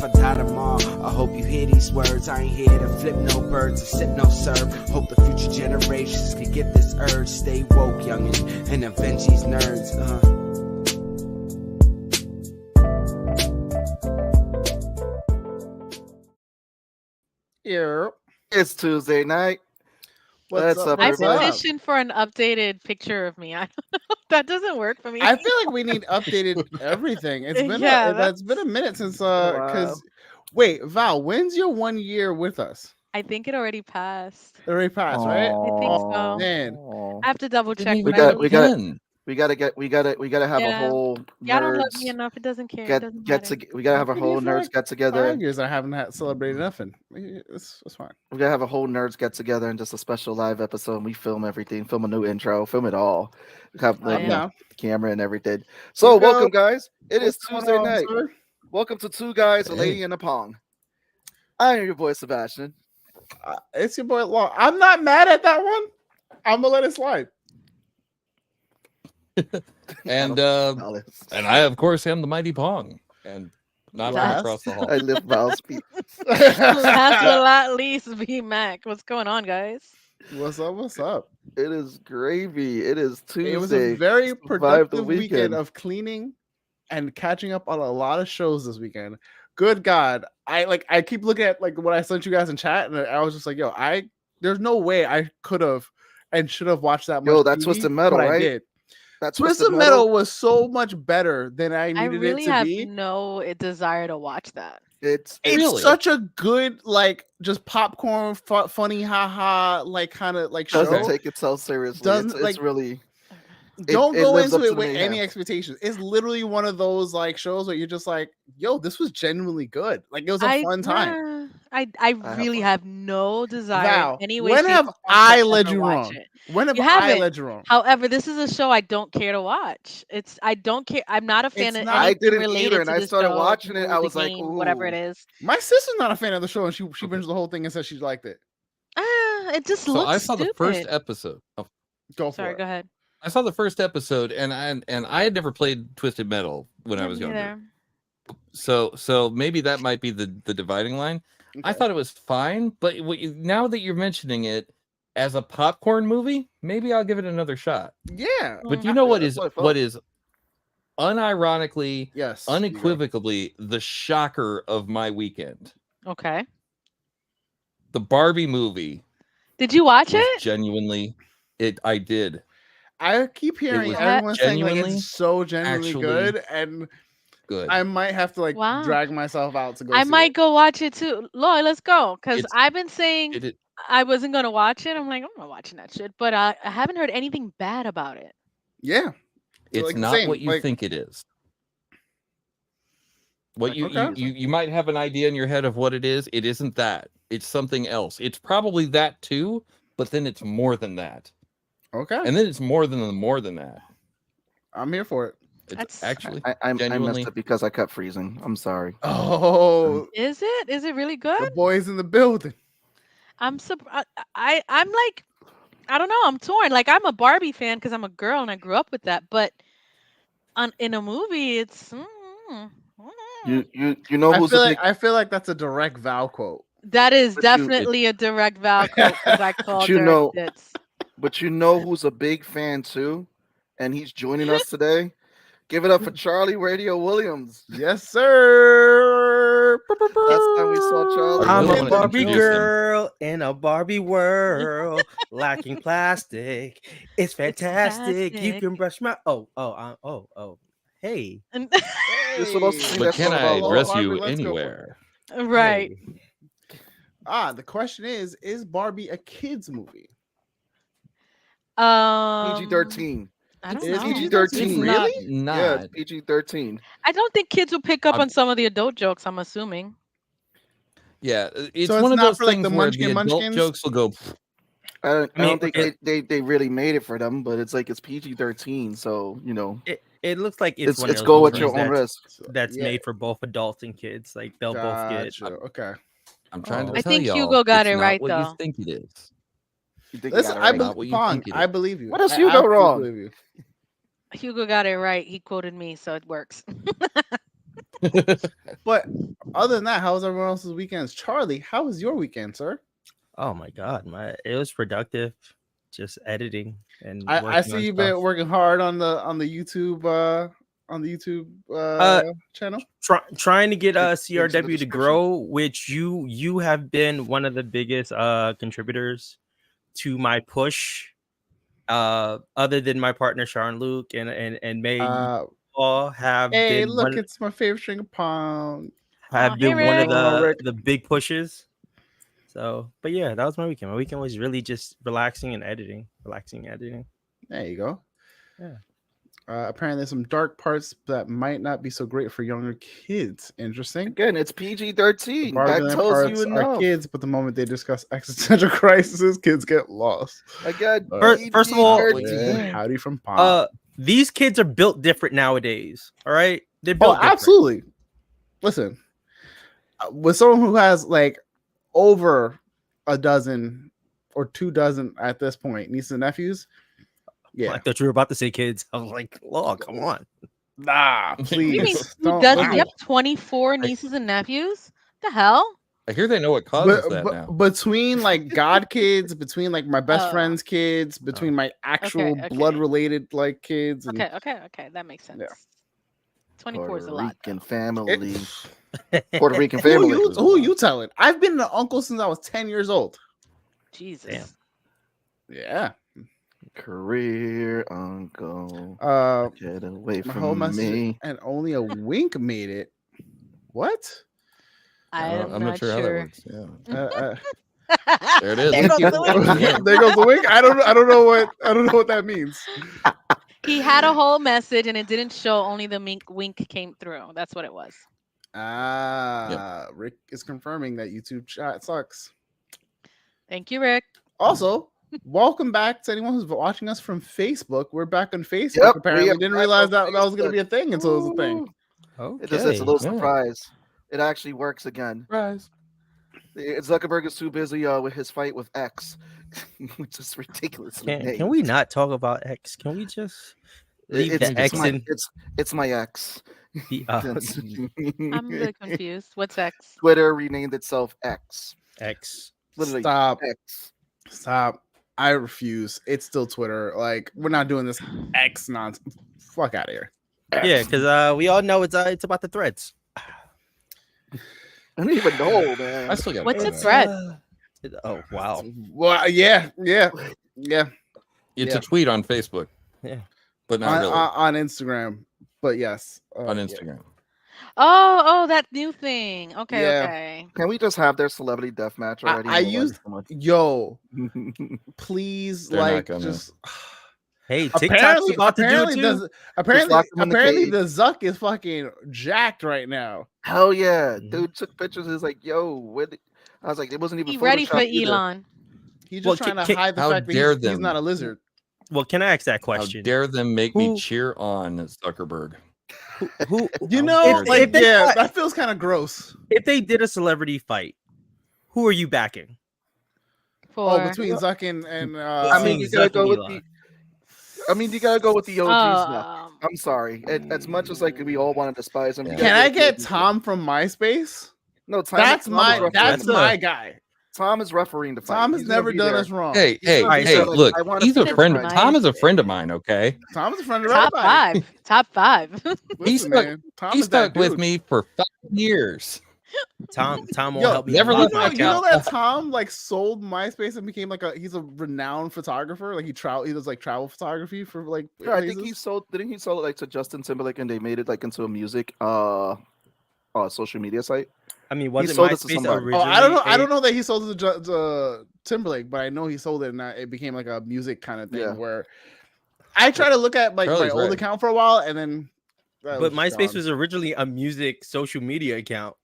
if I die tomorrow. I hope you hear these words. I ain't here to flip no birds or sip no serve. Hope the future generations can get this urge. Stay woke, youngin', and avenge these nerds. Yeah. It's Tuesday night. What's up? I What's up? petitioned for an updated picture of me. I don't know. That doesn't work for me. I feel like we need updated everything. It's been that's been a minute since because wait, Val, when's your 1 year with us? I think it already passed. It already passed, right? I think so. Man, I have to double check. We gotta have a whole Y'all don't love nerds me enough. It doesn't care. we gotta have a whole nerds get together. 5 years I haven't celebrated nothing. It's fine. We gotta have a whole nerds get together and just a special live episode. And we film everything, film a new intro, film it all. We have the camera and everything. So welcome, guys. It is Tuesday night. Sir? Welcome to Two Guys, a Lady, and a Pong. I am your boy Sebastian. It's your boy Law. I'm not mad at that one. I'm gonna let it slide. and I of course am the Mighty Pong, and not from across the hall. I live Val's feet. Last but not least, Vmac. What's going on, guys? What's up? What's up? It is gravy. It is Tuesday. It was a very productive weekend of cleaning and catching up on a lot of shows this weekend. Good God, I keep looking at what I sent you guys in chat, and I was just like, yo, there's no way I could have and should have watched that much. Yo, that's Twisted Metal, right? I did. That Twisted Metal was so much better than I needed it to be. I really have no desire to watch that. It's such a good just popcorn funny haha kind of show. Doesn't take itself seriously. It's really don't go into it with any expectations. It's literally one of those shows where you're just like, yo, this was genuinely good. It was a fun time. I really have no desire. Val, anyway, when have I led you wrong? When have I led you wrong? However, this is a show I don't care to watch. I don't care. I'm not a fan of anything I didn't related either, to and I started show, watching it. I was like, game, whatever it is. My sister's not a fan of the show, and she binged the whole thing and said she liked it. It just looks I saw stupid. the first episode. Oh, go ahead. I saw the first episode, and I had never played Twisted Metal when I was younger. So maybe that might be the dividing line. Okay. I thought it was fine, but now that you're mentioning it as a popcorn movie, maybe I'll give it another shot. Yeah, but you know what is unironically, yes, unequivocally the shocker of my weekend? Okay, the Barbie movie. Did you watch it? Genuinely, I did. I keep hearing everyone saying it's so genuinely good, and I might have to drag myself out to go. I might go watch it too. Lloyd, let's go, because I've been saying I wasn't gonna watch it. I'm like, I'm not watching that shit, but I haven't heard anything bad about it. Yeah, it's not what you think it is. What you might have an idea in your head of what it is. It isn't that. It's something else. It's probably that too, but then it's more than that. Okay. And then it's more than that. I'm here for it. It's actually I messed up because I kept freezing. I'm sorry. Oh, is it really good? The boys in the building. I'm I don't know. I'm torn. I'm a Barbie fan because I'm a girl and I grew up with that. But in a movie, it's you know who's I feel like that's a direct Val quote. That is definitely a direct Val quote because I called her. But you know who's a big fan too, and he's joining us today. Give it up for Charlie Radio Williams. Yes, sir. Last time we saw Charlie, I'm a Barbie girl in a Barbie world, lacking plastic. It's fantastic. You can brush my hey. But can I address you anywhere? Right. Hey. The question is Barbie a kids movie? PG-13. I don't know. PG-13, really? Not. Yeah, it's PG-13. I don't think kids will pick up on some of the adult jokes. I'm assuming. Yeah, it's one of those things where the adult jokes will go. I don't think they really made it for them, but it's PG-13, so it looks like it's go at your own risk. That's made for both adults and kids. They'll both get. Okay. I'm trying to. I tell think y'all, Hugo got it right what though. You think it is? Listen, I believe you. What else you go wrong? Hugo got it right. He quoted me, so it works. But other than that, how was everyone else's weekends? Charlie, how was your weekend, sir? Oh my god, it was productive. Just editing and I see you've been working hard on the YouTube channel. Trying to get CRW to grow, which you have been one of the biggest contributors to my push. Other than my partner Sharon Luke and May, all have hey, been look, it's my favorite string of pong. Have been one of the big pushes. So, but yeah, that was my weekend. My weekend was really just relaxing and editing. There you go. Yeah. Apparently, there's some dark parts that might not be so great for younger kids. Interesting. Again, it's PG-13. That tells you enough. Kids, but the moment they discuss existential crises, kids get lost. Again, first of all, howdy from Pop. These kids are built different nowadays. All right, they're built different. Absolutely. Listen, with someone who has like over a dozen or 24 at this point, nieces and nephews. Yeah, I thought you were about to say kids. I was like, "Oh, come on, nah, please." You mean who does? You have 24 nieces and nephews? The hell? I hear they know what causes that now. Between like god kids, between like my best friend's kids, between my actual blood related like kids. And, okay, that makes sense. Yeah. 24 is a lot. Puerto Rican family. Who you telling? I've been an uncle since I was 10 years old. Jesus. Damn. Yeah. Career uncle. Get away from me. And only a wink made it. What? I'm not sure how that works. Yeah. There it is. There goes the wink. There goes the wink. I don't know what that means. He had a whole message and it didn't show. Only the wink came through. That's what it was. Rick is confirming that YouTube chat sucks. Thank you, Rick. Also, welcome back to anyone who's watching us from Facebook. We're back on Facebook. Apparently, didn't realize that was going to be a thing until it was a thing. Okay. It's a little surprise. It actually works again. Surprise. Zuckerberg is too busy with his fight with X, which is ridiculous. Can we not talk about X? Can we just leave the X in? It's my X. I'm really confused. What's X? Twitter renamed itself X. Literally, Stop. I refuse. It's still Twitter. Like, we're not doing this X nonsense. Fuck out of here. Yeah, because we all know it's about the threads. I don't even know, man. I still got. What's a thread? Oh wow. Well, yeah. It's a tweet on Facebook. Yeah, but not really on Instagram. But yes, on Instagram. Yeah. Oh, that new thing. Okay. Can we just have their celebrity death match already? Please, just. Hey, TikTok's about to do it too. Apparently, the Zuck is fucking jacked right now. Hell yeah, dude took pictures. He's like, "Yo, I was like, it wasn't even ready for either. Elon." He's just trying to hide the fact that he's not a lizard. Well, can I ask that question? How dare them make me cheer on Zuckerberg? Who that feels kind of gross. If they did a celebrity fight, who are you backing? Between Zuck and I mean, you gotta go with the. you gotta go with the OGs now. I'm sorry. As much as like we all want to despise him, can I get Tom from MySpace? No, that's my guy. Tom is refereeing the fight. Tom has never done us wrong. Hey, look, he's a friend of Tom is a friend of mine, okay? Tom is a friend of everybody. Top five. He stuck with me for 5 years. Tom won't help me. Never let you know that Tom like sold MySpace and became like he's a renowned photographer. Like he does like travel photography for like. Yeah, I think he sold it like to Justin Timberlake and they made it like into a music social media site. I mean, wasn't MySpace originally? I don't know that he sold it to Timberlake, but I know he sold it and it became like a music kind of thing where I try to look at like my old account for a while and then. But MySpace was originally a music social media account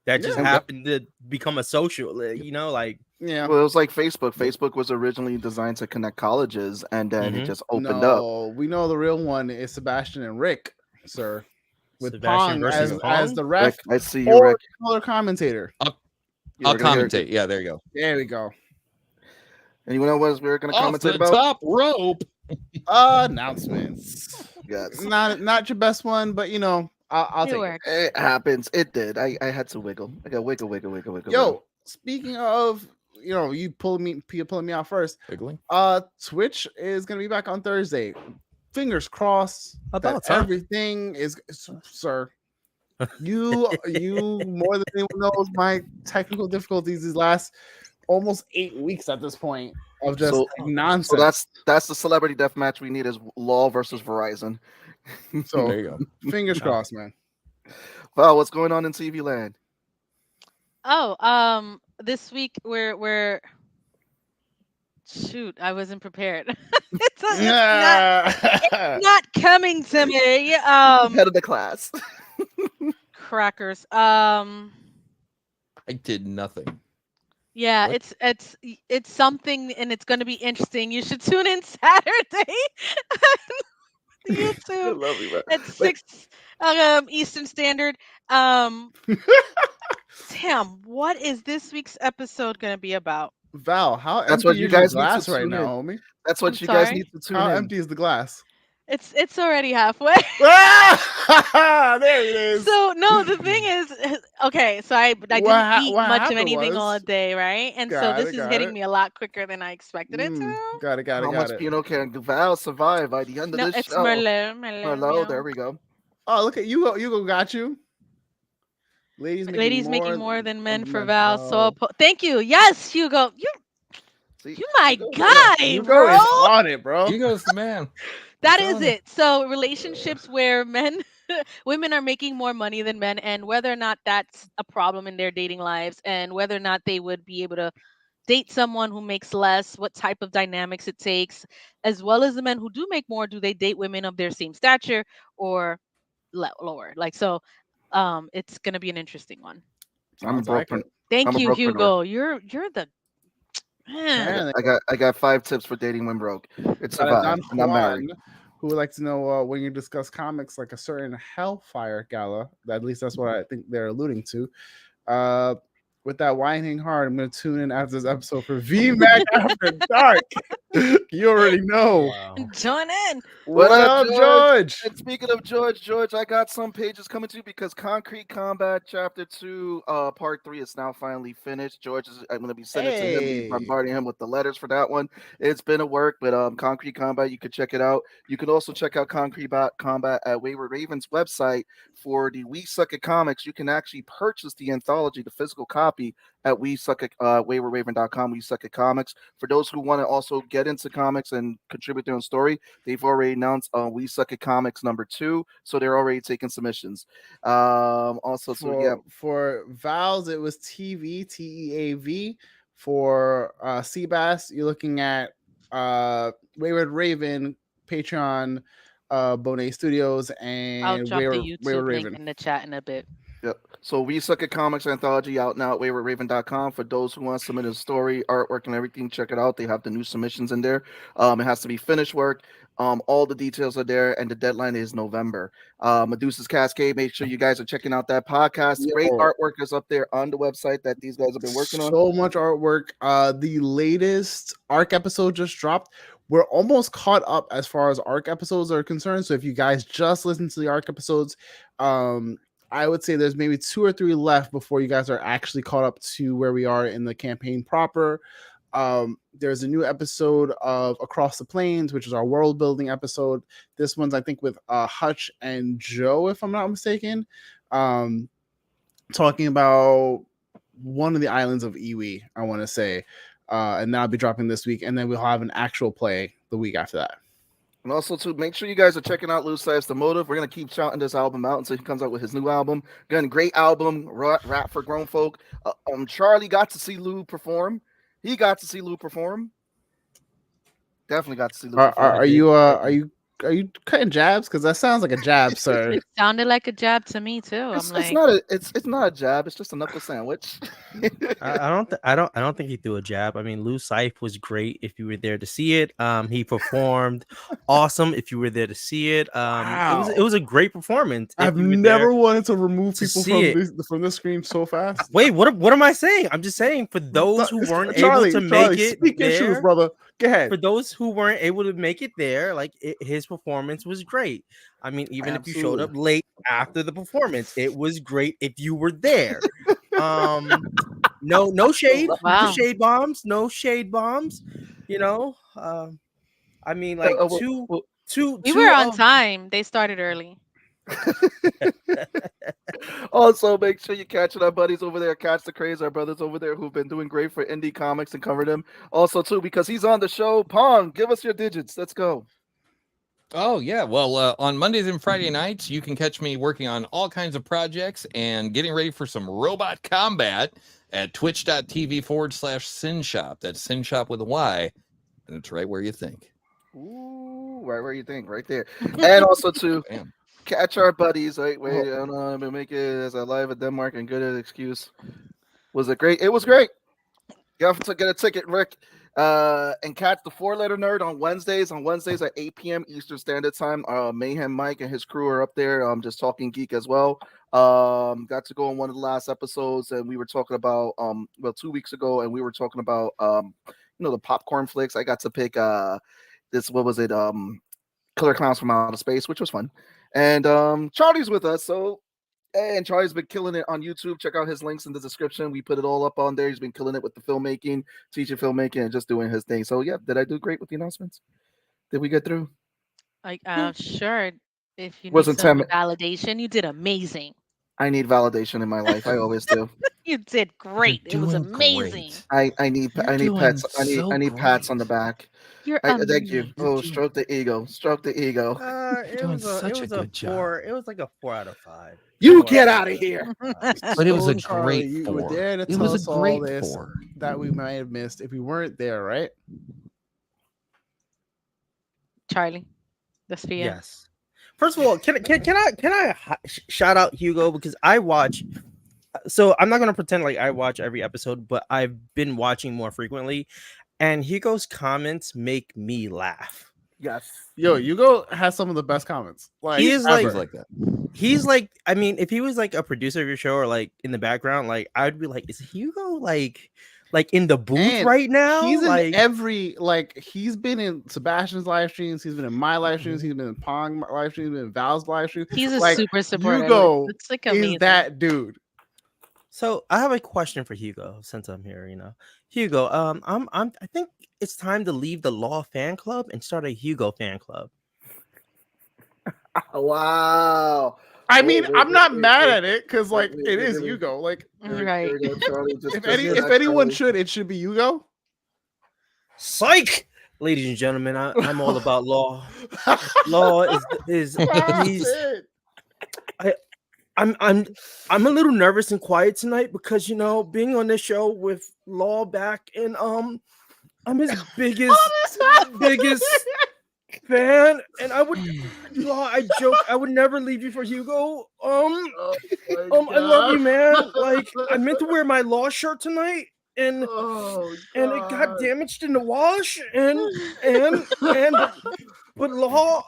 that just happened to become a social, Well, it was like Facebook. Facebook was originally designed to connect colleges, and then it just opened up. We know the real one is Sebastian and Rick, sir. With Pong as the ref. Rick, I see you, Rick. Color commentator. I'll commentate. Yeah, there you go. There we go. Anyone else we were going to commentate about? Top rope. Announcements. Yes. Not your best one, but I'll take works. it. It happens. It did. I had to wiggle. I got wiggle. Yo, speaking of, you pulling me out first. Wiggling. Twitch is gonna be back on Thursday. Fingers crossed that everything is, sir. You more than anyone knows my technical difficulties these last almost 8 weeks at this point of just nonsense. So that's the celebrity death match we need is Law versus Verizon. So there you go. Fingers crossed, man. Wow, what's going on in TV land? Oh, this week we're shoot, I wasn't prepared. it's not coming to me. Head of the class. Crackers. I did nothing. Yeah, What? it's something, and it's going to be interesting. You should tune in Saturday on YouTube at 6 Eastern Standard. Damn, what is this week's episode going to be about? Val, how That's empty what you is guys your need to glass right tune now, in. homie? That's what I'm you guys sorry? need to tune How in. empty is the glass? It's already halfway. There it is. So no, the thing is, okay. So I didn't eat what much of happened anything all was- day, right? And so Got this it, is got hitting it. me a lot quicker than I expected it to. Got it. How much Pinot can Val survive by the end of No, this it's show? Merlot. Merlot, there we go. Oh, look at you got you. Ladies making more than men for Val. So thank you. Yes, Hugo. You my guy, Hugo bro. is on it, bro. Hugo's the man. That is it. So relationships where women are making more money than men, and whether or not that's a problem in their dating lives, and whether or not they would be able to date someone who makes less, what type of dynamics it takes, as well as the men who do make more, do they date women of their same stature or lower? Like, so it's gonna be an interesting one. I'm a broke. Thank I'm a you, brokepreneur. Hugo. You're the man. I got 5 tips for dating when broke. It's survive, and I'm married. Who would like to know when you discuss comics like a certain Hellfire Gala, at least that's what I think they're alluding to. With that whining heart, I'm going to tune in after this episode for Vmac After Dark. You already know. Wow. Join in. What up, George? And speaking of George, I got some pages coming to you because Koncrete Kombat Chapter 2, Part 3 is now finally finished. I'm going to be sending it to him, bombarding him with the letters for that one. It's been a work, but Koncrete Kombat, you can check it out. You can also check out Koncrete Kombat at Wayward Raven's website for the We Suck at Comics. You can actually purchase the anthology, the physical copy, at WeSuckAt, WaywardRaven.com. We Suck at Comics. For those who want to also get into comics and contribute their own story, they've already announced We Suck at Comics #2, so they're already taking submissions. For Val's, it was T.E.A.V. For Seabass, you're looking at Wayward Raven, Patreon, Bonet Studios, and I'll drop Wayward the YouTube link Raven in the chat in a bit. Yep. So We Suck at Comics anthology out now at WaywardRaven.com. For those who want to submit a story, artwork, and everything, check it out. They have the new submissions in there. It has to be finished work. All the details are there, and the deadline is November. Medusa's Cascade. Make sure you guys are checking out that podcast. Great artwork is up there on the website that these guys have been working on. So much artwork. The latest ARC episode just dropped. We're almost caught up as far as ARC episodes are concerned. So if you guys just listen to the ARC episodes, I would say there's maybe 2 or 3 left before you guys are actually caught up to where we are in the campaign proper. There's a new episode of Across the Plains, which is our world building episode. This one's, I think, with Hutch and Joe, if I'm not mistaken, talking about one of the islands of Iwi, I want to say. And that'll be dropping this week. And then we'll have an actual play the week after that. And also, to make sure you guys are checking out Lou Cyphs, The Motive. We're going to keep shouting this album out until he comes out with his new album. Again, great album, rap for grown folk. Charlie got to see Lou perform. He got to see Lou perform. Definitely got to see Lou perform. Are you cutting jabs? Because that sounds like a jab, sir. It sounded like a jab to me too. It's not a jab. It's just a knuckle sandwich. I don't think he threw a jab. I mean, Lou Cyphs was great if you were there to see it. He performed awesome if you were there to see it. Wow. It was a great performance. I've never wanted to remove people from the screen so fast. Wait, what am I saying? I'm just saying for those who weren't able to make it. Speak your truth, brother. Go ahead. For those who weren't able to make it there, like his performance was great. I mean, even if you showed up late after the performance, it was great if you were there. No shade, no shade bombs. You know, I mean, like we were on time. They started early. Also, make sure you catch our buddies over there, Catch the Craze, our brothers over there who've been doing great for indie comics and covered them. Also, too, because he's on the show. Pong, give us your digits. Let's go. Oh, yeah. Well, on Mondays and Friday nights, you can catch me working on all kinds of projects and getting ready for some robot combat at twitch.tv/SinShop. That's SinShop with a Y. And it's right where you think. Ooh, right where you think, right there. And also, too, catch our buddies. Like, wait, I don't know. I'm going to make it as I live at Denmark and good at excuse. Was it great? It was great. You have to get a ticket, Rick. And catch the 4-Letter Nerd on Wednesdays. On Wednesdays at 8 p.m. Eastern Standard Time. Mayhem Mike and his crew are up there. Just talking geek as well. Got to go on one of the last episodes, and we were talking about 2 weeks ago, and we were talking about the popcorn flicks. I got to pick what was it? Killer Clowns from Outer Space, which was fun. And Charlie's with us, and Charlie's been killing it on YouTube. Check out his links in the description. We put it all up on there. He's been killing it with the filmmaking, teaching filmmaking, and just doing his thing. So yeah, did I do great with the announcements? Did we get through? Sure. If you need some validation, you did amazing. I need validation in my life. I always do. You did great. It was amazing. I need pets. I need pats on the back. Thank you. Stroke the ego. Stroke the ego. It was a 4. It was like a 4 out of 5. You get out of here. But it was a great 4. You were there to tell us all this that we might have missed if we weren't there, right? Charlie, that's for you. Yes. First of all, can I shout out Hugo, because I watch. So I'm not gonna pretend like I watch every episode, but I've been watching more frequently, and Hugo's comments make me laugh. Yes. Yo, Hugo has some of the best comments. Like he is ever. like that. He's like, I mean, if he was like a producer of your show or like in the background, like I'd be like, is Hugo like in the booth right now? He's in every, he's been in Sebastian's live streams, he's been in my live streams, he's been in Pong live streams, he's been in Val's live streams. He's a super supporter. Hugo is that dude. So I have a question for Hugo since I'm here. Hugo, I think it's time to leave the Law fan club and start a Hugo fan club. Wow. I mean, I'm not mad at it because it is Hugo. Right. If anyone should, it should be Hugo. Psych, ladies and gentlemen, I'm all about Law. Law is I'm a little nervous and quiet tonight because being on this show with Law back, and I'm his biggest fan, and I joke I would never leave you for Hugo. I love you, man. Like, I meant to wear my Law shirt tonight, and it got damaged in the wash, but Law,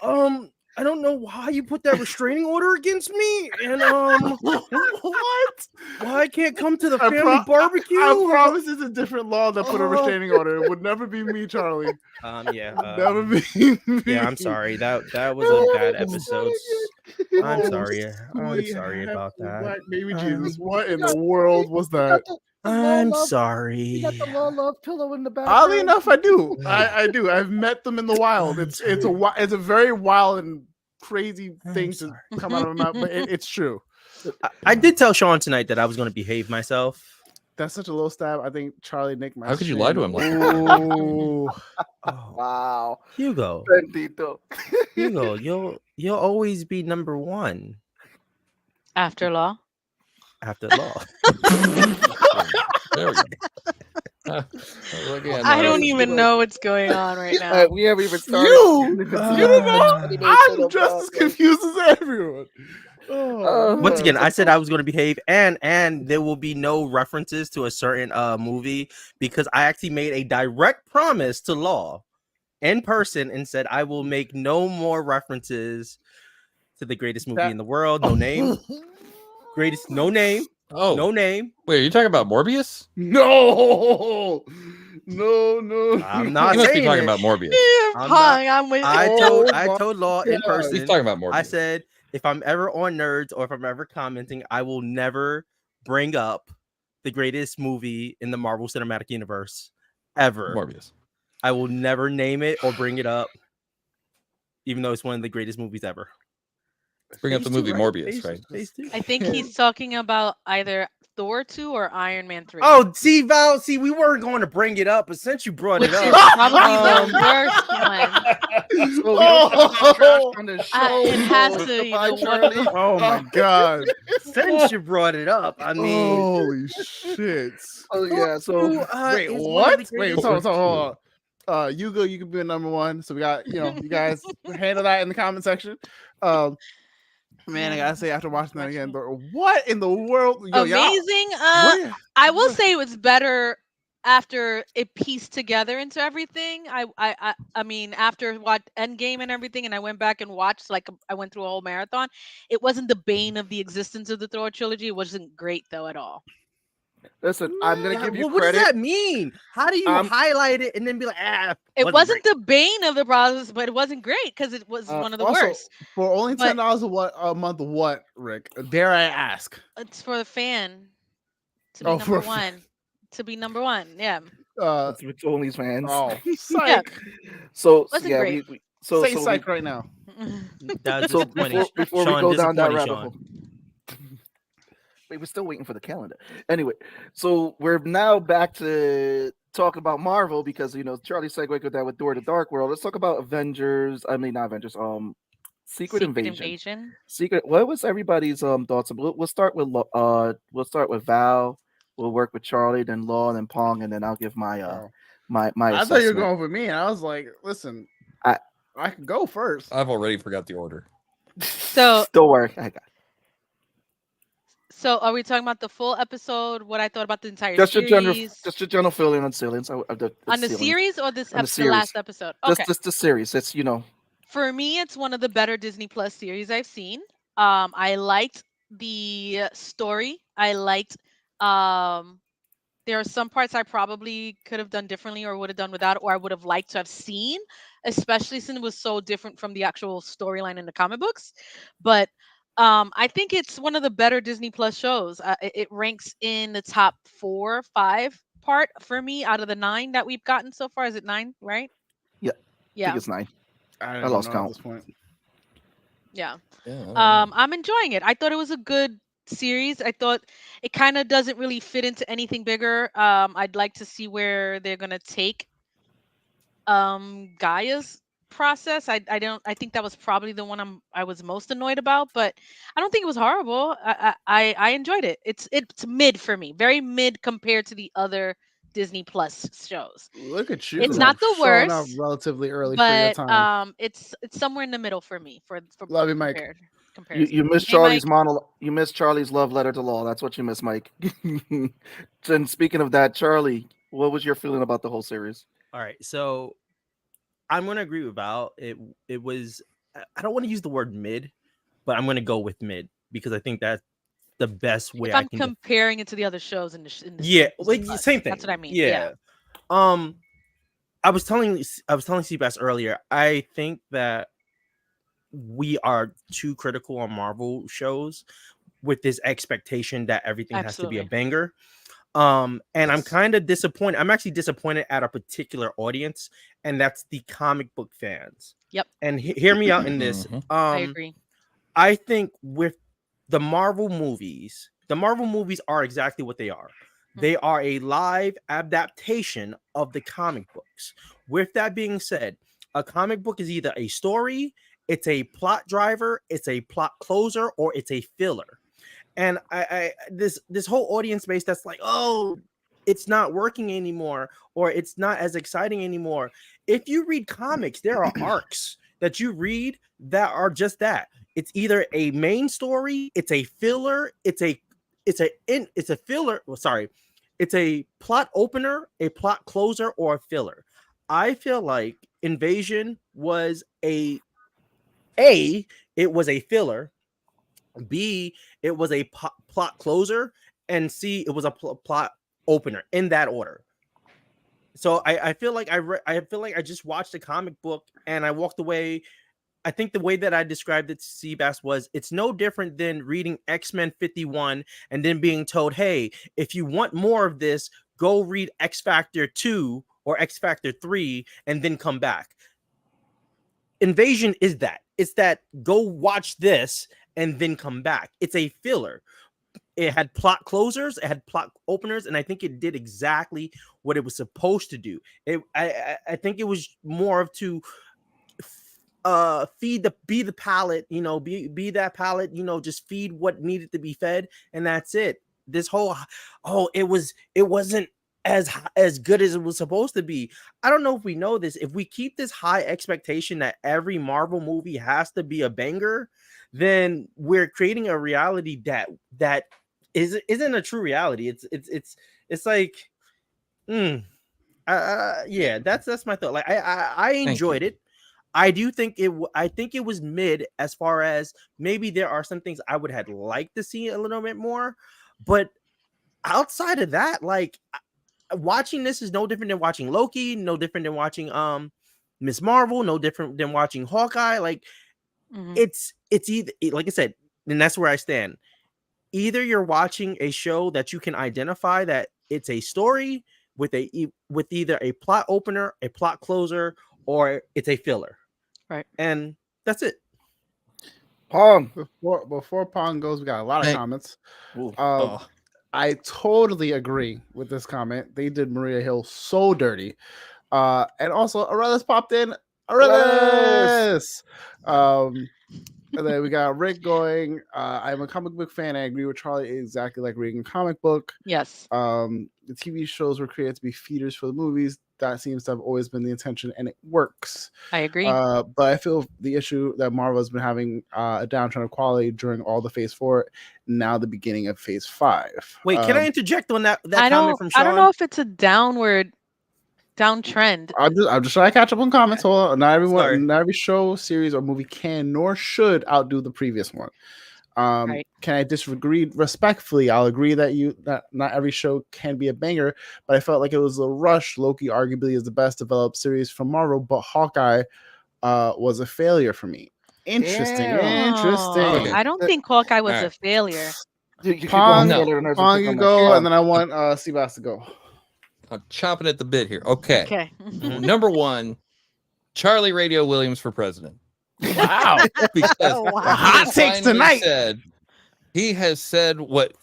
I don't know why you put that restraining order against me, and what? Why I can't come to the family barbecue? I promise it's a different Law that put a restraining order. It would never be me, Charlie. Never be me. Yeah, I'm sorry. That was a bad episode. I'm sorry. I'm sorry about that. Baby Jesus, what in the world was that? I'm sorry. You got the Law Love pillow in the back. Oddly enough, I do. I do. I've met them in the wild. It's a very wild and crazy thing to come out of my mouth, but it's true. I did tell Sean tonight that I was going to behave myself. That's such a low stab. I think Charlie nicked my. How could you lie to him like that? Wow, Hugo. Hugo, you'll always be number one. After Law. After Law. There we go. I don't even know what's going on right now. We haven't even started. You don't know. I'm just as confused as everyone. Once again, I said I was going to behave, and there will be no references to a certain movie, because I actually made a direct promise to Law in person and said I will make no more references to the greatest movie in the world. No name. No name. Oh, no name. Wait, are you talking about Morbius? No. No. I'm not He must be saying talking it. about Morbius. I'm with I told Law in God. person. He's talking about Morbius. I said, if I'm ever on Nerds or if I'm ever commenting, I will never bring up the greatest movie in the Marvel Cinematic Universe ever. Morbius. I will never name it or bring it up, even though it's one of the greatest movies ever. Bring up the movie Morbius, right? Phase 2. I think he's talking about either Thor 2 or Iron Man 3. Oh, see, Val, we weren't going to bring it up, but since you brought which it is up, probably the worst one. So we don't talk trash on this show. It has so to be goodbye, the Charlie. one. Oh my God. since you brought it up, I mean, Holy shit. Oh yeah. So Wait, is one of what? the Wait, greatest- hold on. You can be a number one. So we got, you guys handle that in the comment section. Man, I gotta say, after watching that again, what in the world? Yo, Amazing. I will say it was better after it pieced together into everything. I mean, after what Endgame and everything, and I went back and watched, like, I went through a whole marathon. It wasn't the bane of the existence of the Thor trilogy. It wasn't great though at all. listen, I'm gonna give you What credit. does that mean? How do you highlight it and then be like, It wasn't the bane of the process, but it wasn't great because it was one of the also, worst. For only $10 a month, what, Rick? Dare I ask? It's for the fan to be number one. To be number one, yeah. It's only fans. Oh, psych. So Wasn't yeah, great. Say psych right now. So before we go down that rabbit hole. Wait, we're still waiting for the calendar. Anyway, so we're now back to talking about Marvel because Charlie segued with that with Door to Dark World. Let's talk about Avengers. I mean, not Avengers. Secret Invasion. What was everybody's thoughts? We'll start with Val. We'll work with Charlie, then Law, then Pong, and then I'll give my my. I thought you were going for me, and I was like, listen, I can go first. I've already forgot the order. So don't worry, I got it. So, are we talking about the full episode? What I thought about the entire series? Just your general feeling on ceilings. On the series or the last episode? Okay. Just the series. It's For me, it's one of the better Disney Plus series I've seen. I liked the story. I liked. There are some parts I probably could have done differently or would have done without, or I would have liked to have seen, especially since it was so different from the actual storyline in the comic books. But I think it's one of the better Disney Plus shows. It ranks in the top 4, 5 part for me out of the 9 that we've gotten so far. Is it 9, right? Yeah. Yeah. I think it's 9. I lost count at this point. Yeah. I'm enjoying it. I thought it was a good series. I thought it kind of doesn't really fit into anything bigger. I'd like to see where they're gonna take Gaia's process. I think that was probably the one I was most annoyed about, but I don't think it was horrible. I enjoyed it. It's mid for me, very mid compared to the other Disney Plus shows. Look at you! It's not the worst, up relatively early but for your time. it's somewhere in the middle for me. For love you, Mike. You missed Charlie's monologue. You missed Charlie's love letter to Law. That's what you missed, Mike. And speaking of that, Charlie, what was your feeling about the whole series? All right, so I'm going to agree with Val. It was, I don't want to use the word mid, but I'm going to go with mid because I think that's the best way I'm comparing it to the other shows in the like same thing. That's what I mean. Yeah. I was telling Sebastian earlier, I think that we are too critical on Marvel shows with this expectation that everything has to be a banger. And I'm kind of disappointed. I'm actually disappointed at a particular audience, and that's the comic book fans. Yep. And hear me out in this. I agree. I think with the Marvel movies are exactly what they are. They are a live adaptation of the comic books. With that being said, a comic book is either a story, it's a plot driver, it's a plot closer, or it's a filler. And this whole audience base that's like, oh, it's not working anymore, or it's not as exciting anymore. If you read comics, there are arcs that you read that are just that. It's either a main story, it's a filler, it's a filler. Well, sorry, it's a plot opener, a plot closer, or a filler. I feel like Invasion was it was a filler. B, it was a plot closer, and C, it was a plot opener in that order. So I feel like I feel like I just watched a comic book and I walked away. I think the way that I described it to Seabass was it's no different than reading X-Men 51 and then being told, hey, if you want more of this, go read X Factor 2 or X Factor 3 and then come back. Invasion is that. It's that go watch this and then come back. It's a filler. It had plot closers, it had plot openers, and I think it did exactly what it was supposed to do. I think it was more of to be the palette, be that palette, just feed what needed to be fed, and that's it. This whole it wasn't as good as it was supposed to be. I don't know if we know this. If we keep this high expectation that every Marvel movie has to be a banger, then we're creating a reality that isn't a true reality. It's like, yeah, that's my thought. Like I enjoyed it. I do think it was mid as far as maybe there are some things I would have liked to see a little bit more, but outside of that, like watching this is no different than watching Loki, no different than watching Miss Marvel, no different than watching Hawkeye. Like it's either, like I said, and that's where I stand. Either you're watching a show that you can identify that it's a story with either a plot opener, a plot closer, or it's a filler. Right. And that's it. Pong. Before Pong goes, we got a lot of comments. I totally agree with this comment. They did Maria Hill so dirty. And also Aurelius popped in. Aurelius! And then we got Rick going. I'm a comic book fan. I agree with Charlie. Exactly like reading a comic book. Yes. The TV shows were created to be feeders for the movies. That seems to have always been the intention, and it works. I agree. But I feel the issue that Marvel has been having a downtrend of quality during all the Phase 4, now the beginning of Phase 5. Wait, can I interject on that comment from Sean? I don't know if it's a downtrend. I'm just trying to catch up on comments. Hold on. Not every show, series, or movie can nor should outdo the previous one. Right. Can I disagree respectfully? I'll agree that not every show can be a banger, but I felt like it was a rush. Loki arguably is the best developed series from Marvel, but Hawkeye was a failure for me. Interesting. I don't think Hawkeye was a failure. Pong, you go, and then I want Seabass to go. I'm chomping at the bit here. Okay. Number one, Charlie Radio Williams for president. Wow. Because hot takes tonight. He has said what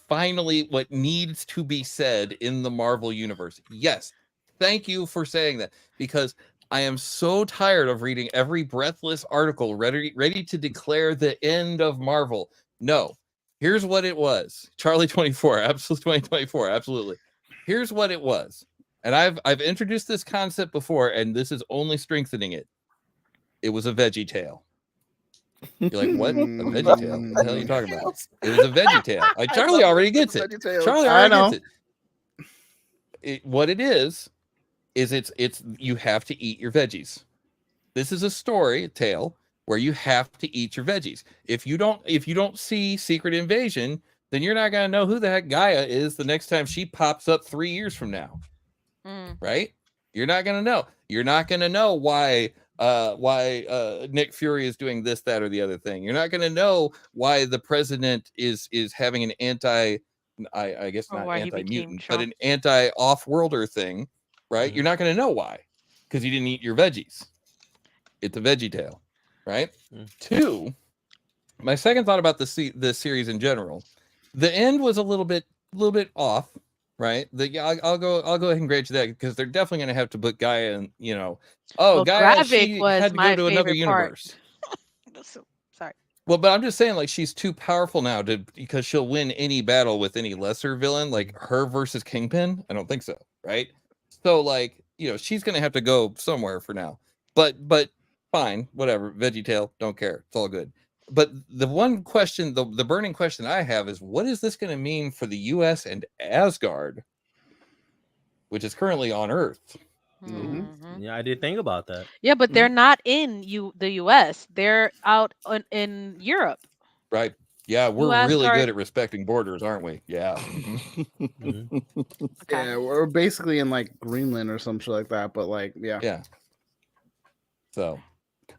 needs to be said in the Marvel universe. Yes. Thank you for saying that, because I am so tired of reading every breathless article ready to declare the end of Marvel. No. Here's what it was. Charlie 24, absolutely 2024, absolutely. Here's what it was. And I've introduced this concept before, and this is only strengthening it. It was a veggie tale. You're like, what? A veggie tale? What the hell are you talking about? It was a veggie tale. Charlie already gets it. Charlie already gets it. What it is it's you have to eat your veggies. This is a tale where you have to eat your veggies. If you don't see Secret Invasion, then you're not gonna know who the heck Gaia is the next time she pops up 3 years from now. Right? You're not gonna know. You're not gonna know why Nick Fury is doing this, that, or the other thing. You're not gonna know why the president is having an I guess not anti-mutant, but an anti-off-worlder thing, right? You're not gonna know why, because you didn't eat your veggies. It's a veggie tale, right? 2, my second thought about the series in general, the end was a little bit off, right? I'll go ahead and grade you that, because they're definitely going to have to put Gaia in, Gaia, she had to go to another universe. Sorry. Well, but I'm just saying, like, she's too powerful now because she'll win any battle with any lesser villain, like her versus Kingpin. I don't think so, right? So, like, she's going to have to go somewhere for now. But fine, whatever. VeggieTale, don't care. It's all good. But the one question, the burning question I have is, what is this going to mean for the U.S. and Asgard, which is currently on Earth? Yeah, I did think about that. Yeah, but they're not in the U.S. They're out in Europe. Right. Yeah, we're really good at respecting borders, aren't we? Yeah. Okay. Yeah, we're basically in like Greenland or some shit like that, but like, yeah. Yeah. So,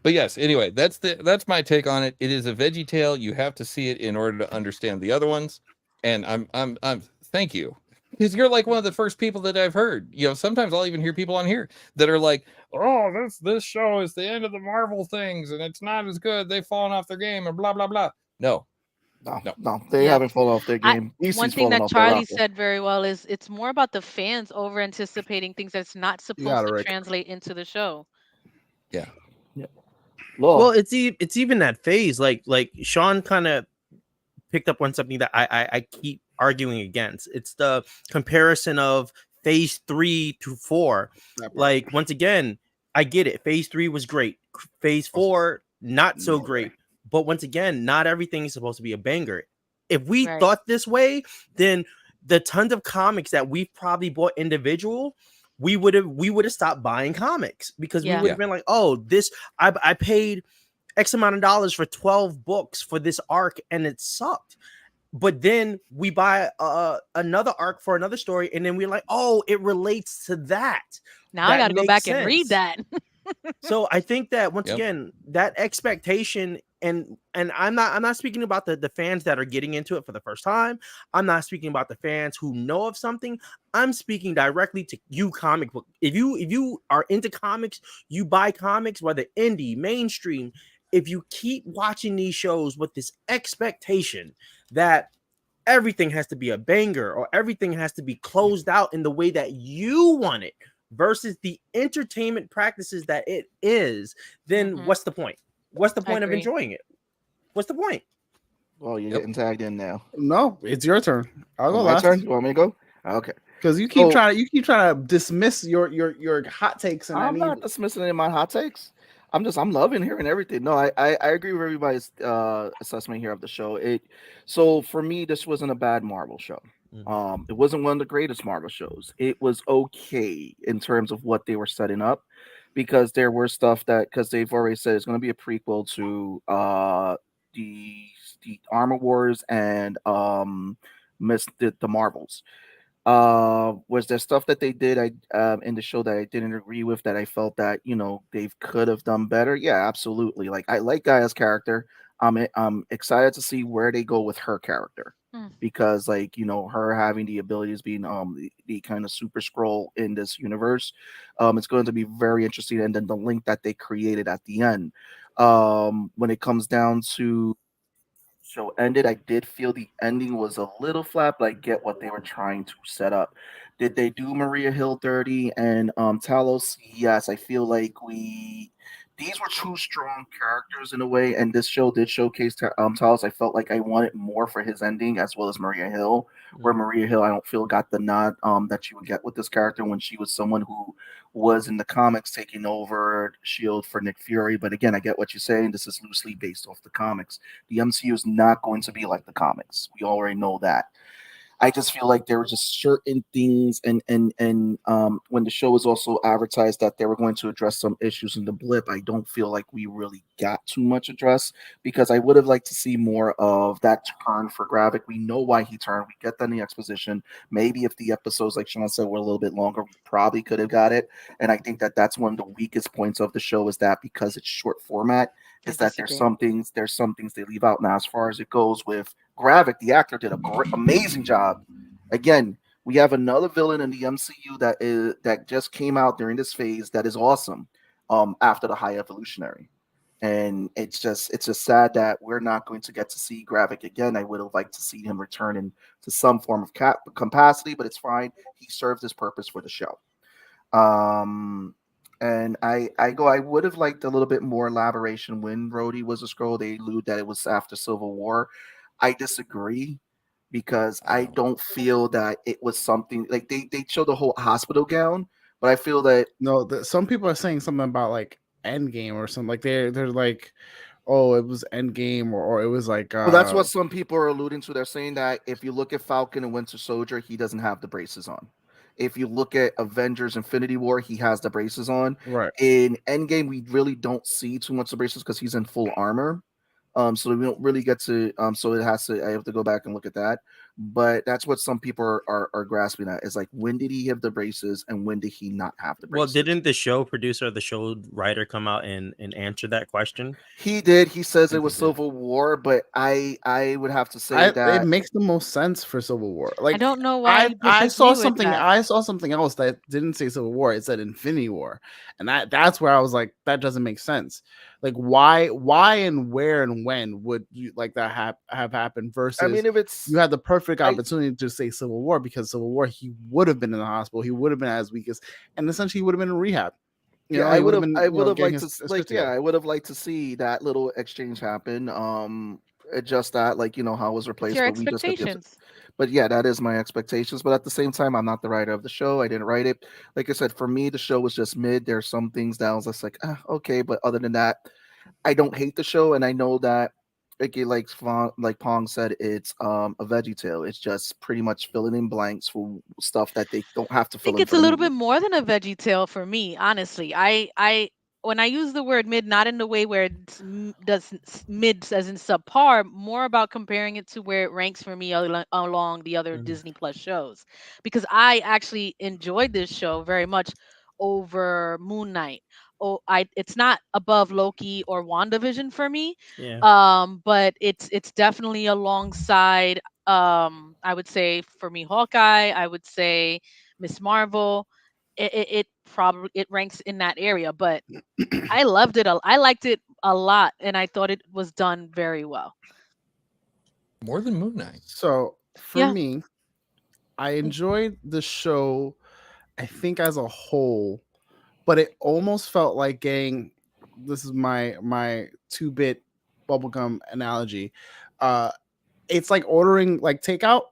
but yes, anyway, that's my take on it. It is a Veggie Tale. You have to see it in order to understand the other ones. And I'm thank you. Because you're like one of the first people that I've heard. You know, sometimes I'll even hear people on here that are like, "Oh, this show is the end of the Marvel things, and it's not as good. They've fallen off their game, and blah blah blah." No, they haven't fallen off their game. One thing that Charlie said very well is it's more about the fans over anticipating things that's not supposed to translate into the show. Yeah. Well, it's even that phase. Like Sean kind of picked up on something that I keep arguing against. It's the comparison of phase 3 to 4. Like, once again, I get it. Phase 3 was great. Phase 4, not so great. But once again, not everything is supposed to be a banger. If we thought this way, then the tons of comics that we've probably bought individual, we would have stopped buying comics, because we would have been like, oh, this I paid X amount of dollars for 12 books for this arc and it sucked. But then we buy another arc for another story, and then we're like, oh, it relates to that. Now I got to go back and read that. So I think that once again, that expectation, and I'm not speaking about the fans that are getting into it for the first time. I'm not speaking about the fans who know of something. I'm speaking directly to you, comic book. If you are into comics, you buy comics, whether indie, mainstream. If you keep watching these shows with this expectation that everything has to be a banger or everything has to be closed out in the way that you want it versus the entertainment practices that it is, then what's the point? What's the point of enjoying it? What's the point? Well, you're getting tagged in now. No, it's your turn. I'll go last. Turn? You want me to go? Okay. Because you keep trying to dismiss your hot takes. And I'm not dismissing any of my hot takes. I'm loving hearing everything. No, I agree with everybody's assessment here of the show. So for me, this wasn't a bad Marvel show. It wasn't one of the greatest Marvel shows. It was okay in terms of what they were setting up, because there were stuff because they've already said it's going to be a prequel to the Armor Wars and the Marvels. Was there stuff that they did in the show that I didn't agree with, that I felt that they could have done better? Yeah, absolutely. Like, I like Gaia's character. I'm excited to see where they go with her character, because her having the abilities, being the kind of super scroll in this universe, it's going to be very interesting. And then the link that they created at the end, when it comes down to show ended, I did feel the ending was a little flat, but I get what they were trying to set up. Did they do Maria Hill dirty and Talos? Yes, I feel like these were two strong characters in a way, and this show did showcase Talos. I felt like I wanted more for his ending, as well as Maria Hill, where Maria Hill, I don't feel, got the nod that you would get with this character when she was someone who was in the comics taking over S.H.I.E.L.D. for Nick Fury. But again, I get what you're saying. This is loosely based off the comics. The MCU is not going to be like the comics. We already know that. I just feel like there were just certain things, and when the show was also advertised that they were going to address some issues in the blip, I don't feel like we really got too much address, because I would have liked to see more of that turn for Gravik. We know why he turned. We get that in the exposition. Maybe if the episodes, like Sean said, were a little bit longer, we probably could have got it. And I think that that's one of the weakest points of the show, is that because it's short format, is that there's some things they leave out. Now, as far as it goes with Gravik, the actor did a amazing job. Again, we have another villain in the MCU that just came out during this phase that is awesome, after the High Evolutionary. And it's just sad that we're not going to get to see Gravik again. I would have liked to see him return to some form of capacity, but it's fine. He served his purpose for the show. And I would have liked a little bit more elaboration when Rhodey was a Skrull. They allude that it was after Civil War. I disagree, because I don't feel that it was something like they showed the whole hospital gown, but I feel that some people are saying something about like Endgame or something, like they're like, oh, it was Endgame, or it was like well, that's what some people are alluding to. They're saying that if you look at Falcon and Winter Soldier, he doesn't have the braces on. If you look at Avengers Infinity War, he has the braces on. Right. In Endgame, we really don't see too much of the braces because he's in full armor. So we don't really get to. So it has to. I have to go back and look at that. But that's what some people are grasping at. Is like, when did he have the braces and when did he not have the braces? Well, didn't the show producer or the show writer come out and answer that question? He did. He says it was Civil War, but I would have to say that it makes the most sense for Civil War. Like, I don't know why I saw with something. that. I saw something else that didn't say Civil War. It said Infinity War, and that's where I was like, that doesn't make sense. Like, why, and where, and when would you like that have happened? Versus, I mean, if it's you had the perfect opportunity to say Civil War, because Civil War he would have been in the hospital, he would have been at his weakest, and essentially he would have been in rehab. You know, I would have liked to I would have liked to see that little exchange happen. Just that, like, how it was replaced. It's your but we just expectations. But yeah, that is my expectations. But at the same time, I'm not the writer of the show. I didn't write it. Like I said, for me, the show was just mid. There's some things that I was just like, okay. But other than that, I don't hate the show, and I know that, like Pong said, it's a veggie tale. It's just pretty much filling in blanks for stuff that they don't have to I fill think in. it's a little bit more than a veggie tale for me, honestly. I when I use the word mid, not in the way where it's mid as in subpar, more about comparing it to where it ranks for me along the other Disney Plus shows, because I actually enjoyed this show very much over Moon Knight. It's not above Loki or WandaVision for me. Yeah. But it's definitely alongside, I would say for me, Hawkeye, I would say Miss Marvel. It probably it ranks in that area, but I loved it. I liked it a lot, and I thought it was done very well. More than Moon Knight. So for me, I enjoyed the show, I think, as a whole, but it almost felt like getting, this is my 2-bit bubblegum analogy. It's like ordering like takeout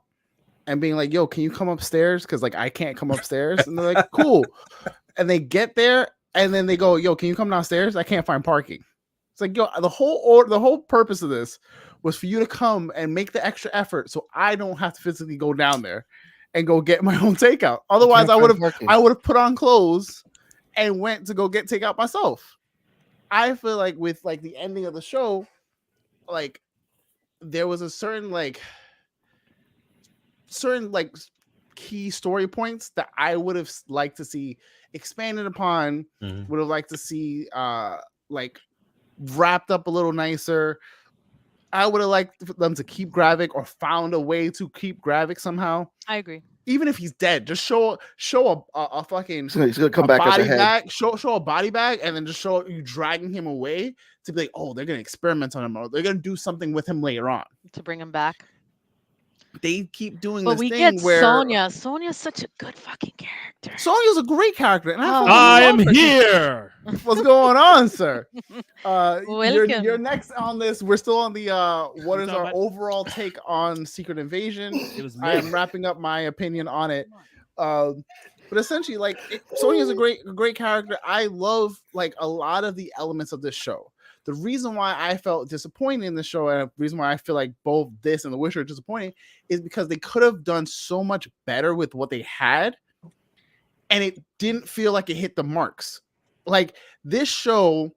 and being like, yo, can you come upstairs? Because like I can't come upstairs. And they're like, cool. And they get there and then they go, yo, can you come downstairs? I can't find parking. It's like, yo, the whole purpose of this was for you to come and make the extra effort so I don't have to physically go down there and go get my own takeout. Otherwise, I would have put on clothes and went to go get takeout myself. I feel like with like the ending of the show, like there was a certain key story points that I would have liked to see expanded upon, would have liked to see like wrapped up a little nicer. I would have liked them to keep Gravik or found a way to keep Gravik somehow. I agree. Even if he's dead, just show a fucking he's gonna come back body as a head. bag, show a body bag, and then just show you dragging him away to be like, oh, they're gonna experiment on him, or they're gonna do something with him later on to bring him back. They keep doing but this we thing get where Sonya. Sonya's such a good fucking character. Sonya's a great character, and I am here. What's going on, sir? Welcome. You're next on this. We're still on the what is our overall take on Secret Invasion? I am wrapping up my opinion on it. But essentially, like, Sonya's a great character. I love like a lot of the elements of this show. The reason why I felt disappointed in the show, and the reason why I feel like both this and The Witcher are disappointing, is because they could have done so much better with what they had, and it didn't feel like it hit the marks. Like, this show,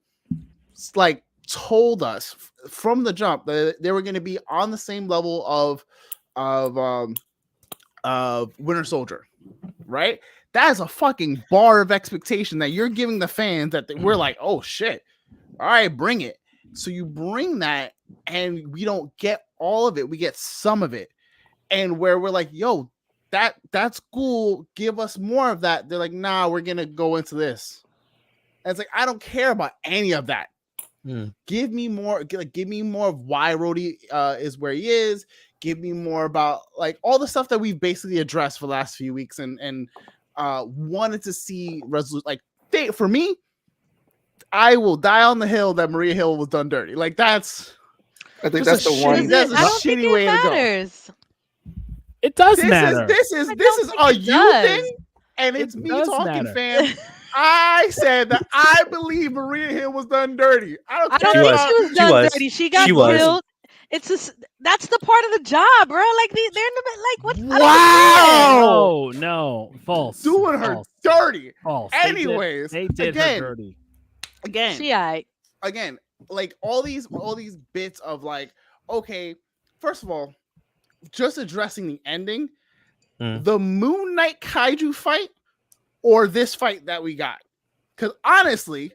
like, told us from the jump that they were going to be on the same level of Winter Soldier, right? That is a fucking bar of expectation that you're giving the fans, that we're like, oh shit. All right, bring it. So you bring that, and we don't get all of it. We get some of it. And where we're like, yo, that's cool. Give us more of that. They're like, nah, we're going to go into this. And it's like, I don't care about any of that. Give me more. Give me more of why Rhodey is where he is. Give me more about like all the stuff that we've basically addressed for the last few weeks and wanted to see for me, I will die on the hill that Maria Hill was done dirty. Like, that's, I think that's the one. That's a shitty way to go. It does matter. This is a you thing, and it's me talking, fam. I said that I believe Maria Hill was done dirty. I don't think she was done dirty. She got killed. It's just that's the part of the job, bro. Like they're in the like what? Wow! No, false. Doing her dirty. False. Anyways, they did her dirty. Again, she again, like all these bits of like, okay, first of all, just addressing the ending, the Moon Knight kaiju fight or this fight that we got. Because honestly,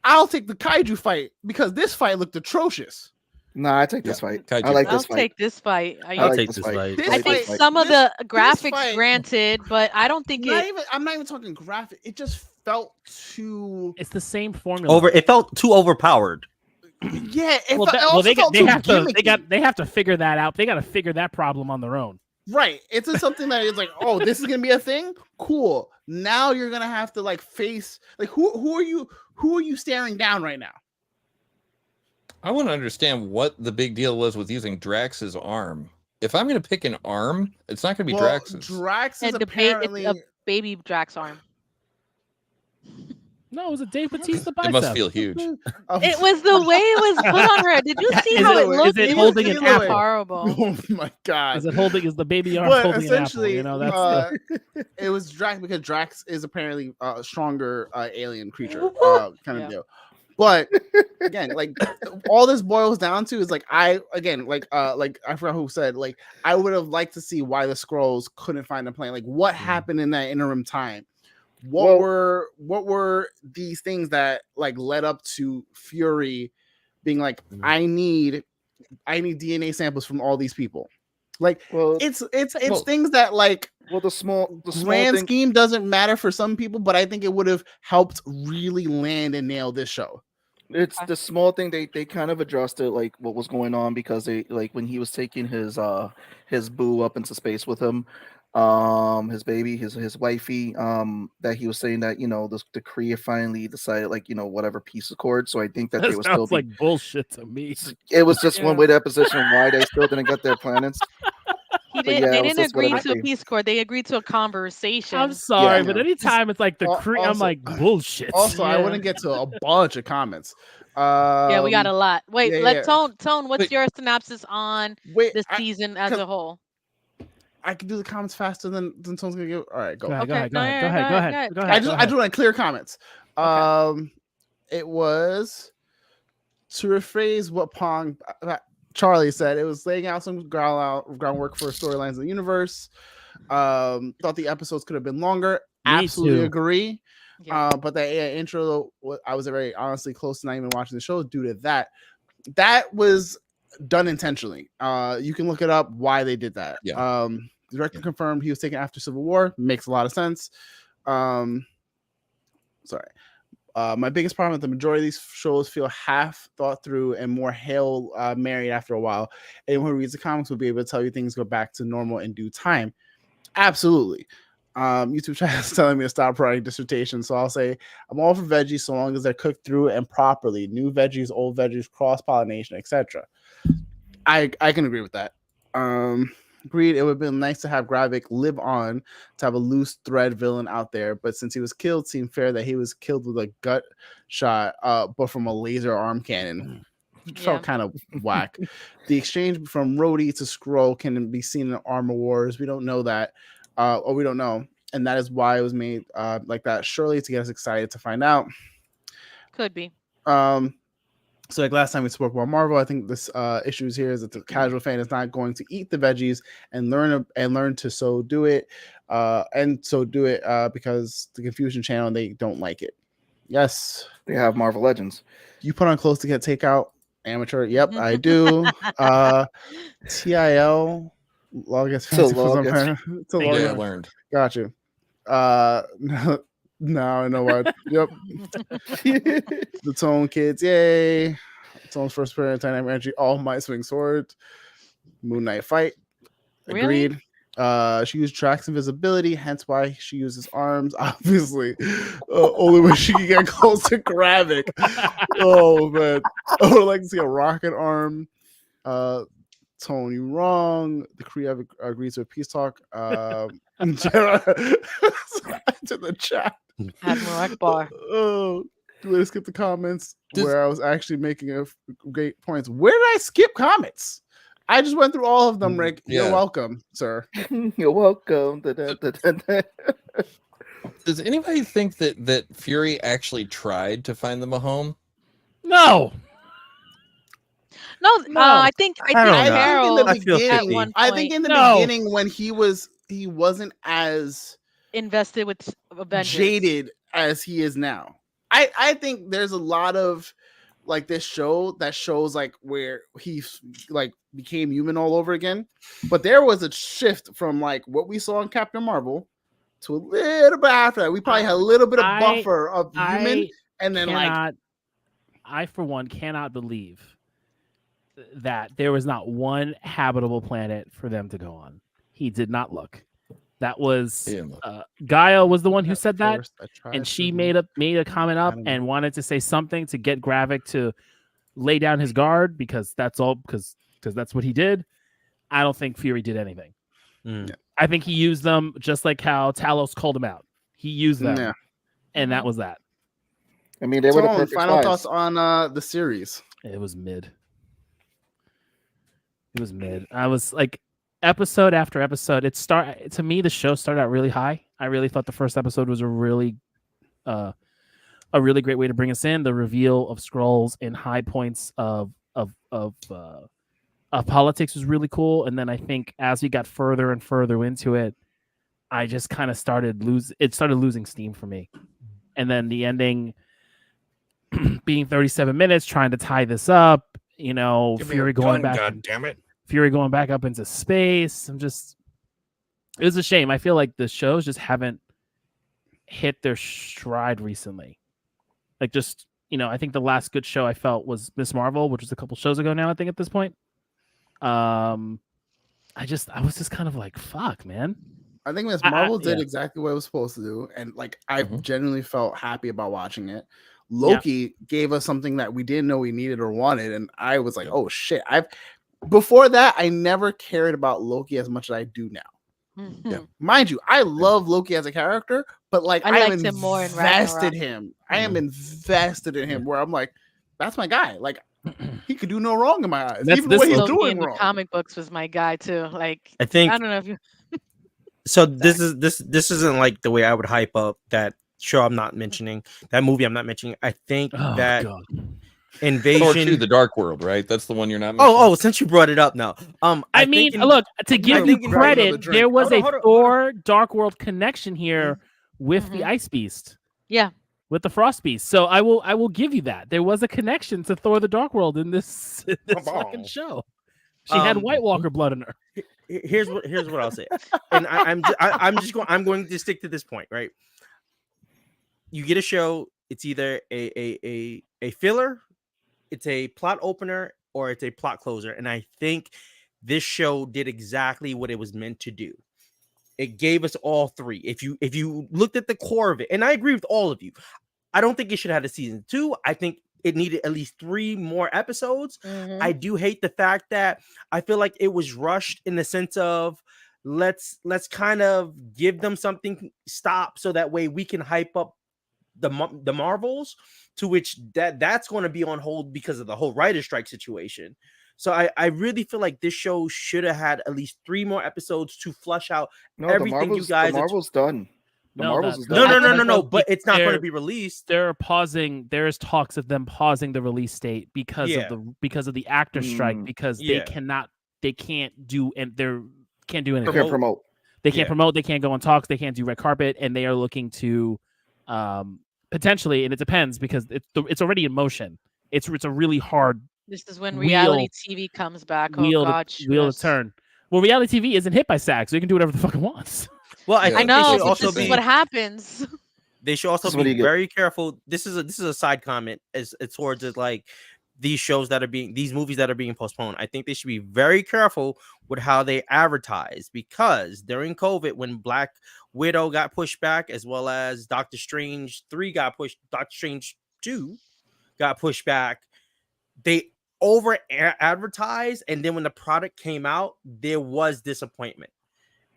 I'll take the kaiju fight because this fight looked atrocious. Nah, I take this fight. Kaiju I like fight. this I'll fight. take this fight. I'll take this fight. I think some of the graphics, granted, but I don't think I'm not even talking graphic. It just felt too. It's the same formula. It felt too overpowered. Yeah. They have to figure that out. They got to figure that problem on their own. Right. It's just something that is like, oh, this is gonna be a thing. Cool. Now you're gonna have to like face like who are you staring down right now? I want to understand what the big deal was with using Drax's arm. If I'm going to pick an arm, it's not going to be Drax's. Drax is apparently a baby Drax arm. No, it was a Dave Bautista bicep. It must feel huge. It was the way it was put on her. Did you see how it looked? Is it holding an apple? Horrible. Oh my god! Is the baby arm holding an apple? You know, that's it was Drax because Drax is apparently a stronger alien creature kind of deal. But again, like all this boils down to is like I forgot who said like I would have liked to see why the Skrulls couldn't find a plane. Like what happened in that interim time? What were these things that like led up to Fury being like I need DNA samples from all these people? Like it's things that like the grand scheme doesn't matter for some people, but I think it would have helped really land and nail this show. It's the small thing they kind of addressed it like what was going on because they like when he was taking his boo up into space with him, his baby, his wifey, that he was saying that the Kree finally decided like whatever Peace Accord. So I think that they were still like bullshit to me. It was just one way to position why they still didn't get their planets. They didn't agree to a peace accord. They agreed to a conversation. I'm sorry, but anytime it's like the Kree, I'm like bullshit. Also, I wouldn't get to a bunch of comments. Yeah, we got a lot. Wait, Tone. What's your synopsis on the season as a whole? I can do the comments faster than Tone's gonna give. All right, go ahead. Go ahead. I just want to clear comments. It was to rephrase what Pong. Charlie said it was laying out some groundwork for storylines in the universe. Thought the episodes could have been longer. Absolutely agree. Yeah. But the intro, I was very honestly close to not even watching the show due to that. That was done intentionally. You can look it up why they did that. Yeah. The director confirmed he was taken after Civil War. Makes a lot of sense. Sorry. My biggest problem is the majority of these shows feel half thought through and more Hail Mary after a while. Anyone who reads the comics will be able to tell you things go back to normal in due time. Absolutely. YouTube chat is telling me to stop writing dissertations, so I'll say I'm all for veggies so long as they're cooked through and properly. New veggies, old veggies, cross-pollination, etc. I can agree with that. Agreed, it would have been nice to have Gravik live on to have a loose thread villain out there, but since he was killed, it seemed fair that he was killed with a gut shot, but from a laser arm cannon. It felt kind of whack. The exchange from Rhodey to Skrull can be seen in Armor Wars. We don't know that, or we don't know, and that is why it was made like that. Surely to get us excited to find out. Could be. So like last time we spoke about Marvel, I think this issue here is that the casual fan is not going to eat the veggies and learn to so do it because the Confusion Channel, they don't like it. Yes, they have Marvel Legends. You put on clothes to get takeout. Amateur. Yep, I do. TIL. Longest fancy for I learned. Got you. No, I know what. Yep. The Tone kids, yay. Tone's first appearance, Dynamic Energy, All Might swing sword. Moon Knight fight. Agreed. Really? She used Drax invisibility, hence why she uses arms. Obviously, only way she can get close to Gravik. Oh man, I would like to see a rocket arm. Tone, you wrong. The Kree agrees with peace talk. To the chat. Admiral Akbar. Oh, do I skip the comments where I was actually making a great points? Where did I skip comments? I just went through all of them, Rick. Yeah. You're welcome, sir. You're welcome. Does anybody think that Fury actually tried to find them a home? No. I think in the beginning. I think in the beginning when he wasn't as invested with Avengers, jaded as he is now. I think there's a lot of like this show that shows like where he like became human all over again, but there was a shift from like what we saw in Captain Marvel to a little bit after that. We probably had a little bit of buffer of human, and then I for one cannot believe that there was not one habitable planet for them to go on. He did not look. That was Gaia was the one who said that, and she made a comment up and wanted to say something to get Gravik to lay down his guard because that's all because that's what he did. I don't think Fury did anything. I think he used them just like how Talos called him out. He used them, and that was that. I mean, they were the perfect final thoughts on the series. It was mid. It was mid. I was like. Episode after episode, to me the show started out really high. I really thought the first episode was a really great way to bring us in. The reveal of Skrulls in high points of politics was really cool. And then I think as we got further and further into it, I just kind of started losing steam for me. And then the ending being 37 minutes, trying to tie this up, Fury going back. God damn it. Fury going back up into space. It was a shame. I feel like the shows just haven't hit their stride recently. Like I think the last good show I felt was Miss Marvel, which was a couple shows ago now, I think at this point. I was just kind of like, fuck, man. I think Miss Marvel did exactly what it was supposed to do. And like, I genuinely felt happy about watching it. Loki gave us something that we didn't know we needed or wanted. And I was like, oh shit. Before that, I never cared about Loki as much as I do now. Mind you, I love Loki as a character, but like I am invested in him. I am invested in him where I'm like, that's my guy. Like he could do no wrong in my eyes. Even what he's doing in wrong. The comic books was my guy too. Like I think I don't know if you so this isn't like the way I would hype up that show I'm not mentioning, that movie I'm not mentioning. I think Invasion Thor 2, The Dark World, right? That's the one you're not mentioning. Since you brought it up now. Look, to give you credit, there was a Thor Dark World connection here with the Ice Beast. Yeah. With the Frost Beast. So I will give you that. There was a connection to Thor the Dark World in this fucking show. She had White Walker blood in her. Here's what I'll say. And I'm going to stick to this point, right? You get a show, it's either a filler, it's a plot opener, or it's a plot closer. And I think this show did exactly what it was meant to do. It gave us all three. If you looked at the core of it, and I agree with all of you, I don't think it should have had a season 2. I think it needed at least 3 more episodes. I do hate the fact that I feel like it was rushed in the sense of let's kind of give them something stop so that way we can hype up the Marvels, to which that's going to be on hold because of the whole writer strike situation. So I really feel like this show should have had at least 3 more episodes to flush out everything you guys. The Marvel's done. No, but it's not going to be released. They're pausing. There's talks of them pausing the release date because of the actor strike, because they can't do anything. They can't promote. They can't promote. They can't go on talks. They can't do red carpet, and they are looking to potentially, and it depends because it's already in motion. It's a really hard. This is when reality TV comes back. Wheel to turn. Well, reality TV isn't hit by SAG, so you can do whatever the fuck it wants. Well, I know. This is what happens. They should also be very careful. This is a side comment as towards it, like these movies that are being postponed. I think they should be very careful with how they advertise, because during COVID, when Black Widow got pushed back, as well as Doctor Strange 3 got pushed, Doctor Strange 2 got pushed back, they over advertised, and then when the product came out, there was disappointment.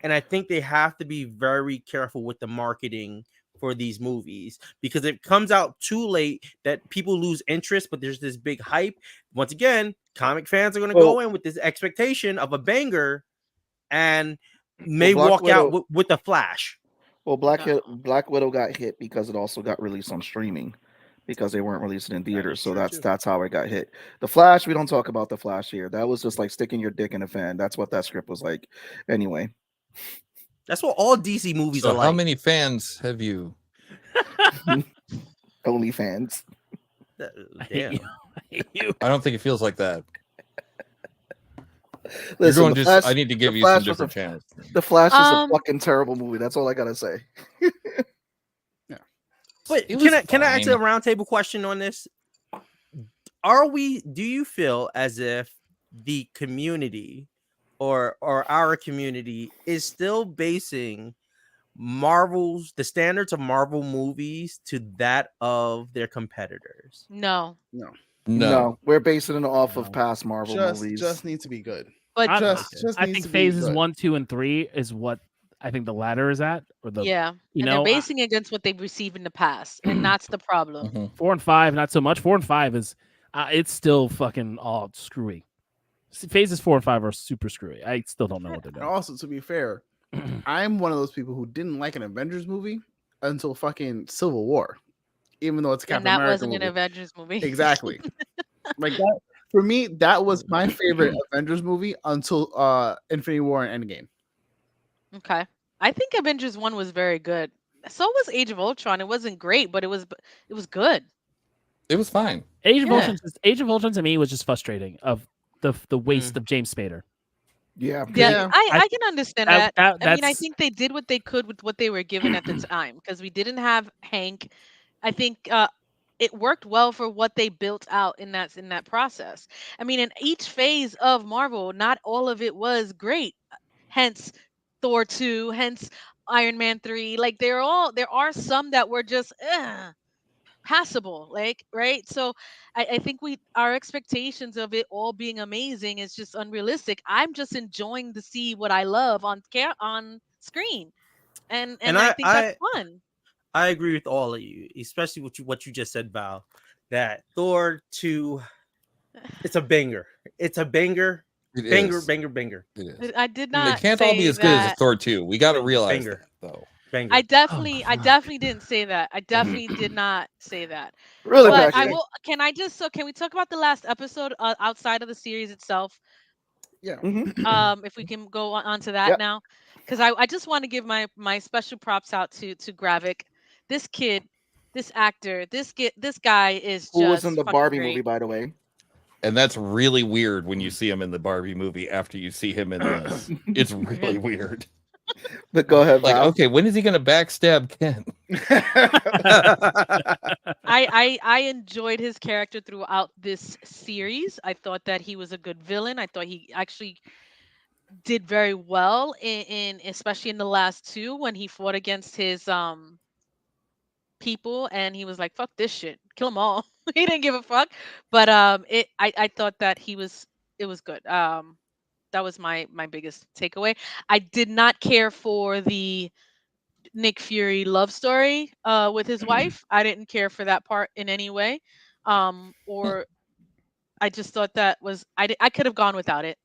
And I think they have to be very careful with the marketing for these movies, because if it comes out too late that people lose interest, but there's this big hype. Once again, comic fans are going to go in with this expectation of a banger and may walk out with the Flash. Well, Black Widow got hit because it also got released on streaming, because they weren't releasing in theaters. So that's how it got hit. The Flash, we don't talk about the Flash here. That was just like sticking your dick in a fan. That's what that script was like. Anyway, that's what all DC movies So are like. how many fans have you? Only fans. Damn. I don't think it feels like that. Listen, You're going just, I need to give you some different channels. The Flash is a fucking terrible movie. That's all I gotta say. Yeah. But can I ask a roundtable question on this? Do you feel as if the community or our community is still basing the standards of Marvel movies to that of their competitors? No. We're basing it off of past Marvel movies. Just need to be good. But just I think phases 1, 2, and 3 is what I think the latter is at, or the they're basing it against what they've received in the past, and that's the problem. 4 and 5, not so much. 4 and 5 is it's still fucking all screwy. Phases 4 and 5 are super screwy. I still don't know what they're doing. And also, to be fair, I'm one of those people who didn't like an Avengers movie until fucking Civil War, even though it's a Captain America that wasn't movie. an Avengers movie. Exactly. Like that for me, that was my favorite Avengers movie until Infinity War and Endgame. Okay, I think Avengers 1 was very good. So was Age of Ultron. It wasn't great, but it was good. It was fine. Age of Ultron to me was just frustrating of the waste of James Spader. Yeah. I can understand that. I mean, I think they did what they could with what they were given at the time, because we didn't have Hank. I think it worked well for what they built out in that process. I mean, in each phase of Marvel, not all of it was great. Hence Thor 2, hence Iron Man 3. Like there are some that were just passable, like, right? So I think our expectations of it all being amazing is just unrealistic. I'm just enjoying to see what I love on screen, and I think that's fun. I agree with all of you, especially what you just said, Val. That Thor 2, it's a banger. It's a banger. Banger. It is. I did not. They can't all be as good as a Thor 2. We got to realize that, though. Banger. I definitely didn't say that. I definitely did not say that. Really, but I will. Can we talk about the last episode outside of the series itself? Yeah. If we can go on to that now, because I just want to give my special props out to Gravik. This kid, this actor, this guy is who just was in the Barbie great. movie, by the way. And that's really weird when you see him in the Barbie movie after you see him in this. It's really weird. But go ahead, like, Val. okay, when is he going to backstab Ken? I enjoyed his character throughout this series. I thought that he was a good villain. I thought he actually did very well in especially in the last two, when he fought against his people and he was like, fuck this shit, kill them all. He didn't give a fuck. But I thought that it was good. That was my biggest takeaway. I did not care for the Nick Fury love story with his wife. I didn't care for that part in any way. Or I just thought that was I could have gone without it.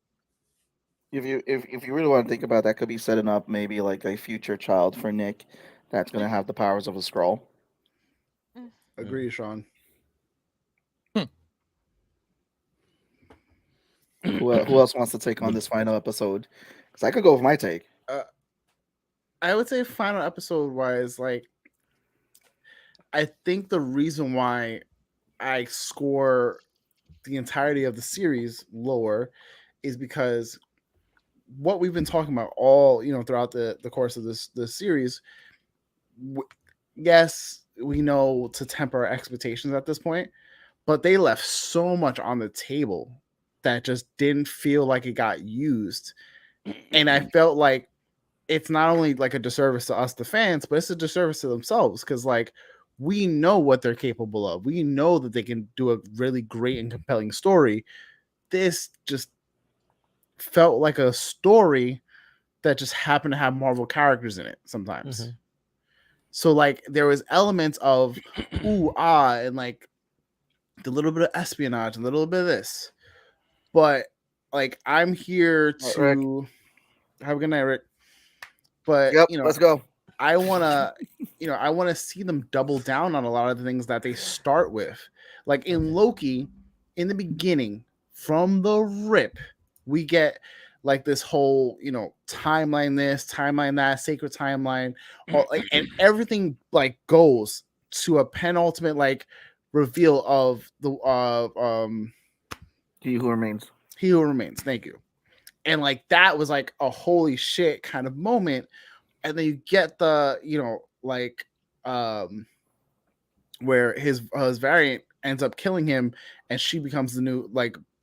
If you really want to think about that, could be setting up maybe like a future child for Nick that's going to have the powers of a Skrull. Agree, Sean. Who else wants to take on this final episode? Because I could go with my take. I would say final episode wise, like, I think the reason why I score the entirety of the series lower is because what we've been talking about all, throughout the course of this series, yes, we know to temper our expectations at this point, but they left so much on the table that just didn't feel like it got used. And I felt like it's not only like a disservice to us, the fans, but it's a disservice to themselves, because like we know what they're capable of. We know that they can do a really great and compelling story. This just felt like a story that just happened to have Marvel characters in it sometimes. Mm-hmm. So like there was elements of and like the little bit of espionage, a little bit of this. But like I'm here to have a good night, Rick. But let's go. I want to see them double down on a lot of the things that they start with. Like in Loki, in the beginning, from the rip, we get like this whole, timeline this, timeline that, sacred timeline, and everything like goes to a penultimate like reveal of the He Who Remains. He Who Remains. Thank you. And like that was like a holy shit kind of moment. And then you get the, where his variant ends up killing him, and she becomes the new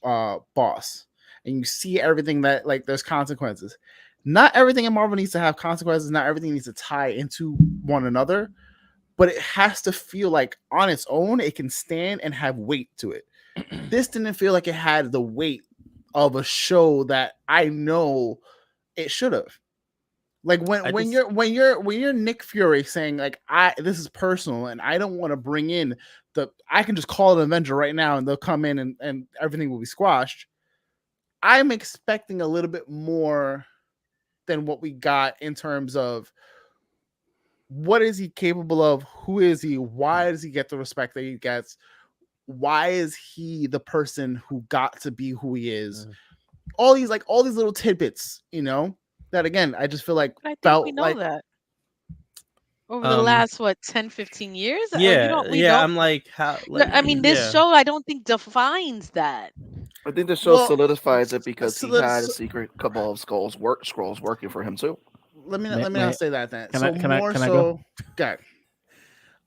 boss. And you see everything that like there's consequences. Not everything in Marvel needs to have consequences. Not everything needs to tie into one another, but it has to feel like on its own it can stand and have weight to it. This didn't feel like it had the weight of a show that I know it should have. Like when you're Nick Fury saying like this is personal and I don't want to bring in I can just call an Avenger right now and they'll come in and everything will be squashed. I'm expecting a little bit more than what we got in terms of what is he capable of, who is he, why does he get the respect that he gets, why is he the person who got to be who he is, all these little tidbits, that again I just feel like I think we know that over the last 10-15 years. I'm like, how this show I don't think defines that. I think the show solidifies it because he had a secret cabal of scrolls working for him too. Let me not say that then. Can I go? God.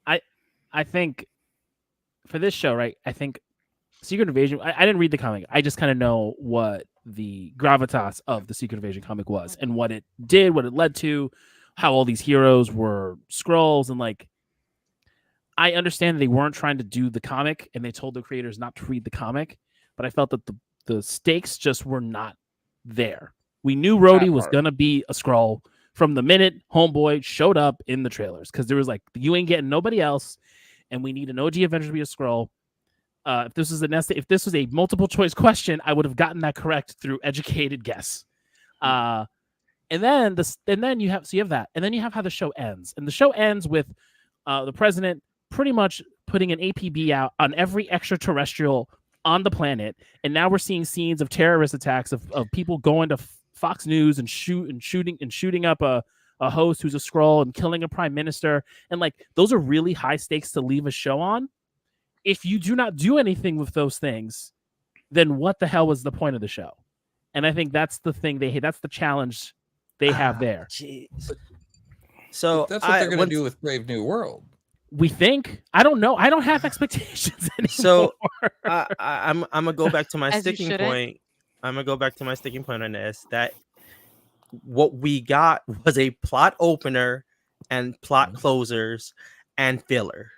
I think for this show, right? I think Secret Invasion. I didn't read the comic. I just kind of know what the gravitas of the Secret Invasion comic was and what it did, what it led to, how all these heroes were Skrulls, and like I understand they weren't trying to do the comic and they told the creators not to read the comic, but I felt that the stakes just were not there. We knew Rhodey was gonna be a Skrull from the minute Homeboy showed up in the trailers, because there was like, you ain't getting nobody else, and we need an OG Avenger to be a Skrull. If this was a multiple choice question, I would have gotten that correct through educated guess. And then you have that, and then you have how the show ends, and the show ends with the president pretty much putting an APB out on every extraterrestrial on the planet, and now we're seeing scenes of terrorist attacks of people going to Fox News and shooting up a host who's a Skrull and killing a prime minister, and like those are really high stakes to leave a show on. If you do not do anything with those things, then what the hell was the point of the show? And I think that's the thing that's the challenge they have there. Jeez. So that's what they're going to do with Brave New World. We think. I don't know. I don't have expectations anymore. So I'm gonna go back to my sticking point. I'm gonna go back to my sticking point on this. That what we got was a plot opener and plot closers and filler.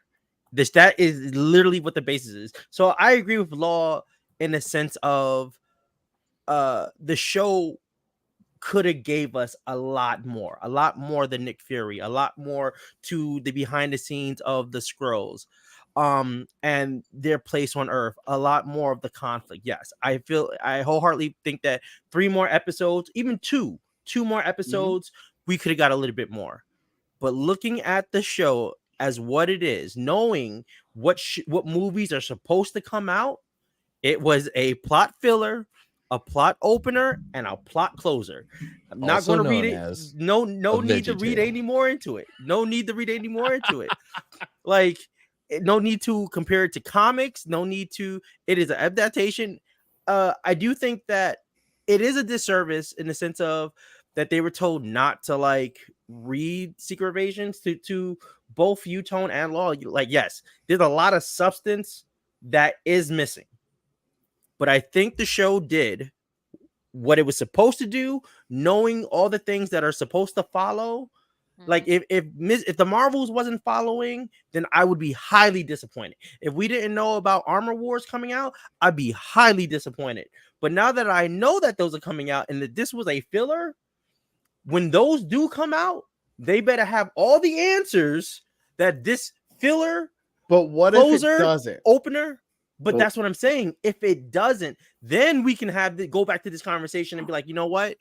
That is literally what the basis is. So I agree with Law in the sense of the show could have gave us a lot more than Nick Fury, a lot more to the behind the scenes of the Skrulls, and their place on Earth, a lot more of the conflict. Yes, I wholeheartedly think that 3 more episodes, even two more episodes, we could have got a little bit more. But looking at the show as what it is, knowing what movies are supposed to come out, it was a plot filler, a plot opener, and a plot closer. I'm not going to read it. No need to read any more into it. No need to read any more into it. Like, no need to compare it to comics. No need to. It is an adaptation. I do think that it is a disservice in the sense of that they were told not to like read Secret Invasions to both U-Tone and Law. Like, yes, there's a lot of substance that is missing. But I think the show did what it was supposed to do, knowing all the things that are supposed to follow. Like if the Marvels wasn't following, then I would be highly disappointed. If we didn't know about Armor Wars coming out, I'd be highly disappointed. But now that I know that those are coming out and that this was a filler, when those do come out, they better have all the answers that this filler, but what closer, if it doesn't? Opener. But that's what I'm saying. If it doesn't, then we can go back to this conversation and be like, you know what?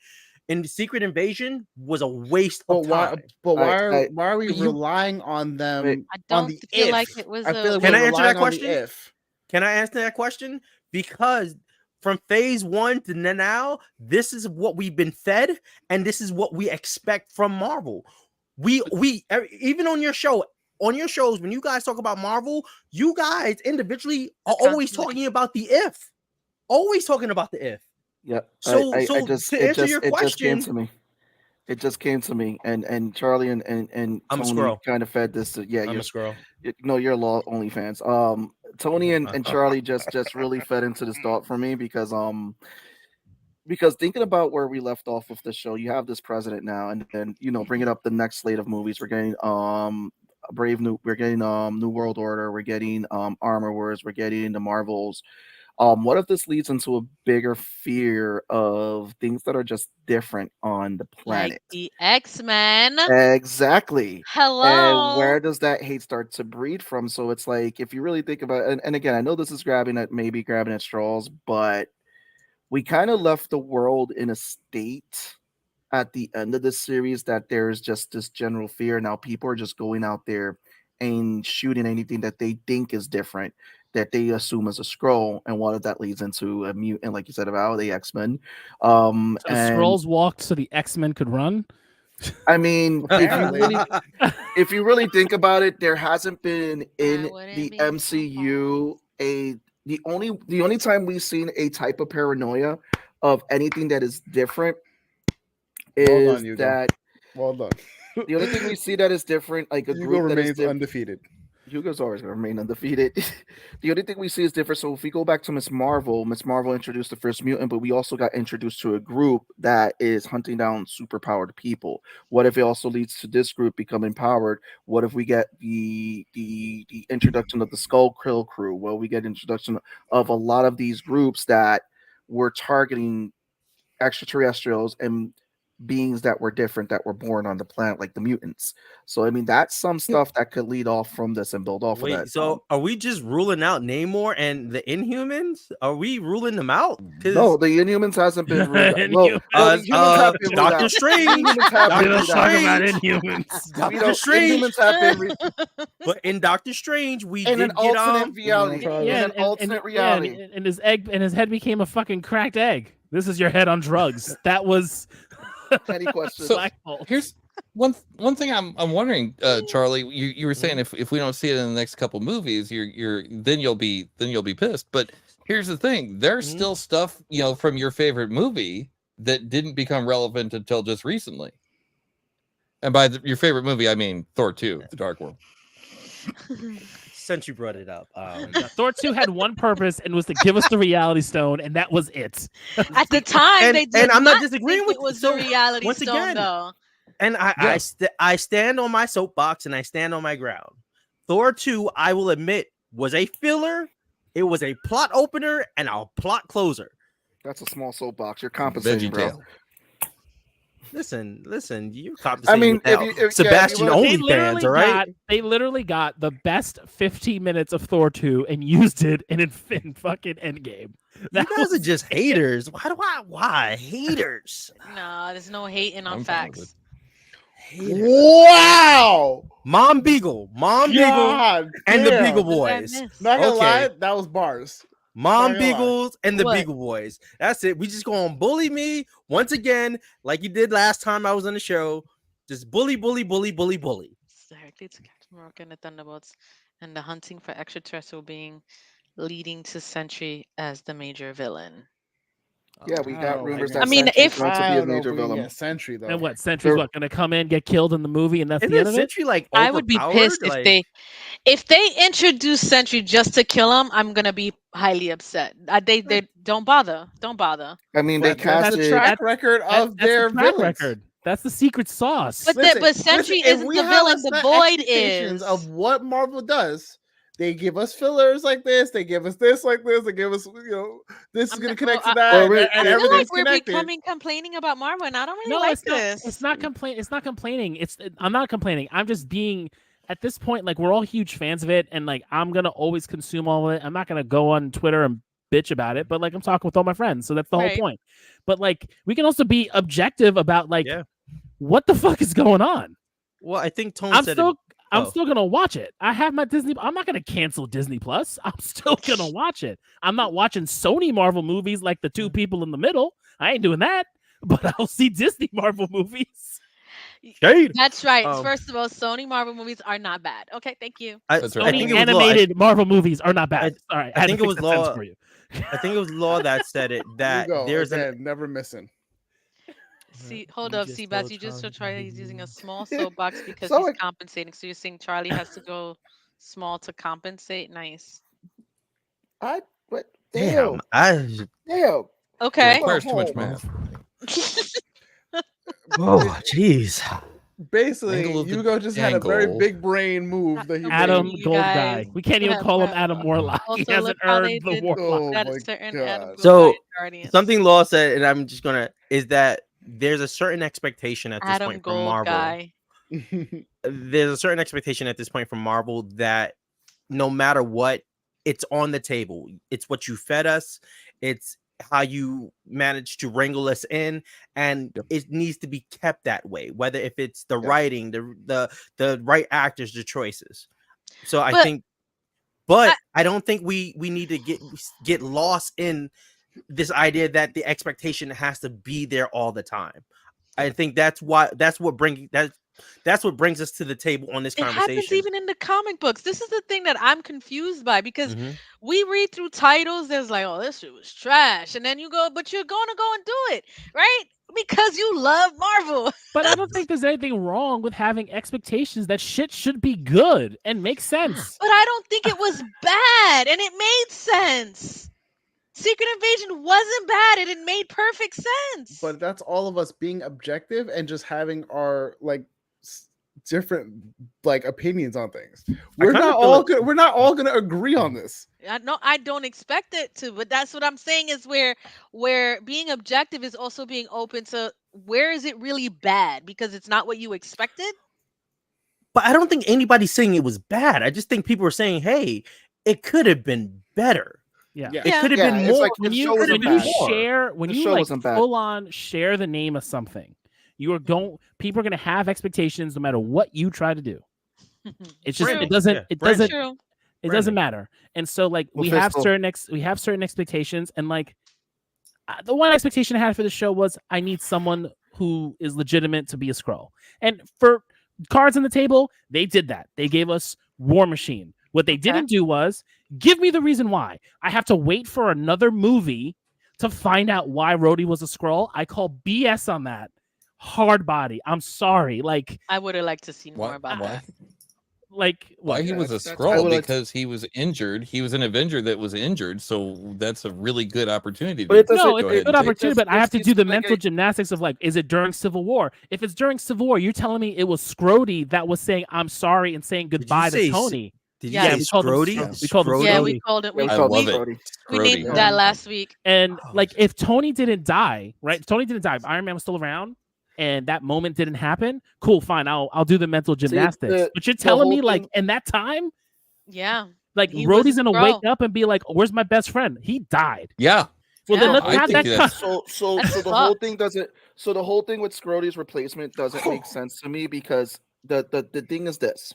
in the Secret Invasion was a waste of time. Why are we relying on them on the feel if? like it was I feel like Can we're I answer that relying on the question? if. Can I answer that question? Because from phase 1 to now, this is what we've been fed, and this is what we expect from Marvel. We even on your shows, when you guys talk about Marvel, you guys individually are always talking about the if. Always talking about the if. Yeah. So to answer your question, it just came to me, and Charlie and Tony kind of fed this. Yeah, I'm a squirrel. No, you're law only fans. Tony and Charlie just really fed into this thought for me because thinking about where we left off with the show, you have this president now, and then bringing up the next slate of movies, we're getting we're getting New World Order, we're getting Armor Wars, we're getting the Marvels. What if this leads into a bigger fear of things that are just different on the planet? Like the X-Men. Exactly. Hello. And where does that hate start to breed from? So it's like, if you really think about it, and again, I know this is grabbing at straws, but we kind of left the world in a state at the end of this series that there's just this general fear. Now people are just going out there and shooting anything that they think is different, that they assume as a scroll, and what if that leads into a mutant, like you said about the X-Men. So and Skrulls walked so the X-Men could run. I mean, if you really think about it, there hasn't been in the MCU the only time we've seen a type of paranoia of anything that is different is that. Well done. The only thing we see that is different, like a Hugo group that remains undefeated. Hugo's always going to remain undefeated. The only thing we see is different. So if we go back to Miss Marvel introduced the first mutant, but we also got introduced to a group that is hunting down superpowered people. What if it also leads to this group becoming powered? What if we get the introduction of the Skull Krill crew? Well, we get introduction of a lot of these groups that were targeting extraterrestrials and beings that were different, that were born on the planet, like the mutants. So I mean, that's some stuff that could lead off from this and build off of that. So are we just ruling out Namor and the Inhumans? Are we ruling them out? No, the Inhumans hasn't been ruled out. Doctor Strange. Doctor Strange. But in Doctor Strange, we in did an alternate reality. And his head became a fucking cracked egg. This is your head on drugs. That was. Any questions? So here's one thing I'm wondering, Charlie. You were saying if we don't see it in the next couple movies, you'll be pissed. But here's the thing: there's still stuff from your favorite movie that didn't become relevant until just recently. And by your favorite movie, I mean Thor 2: The Dark World. Since you brought it up, Thor 2 had one purpose, and was to give us the Reality Stone, and that was it. At the time, and I'm not disagreeing with it was the Reality once Stone, again, though. And I stand on my soapbox and I stand on my ground. Thor 2, I will admit, was a filler. It was a plot opener and a plot closer. That's a small soapbox. You're compensating, bro. Listen, you're compensating. I mean, if Sebastian only fans, all right? They literally got the best 15 minutes of Thor 2 and used it in fucking Endgame. You guys are just haters. Why haters? No, there's no hating on facts. Haters. Wow, Mom Beagle, and the Beagle Boys. Not gonna lie, that was bars. Mom Beagles and the Beagle Boys. That's it. We just gonna bully me once again, like you did last time I was on the show. Just bully. Directly to Captain America and the Thunderbolts, and the hunting for extraterrestrial being leading to Sentry as the major villain. Yeah, we got rumors that if wants to be a major villain. Sentry though. And what Sentry's gonna come in, get killed in the movie, and that's the end of it? Sentry I would be pissed if they introduce Sentry just to kill him. I'm gonna be highly upset. They don't bother. I mean, they casted the track record of their track record. That's the secret sauce. But Sentry isn't the villain. The Void is of what Marvel does. They give us fillers like this. They give us this like this. They give us, this is going to connect to that. I feel like we're becoming complaining about Marvel, and I don't really like this. It's not complaining. I'm not complaining. I'm just being, at this point, like, we're all huge fans of it, and like I'm gonna always consume all of it. I'm not gonna go on Twitter and bitch about it, but like I'm talking with all my friends, so that's the whole point. But like we can also be objective about like what the fuck is going on. Well, I think Tone said I'm still gonna watch it. I have my Disney. I'm not gonna cancel Disney Plus. I'm still gonna watch it. I'm not watching Sony Marvel movies like the two people in the middle. I ain't doing that. But I'll see Disney Marvel movies. Shade. That's right. First of all, Sony Marvel movies are not bad. Okay, thank you. Sony animated Marvel movies are not bad. All right, I think it was Law for you. I think it was Law that said it. That there's never missing. See, hold up, Sebastian. You just told Charlie he's using a small soapbox because he's compensating. So you're saying Charlie has to go small to compensate? Nice. Damn. Okay. Requires too much math. Oh, jeez. Basically, Hugo just had a very big brain move that he Adam made. Gold Guy. We can't even call him Adam Warlock. He hasn't earned the Warlock. So something Law said, and I'm just gonna is that there's a certain expectation at this point from Marvel. There's a certain expectation at this point from Marvel that no matter what, it's on the table. It's what you fed us. It's how you manage to wrangle us in, and it needs to be kept that way, whether if it's the writing, the right actors, the choices. So I don't think we need to get lost in this idea that the expectation has to be there all the time. I think that's what brings us to the table on this conversation. It happens even in the comic books. This is the thing that I'm confused by, because we read through titles. There's like, oh, this shit was trash, and then you go, but you're going to go and do it, right? Because you love Marvel. But I don't think there's anything wrong with having expectations that shit should be good and make sense. But I don't think it was bad, and it made sense. Secret Invasion wasn't bad, and it made perfect sense. But that's all of us being objective and just having our like different like opinions on things. We're not all gonna agree on this. I don't expect it to, but that's what I'm saying is where being objective is also being open to where is it really bad because it's not what you expected. But I don't think anybody's saying it was bad. I just think people are saying, hey, it could have been better. Yeah. It could have been more. Like when you full on share the name of something, people are going to have expectations no matter what you try to do. It's just it doesn't matter. And so like we have certain expectations, and like the one expectation I had for the show was I need someone who is legitimate to be a Skrull. And for cards on the table, they did that. They gave us War Machine. What they didn't do was give me the reason why. I have to wait for another movie to find out why Rhodey was a Skrull. I call BS on that. Hard body. I'm sorry. Like I would have liked to see more about that. Like why he was a Skrull because he was injured. He was an Avenger that was injured, so that's a really good opportunity. It's a good opportunity, but I have to do the mental gymnastics of like, is it during Civil War? If it's during Civil War, you're telling me it was Scrody that was saying I'm sorry and saying goodbye to Tony. Did you say Scrody? We called it. We named that last week. And like, if Tony didn't die, right? If Tony didn't die, if Iron Man was still around, and that moment didn't happen, cool, fine. I'll do the mental gymnastics. But you're telling me like in that time, like Rhodey's gonna wake up and be like, oh, "Where's my best friend? He died." Yeah. Well, then let's have that. So the whole thing doesn't. So the whole thing with Scrody's replacement doesn't make sense to me because the thing is this.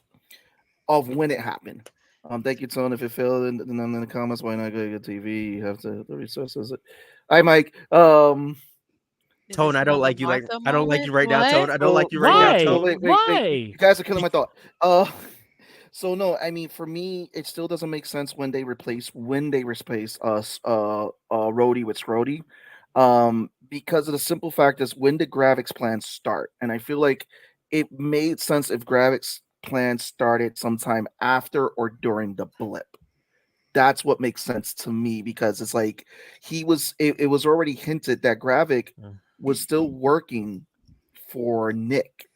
Of when it happened. Thank you, Tone. If it failed in the comments, why not go to TV? You have the resources. Hi, Mike. Tone, I don't like you. Like I don't like you right now, Tone. I don't like you right now, Tone. Wait. You guys are killing my thought. So no, I mean for me, it still doesn't make sense when they replace us Rhodey with Scrody. Because of the simple fact is when did Gravik's plans start? And I feel like it made sense if Gravik's plan started sometime after or during the blip. That's what makes sense to me because it's like it was already hinted that Gravik was still working for Nick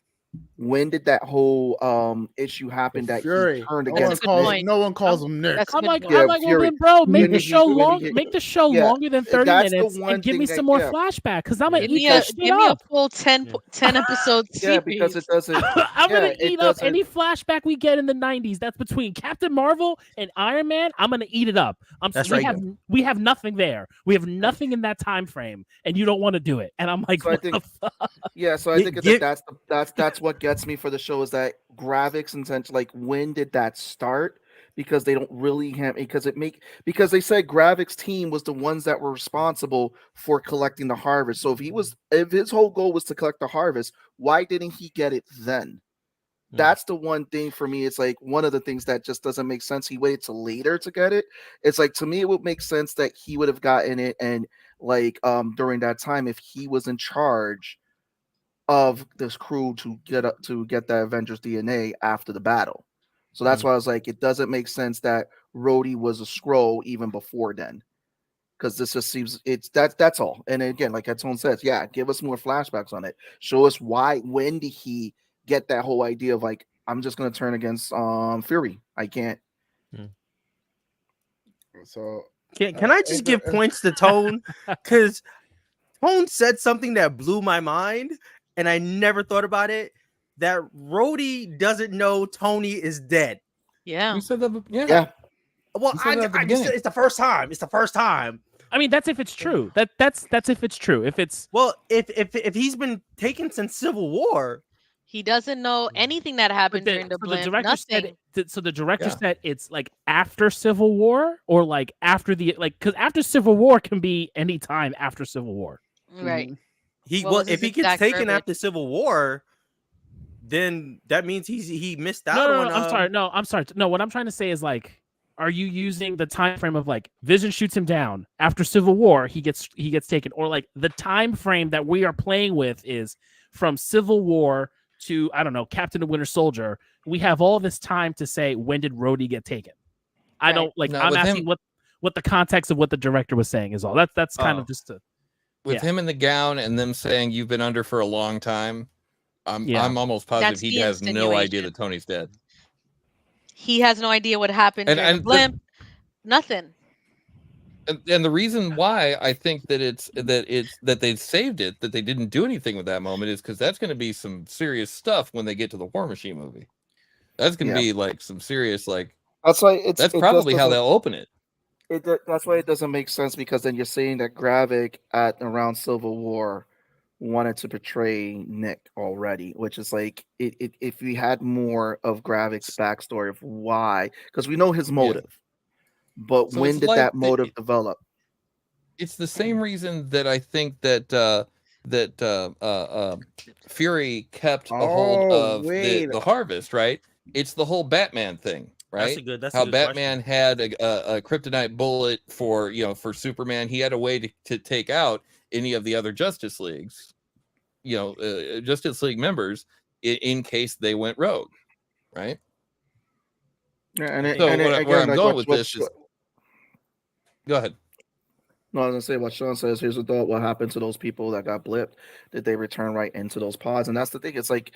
when did that whole issue happen that Fury. he turned No against? No one calls him Nick. That's a I'm good like, point. well, Fury. then, bro, make When the he- show when long. he- Make the show yeah, longer than 30 that's the minutes, one and give thing me that- some more yeah. flashback. Because I'm gonna Give eat me that a shit give me a up. full 10 episode series. Yeah, because it doesn't. I'm yeah, gonna it eat up doesn't- any flashback we get in the 90s. That's between Captain Marvel and Iron Man. I'm gonna eat it up. That's we right. we have nothing there. We have nothing in that time frame, and you don't want to do it. And I'm like, So I what think- the fuck? Yeah, so I think that's what gets me for the show is that graphics and like when did that start? Because they don't really have because they said graphics team was the ones that were responsible for collecting the harvest. So if his whole goal was to collect the harvest, why didn't he get it then? That's the one thing for me. It's like one of the things that just doesn't make sense. He waited till later to get it. It's like to me, it would make sense that he would have gotten it and like during that time if he was in charge of this crew to get the Avengers DNA after the battle. So that's why I was like, it doesn't make sense that Rhodey was a Skrull even before then. Because this just seems that's all. And again, like Tone says, yeah, give us more flashbacks on it. Show us when did he get that whole idea of like, I'm just gonna turn against Fury. I can't. So can I just give points to Tone? Because Tone said something that blew my mind, and I never thought about it. That Rhodey doesn't know Tony is dead. Yeah. You said that. Yeah. Yeah. Well, I just said it's the first time. It's the first time. I mean, that's if it's true. That's if it's true. If it's if he's been taken since Civil War, he doesn't know anything that happened during the blip. Nothing. So the director said it's like after Civil War or like after because after Civil War can be any time after Civil War. Right. If he gets taken after Civil War, then that means he missed out on. I'm sorry. No, what I'm trying to say is like, are you using the time frame of like Vision shoots him down after Civil War, he gets taken, or like the time frame that we are playing with is from Civil War to I don't know Captain and Winter Soldier. We have all this time to say when did Rhodey get taken. I don't like. No, I'm asking what the context of what the director was saying is all. That's kind of just with him in the gown and them saying you've been under for a long time. I'm almost positive he has no idea that Tony's dead. He has no idea what happened during the blimp. Nothing. And the reason why I think that they saved it, that they didn't do anything with that moment, is because that's going to be some serious stuff when they get to the War Machine movie. That's going to be like some serious like. That's why that's probably how they'll open it. That's why it doesn't make sense, because then you're saying that Gravik at around Civil War wanted to portray Nick already, which is like if we had more of Gravik's backstory of why, because we know his motive, but so when did like that motive develop? It's the same reason that I think that Fury kept a hold of the harvest, right? It's the whole Batman thing, right? That's how Batman had a kryptonite bullet for Superman. He had a way to take out any of the other Justice Leagues, Justice League members in case they went rogue, right? Yeah, where I'm going with this is, go ahead. No, I was gonna say what Sean says. Here's a thought: what happened to those people that got blipped? Did they return right into those pods? And that's the thing. It's like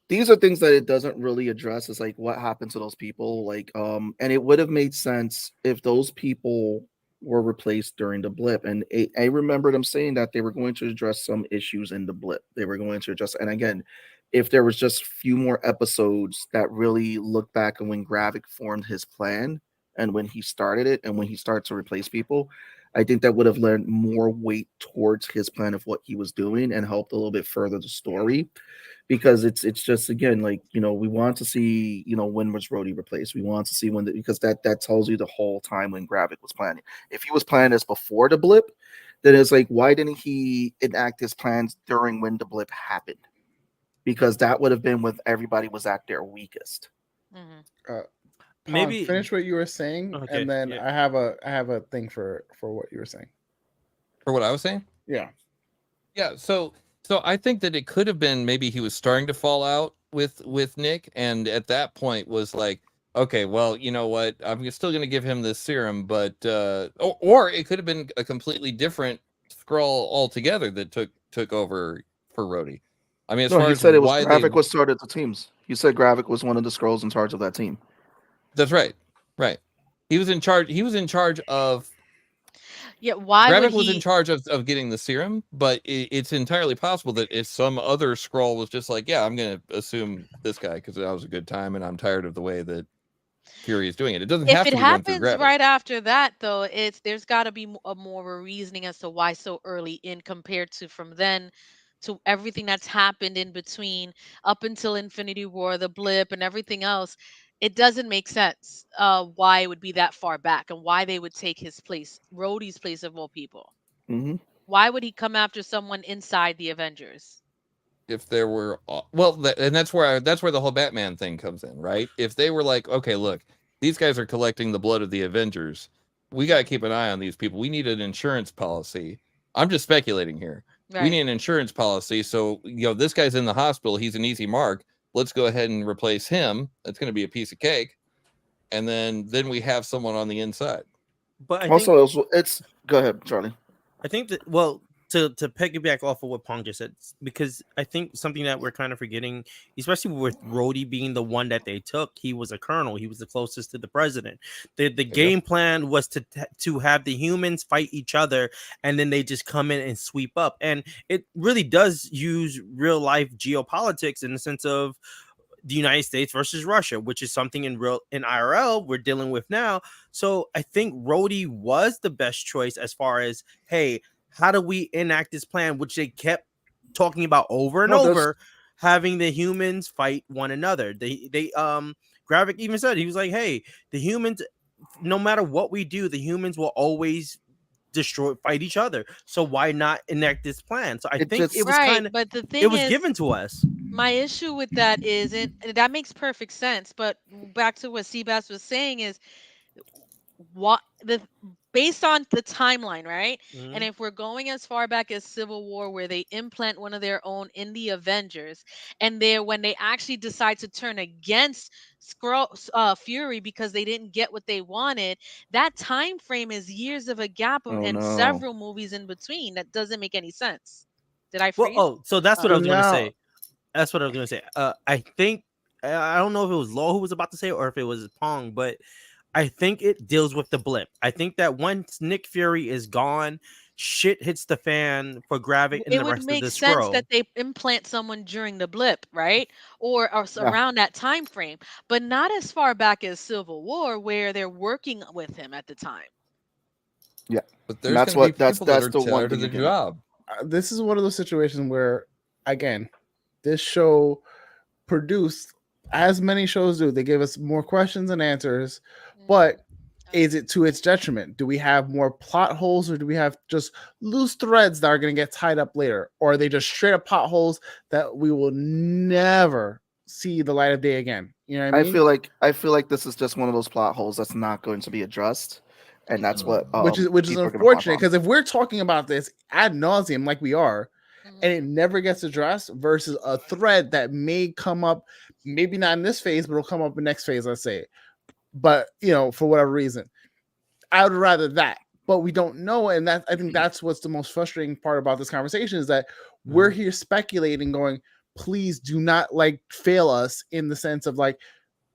these are things that it doesn't really address. It's like what happened to those people, and it would have made sense if those people were replaced during the blip. And I remember them saying that they were going to address some issues in the blip. They were going to address, and again, if there was just a few more episodes that really look back on when Gravik formed his plan and when he started it and when he started to replace people, I think that would have lent more weight towards his plan of what he was doing and helped a little bit further the story. Because it's just, again, we want to see, when was Rhodey replaced? We want to see because that tells you the whole time when Gravik was planning. If he was planning this before the blip, then it's like, why didn't he enact his plans during when the blip happened? Because that would have been when everybody was at their weakest. Mm-hmm. Maybe finish what you were saying, and then I have a thing for what you were saying. For what I was saying? Yeah. So I think that it could have been maybe he was starting to fall out with Nick, and at that point was like, okay, well, you know what? I'm still going to give him this serum, but or it could have been a completely different Skrull altogether that took over for Rhodey. I mean, as No, far he as said it was why Gravik was started the teams. He said Gravik was one of the Skrulls in charge of that team. That's right. Right. He was in charge. He was in charge of. Yeah, why would Gravik was in he? charge of getting the serum, but it's entirely possible that if some other Skrull was just like, yeah, I'm going to assume this guy because that was a good time and I'm tired of the way that Fury is doing it. It doesn't If have it to be run through happens Gravik. right after that, though, there's got to be a more of a reasoning as to why so early in compared to from then to everything that's happened in between up until Infinity War, the blip, and everything else. It doesn't make sense why it would be that far back and why they would take his place, Rhodey's place of all people. Mm-hmm. Why would he come after someone inside the Avengers? If there were, well, and that's where the whole Batman thing comes in, right? If they were like, okay, look, these guys are collecting the blood of the Avengers, we got to keep an eye on these people. We need an insurance policy. I'm just speculating here. Right. We need an insurance policy. So, this guy's in the hospital. He's an easy mark. Let's go ahead and replace him. That's going to be a piece of cake. And then we have someone on the inside. But it's go ahead, Charlie. I think that, well, to piggyback off of what Pong just said, because I think something that we're kind of forgetting, especially with Rhodey being the one that they took, he was a colonel. He was the closest to the president. The game plan was to have the humans fight each other, and then they just come in and sweep up. And it really does use real life geopolitics in the sense of the United States versus Russia, which is something in IRL we're dealing with now. So I think Rhodey was the best choice as far as, hey, how do we enact this plan, which they kept talking about over and over, having the humans fight one another. Gravik even said, he was like, hey, the humans, no matter what we do, the humans will always fight each other. So why not enact this plan? So I think it was kind of, but the thing it was given to us. My issue with that is that makes perfect sense. But back to what Seabass was saying is based on the timeline, right? Mm-hmm. And if we're going as far back as Civil War, where they implant one of their own in the Avengers, and when they actually decide to turn against Fury because they didn't get what they wanted, that time frame is years of a gap and several movies in between. That doesn't make any sense. Did I freeze? So that's what I was going to say. That's what I was going to say. I think, I don't know if it was Law who was about to say it or if it was Pong, but I think it deals with the blip. I think that once Nick Fury is gone, shit hits the fan for Gravik and the rest of the Skrull. It would make sense that they implant someone during the blip, right? Or around that time frame, but not as far back as Civil War, where they're working with him at the time. Yeah, but that's the one to the job. This is one of those situations where, again, this show produced, as many shows do, they give us more questions and answers, but is it to its detriment? Do we have more plot holes, or do we have just loose threads that are going to get tied up later? Or are they just straight up potholes that we will never see the light of day again? You know what I mean? I feel like this is just one of those plot holes that's not going to be addressed. And that's what which is unfortunate, because if we're talking about this ad nauseum like we are, and it never gets addressed, versus a thread that may come up, maybe not in this phase, but it'll come up in next phase, let's say. But for whatever reason, I would rather that. But we don't know, and I think that's what's the most frustrating part about this conversation, is that we're here speculating, going, please do not fail us, in the sense of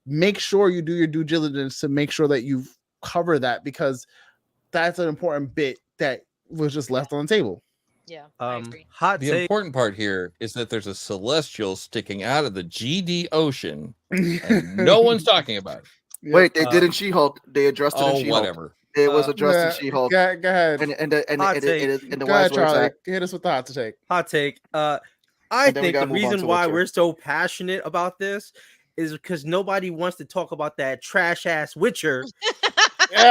make sure you do your due diligence to make sure that you cover that, because that's an important bit that was just left on the table. Yeah, I agree. The important part here is that there's a celestial sticking out of the GD ocean, and no one's talking about it. Wait, they did in She-Hulk. They addressed it in She-Hulk. Whatever. It was addressed in She-Hulk. Go ahead. And the go ahead, Charlie. Hit us with the hot take. Hot take. I think the reason why we're so passionate about this is because nobody wants to talk about that trash ass Witcher. And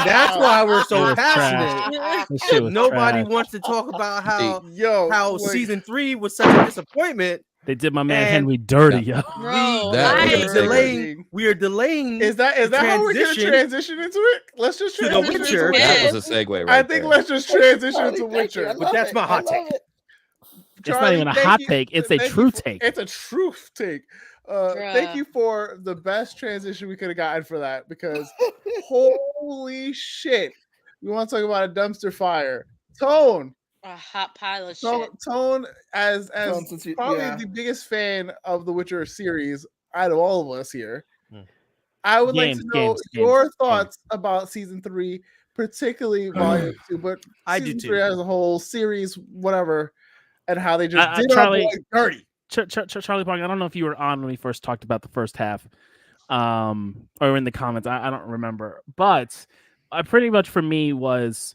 that's why we're so passionate. Nobody wants to talk about how season 3 was such a disappointment. They did my man Henry dirty, yo. We are delaying. Is that how we're gonna transition into it? Let's just transition to The Witcher. That was a segue, right? I think let's just transition into Witcher. But that's my hot take. It's not even a hot take. It's a true take. It's a truth take. Thank you for the best transition we could have gotten for that, because holy shit, we want to talk about a dumpster fire. Tone, A hot pile of Tone, shit. Tone as probably the biggest fan of the Witcher series out of all of us here. I would like to know your thoughts about season 3, particularly volume 2, but season 3 as a whole, series, whatever, and how they just did Charlie, our boy dirty. Charlie Pong, I don't know if you were on when we first talked about the first half, or in the comments. I don't remember, but pretty much for me was,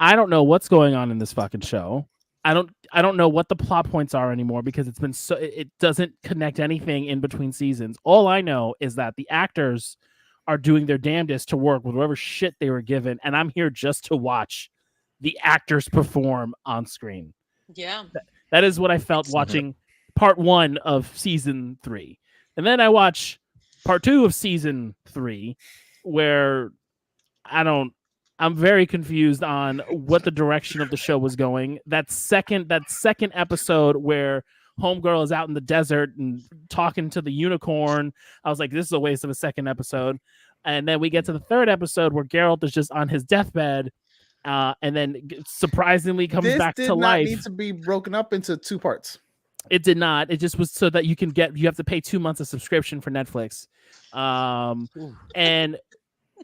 I don't know what's going on in this fucking show. I don't know what the plot points are anymore because it's been so, it doesn't connect anything in between seasons. All I know is that the actors are doing their damnedest to work with whatever shit they were given, and I'm here just to watch the actors perform on screen. Yeah. That is what I felt watching part 1 of season 3. And then I watch part 2 of season 3, where I'm very confused on what the direction of the show was going. That second episode where Homegirl is out in the desert and talking to the unicorn, I was like, this is a waste of a second episode. And then we get to the third episode where Geralt is just on his deathbed, and then surprisingly comes back to life. This did not need to be broken up into 2 parts. It did not. It just was so that you have to pay 2 months of subscription for Netflix. And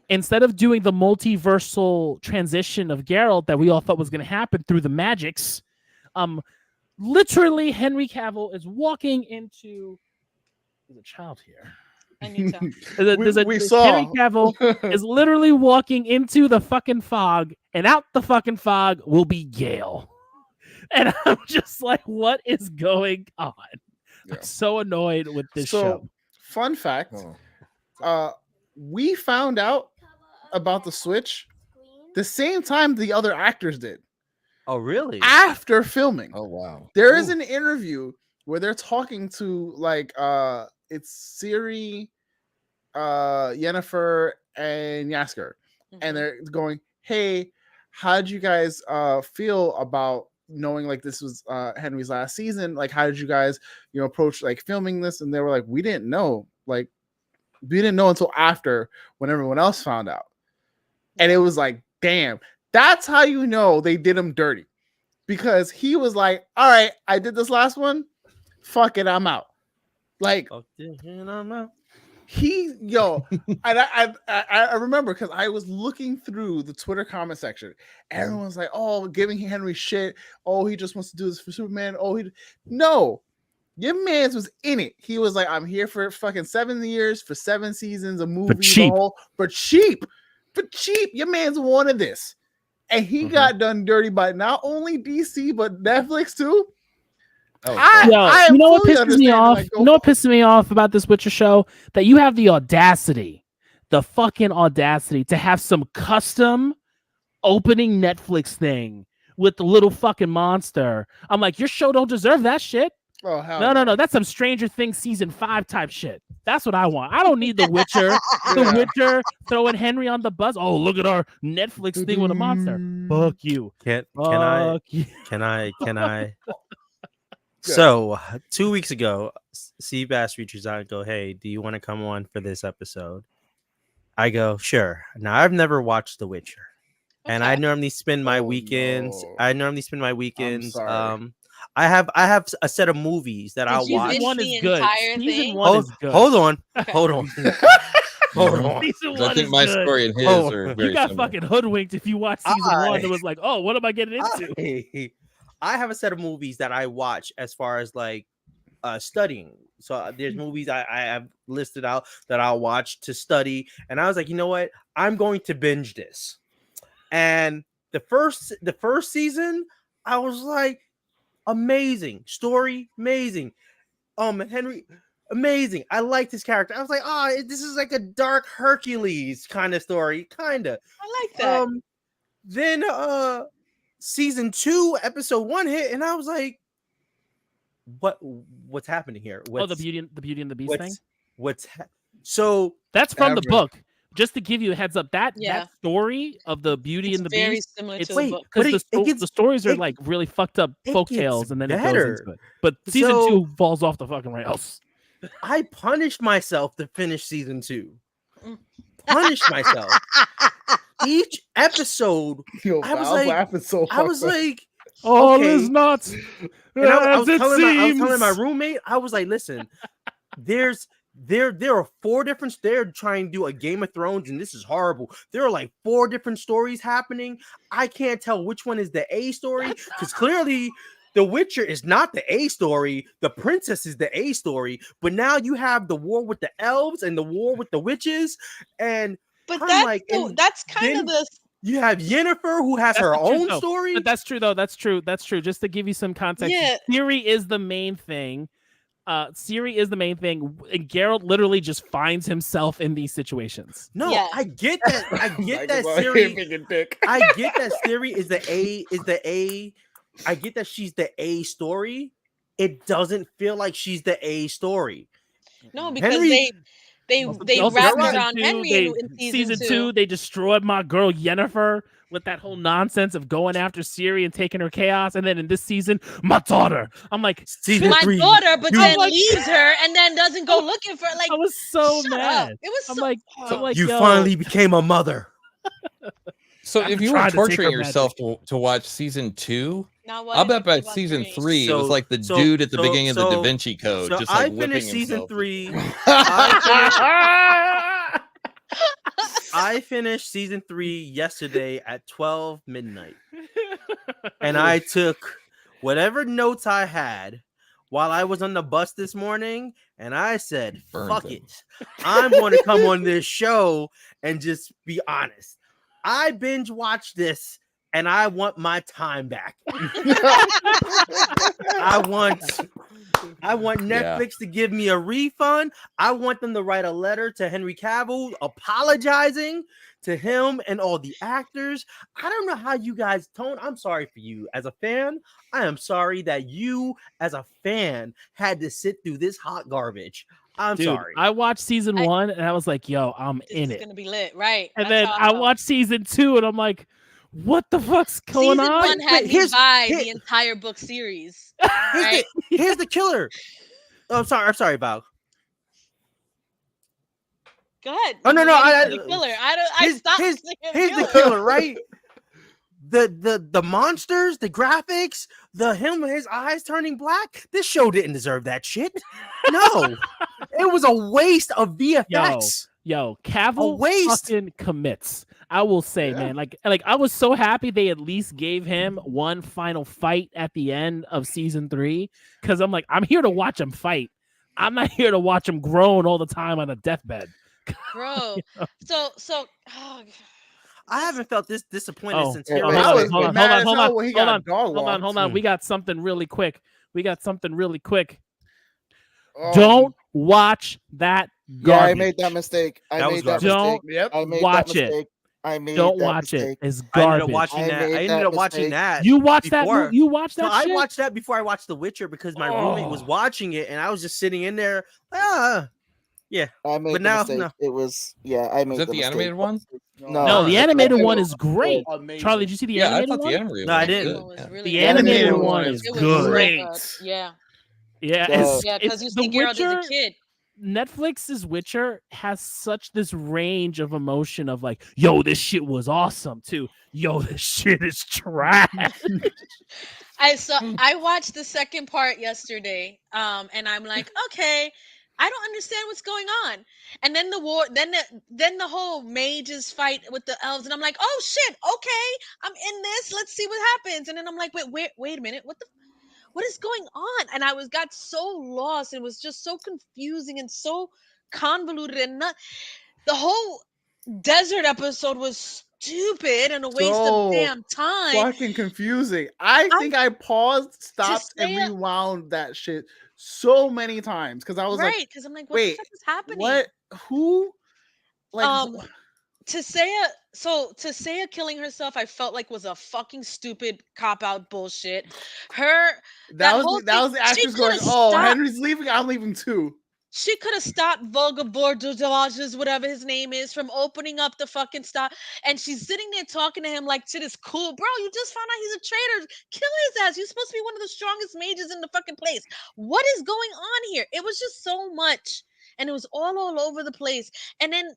instead of doing the multiversal transition of Geralt that we all thought was going to happen through the magics, literally Henry Cavill is walking into. There's a child here. I need to. Henry Cavill is literally walking into the fucking fog, and out the fucking fog will be Gale. And I'm just like, what is going on? Yeah. I'm so annoyed with this show. Fun fact. We found out about the Switch the same time the other actors did. Oh, really? After filming. Oh, wow. There is an interview where they're talking to it's Ciri, Yennefer, and Jaskier. And they're going, hey, how did you guys feel about knowing this was Henry's last season? How did you guys approach filming this? And they were like, we didn't know. We didn't know until after, when everyone else found out. And it was like, damn, that's how you know they did him dirty. Because he was like, all right, I did this last one. Fuck it, I'm out. And I remember because I was looking through the Twitter comment section. Everyone's like, oh, giving Henry shit. Oh, he just wants to do this for Superman. No. Your man's was in it. He was like, I'm here for fucking 7 years, for 7 seasons, a movie, for cheap. Your man's wanted this. And he got done dirty by not only DC, but Netflix too. You know what pisses me off? You know what pisses me off about this Witcher show? That you have the fucking audacity to have some custom opening Netflix thing with the little fucking monster. I'm like, your show don't deserve that shit. Oh, hell no. That's some Stranger Things season 5 type shit. That's what I want. I don't need The Witcher. The Witcher throwing Henry on the bus. Oh, look at our Netflix thing with a monster. Fuck you. Can I? So 2 weeks ago, Seabass reaches out and go, hey, do you want to come on for this episode? I go, sure. Now, I've never watched The Witcher. Okay. And I normally spend my weekends. No. I have a set of movies that I'll watch. Season 1 is good. Season 1 is good. Hold on. Hold on. I think my story and his are very You got similar. Fucking hoodwinked if you watch season 1. It was like, oh, what am I getting into? I have a set of movies that I watch as far as studying. So there's movies I have listed out that I'll watch to study. And I was like, you know what? I'm going to binge this. And the first season, I was like, amazing story, amazing. Henry, amazing. I liked his character. I was like, this is like a dark Hercules kind of story, kind of. I like that. Then season 2, episode 1 hit, and I was like, what's happening here? The Beauty and the Beast thing. So that's from the book. Just to give you a heads up, that story of the Beauty and the very Beast, similar to the book. Because the stories are really fucked up folk tales, and then it goes into it. But season 2 falls off the fucking rails. I punished myself to finish season 2. Punished myself. Each episode, I was like, All is not and I was as it seems. telling my roommate, I was like, listen, there are 4 different. They're trying to do a Game of Thrones, and this is horrible. There are like 4 different stories happening. I can't tell which one is the A story because clearly The Witcher is not the A story. The princess is the A story. But now you have the war with the elves and the war with the witches, and But I'm like, that's kind of the. You have Yennefer who has her own story. But that's true though. That's true. Just to give you some context, Ciri is the main thing. Ciri is the main thing, and Geralt literally just finds himself in these situations. No, I get that. I get that Ciri. I get that Ciri is the A. I get that she's the A story. It doesn't feel like she's the A story. No, because they wrapped around Henry in season 2. They destroyed my girl Yennefer with that whole nonsense of going after Ciri and taking her chaos, and then in this season, my daughter. I'm like, season 3, daughter, but then leaves her and then doesn't go looking for. Like, I was so mad. It was so like, you finally became a mother. So if you were torturing yourself to watch season 2, I'll bet by season 3 it was like the dude at the beginning of the Da Vinci Code, just like whipping season himself. 3. I finished season 3 yesterday at 12 midnight, and I took whatever notes I had while I was on the bus this morning, and I said, "Fuck it, I'm going to come on this show and just be honest." I binge watched this, and I want my time back. I want Netflix to give me a refund. I want them to write a letter to Henry Cavill apologizing to him and all the actors. I don't know how you guys tone. I'm sorry for you as a fan. I am sorry that you as a fan had to sit through this hot garbage. I'm sorry. I watched season 1 and I was like, yo, I'm in it. It's gonna be lit, right? And then I watched season 2 and I'm like, what the fuck's going on? Season 1 had me buy the entire book series. Right? Here's the killer. Oh, I'm sorry, Val. Go ahead. Oh no, the killer. I stopped. Here's the killer, right? The monsters, the graphics, him with his eyes turning black. This show didn't deserve that shit. No, it was a waste of VFX. Yo, Cavill fucking commits. I will say, man, like I was so happy they at least gave him one final fight at the end of season 3, because I'm like, I'm here to watch him fight. I'm not here to watch him groan all the time on a deathbed. Bro, so I haven't felt this disappointed since hold on. We got something really quick. Don't watch that garbage. Yeah, I made that mistake. Don't watch it. Don't watch it. It's garbage. I ended up watching that. You watched that? You watched that? No, I watched that before I watched The Witcher because my roommate was watching it, and I was just sitting in there. Yeah, I made the mistake. No. It was I made. Is that the animated one? No, the animated one is great. Charlie, did you see the animated one? The animated no, I didn't. Really the animated one is good. Great. Yeah, because you see Geralt as a kid. Netflix's Witcher has such this range of emotion of like, yo, this shit was awesome, to yo, this shit is trash. I watched the second part yesterday, and I'm like, okay, I don't understand what's going on. And then the war, then the whole mages fight with the elves, and I'm like, oh shit, okay, I'm in this. Let's see what happens. And then I'm like, wait a minute, what is going on? And I got so lost. It was just so confusing and so convoluted, and the whole desert episode was stupid and a waste of damn time. Fucking confusing. I think I paused, stopped, and rewound that shit so many times because I was because I'm like, what the fuck is happening? What? Who? Like, T.E.A.V killing herself, I felt like was a fucking stupid cop out bullshit. That was the actress going, "Oh, Henry's leaving. I'm leaving too." She could have stopped Volga Bordelages, whatever his name is, from opening up the fucking stop. And she's sitting there talking to him like shit is cool. Bro, you just found out he's a traitor. Kill his ass. You're supposed to be one of the strongest mages in the fucking place. What is going on here? It was just so much. And it was all over the place. And then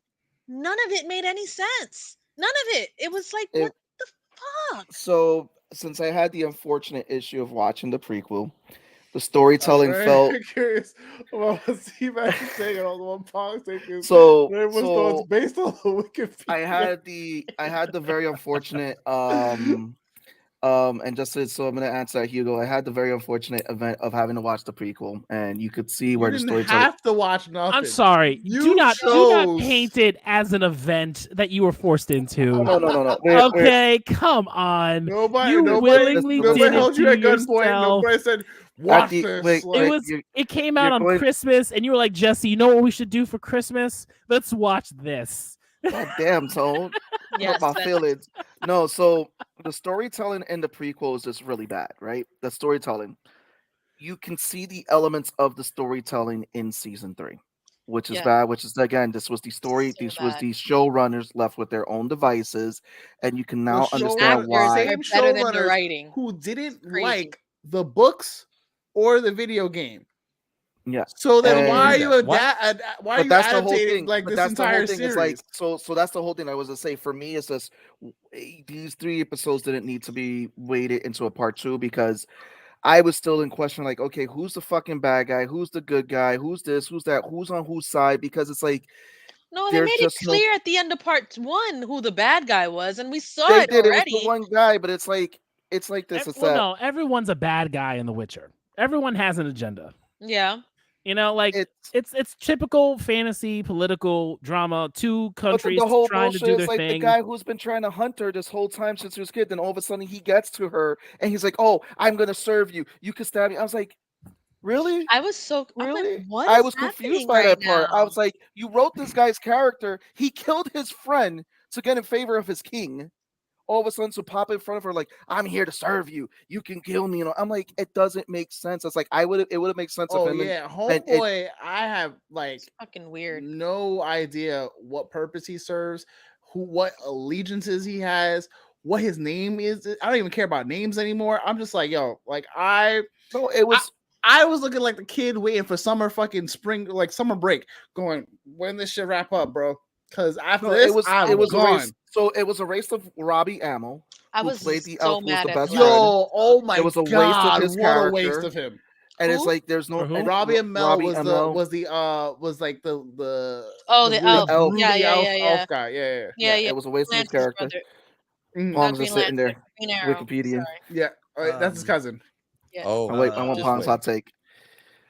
none of it made any sense. None of it. It was like, what the fuck? So since I had the unfortunate issue of watching the prequel, the storytelling felt curious about what Seabass is saying and all the one Pong saying. So it's based on the Wikipedia. I had the very unfortunate and just so I'm gonna answer that, Hugo. I had the very unfortunate event of having to watch the prequel, and you could see where the story. Have to watch nothing. I'm sorry. Do not paint it as an event that you were forced into. No. Okay, come on. Nobody willingly did held you at gunpoint. Nobody said watch this. It came out on Christmas, and you were like, Jesse, you know what we should do for Christmas? Let's watch this. God damn, Tone. Yes, my feelings. No, so the storytelling in the prequel is just really bad, right? The storytelling. You can see the elements of the storytelling in season 3, which is bad, which is, again, this was the story. These was the showrunners left with their own devices, and you can now understand why. Same showrunners who didn't like the books or the video game. Yeah. So then why are you adapting like this entire series? Like, so that's the whole thing. I was to say, for me, it's just these 3 episodes didn't need to be weighted into a part 2, because I was still in question, like, okay, who's the fucking bad guy? Who's the good guy? Who's this? Who's that? Who's on whose side? Because it's like, no, they made it clear at the end of part 1 who the bad guy was, and we saw it already. It was the one guy, but it's like this. No, everyone's a bad guy in The Witcher. Everyone has an agenda. Yeah. You know, like it's typical fantasy political drama. 2 countries the whole trying to do their like thing. The guy who's been trying to hunt her this whole time since he was a kid, then all of a sudden he gets to her and he's like, "Oh, I'm gonna serve you. You can stab me." I was like, "Really?" I was so really. Like, what I is was confused right by that now? part. I was like, "You wrote this guy's character. He killed his friend to get in favor of his king." All of a sudden, to pop in front of her, like, "I'm here to serve you. You can kill me." You know, I'm like, it doesn't make sense. It's like it would have made sense. Oh of him homeboy, I have like it's fucking weird. No idea what purpose he serves, what allegiances he has, what his name is. I don't even care about names anymore. I'm just like, yo, like I was looking like the kid waiting for summer break, going, when this shit wrap up, bro? Because after this, it was gone. It was a race of Robbie Amell. I was played the so elf, mad was the best at friend. Oh my god! It was a waste of his character. What a waste of him. And it's like there's no Robbie Amell was the elf. Elf guy. Yeah. It was a waste of his character. Pong's just sitting there. Wikipedia. Yeah, that's his cousin. Yeah. Oh, I want Pong's hot take.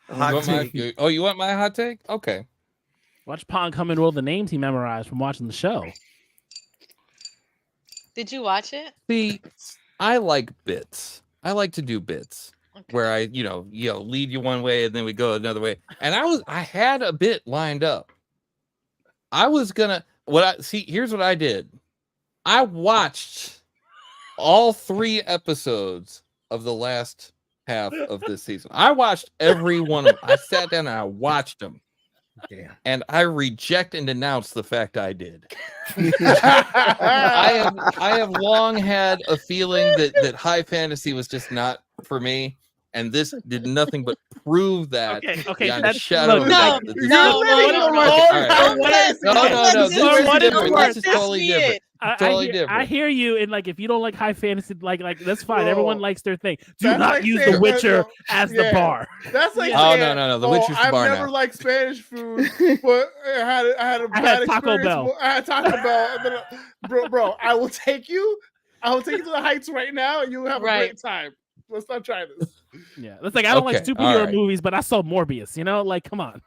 You want my hot take? Okay. Watch Pong come in with all the names he memorized from watching the show. Did you watch it? See, I like bits. I like to do bits where I, lead you one way and then we go another way. And I had a bit lined up. I was gonna here's what I did. I watched all 3 episodes of the last half of this season. I watched every one of them. I sat down and I watched them. Damn. And I reject and denounce the fact I did. I have long had a feeling that high fantasy was just not for me, and this did nothing but prove that. Okay. That's shadow. No. This is totally different. I hear you, and like if you don't like high fantasy, like that's fine. Everyone likes their thing. Do not use The Witcher as the bar. That's like no. The Witcher's the bar. I've never liked Spanish food, but I had a bad Taco experience. Bell. I had Taco Bell. Bro, I will take you. I will take you to the heights right now, and you'll have a great time. Let's not try this. Yeah, that's like I don't like superhero movies, but I saw Morbius. Like, come on.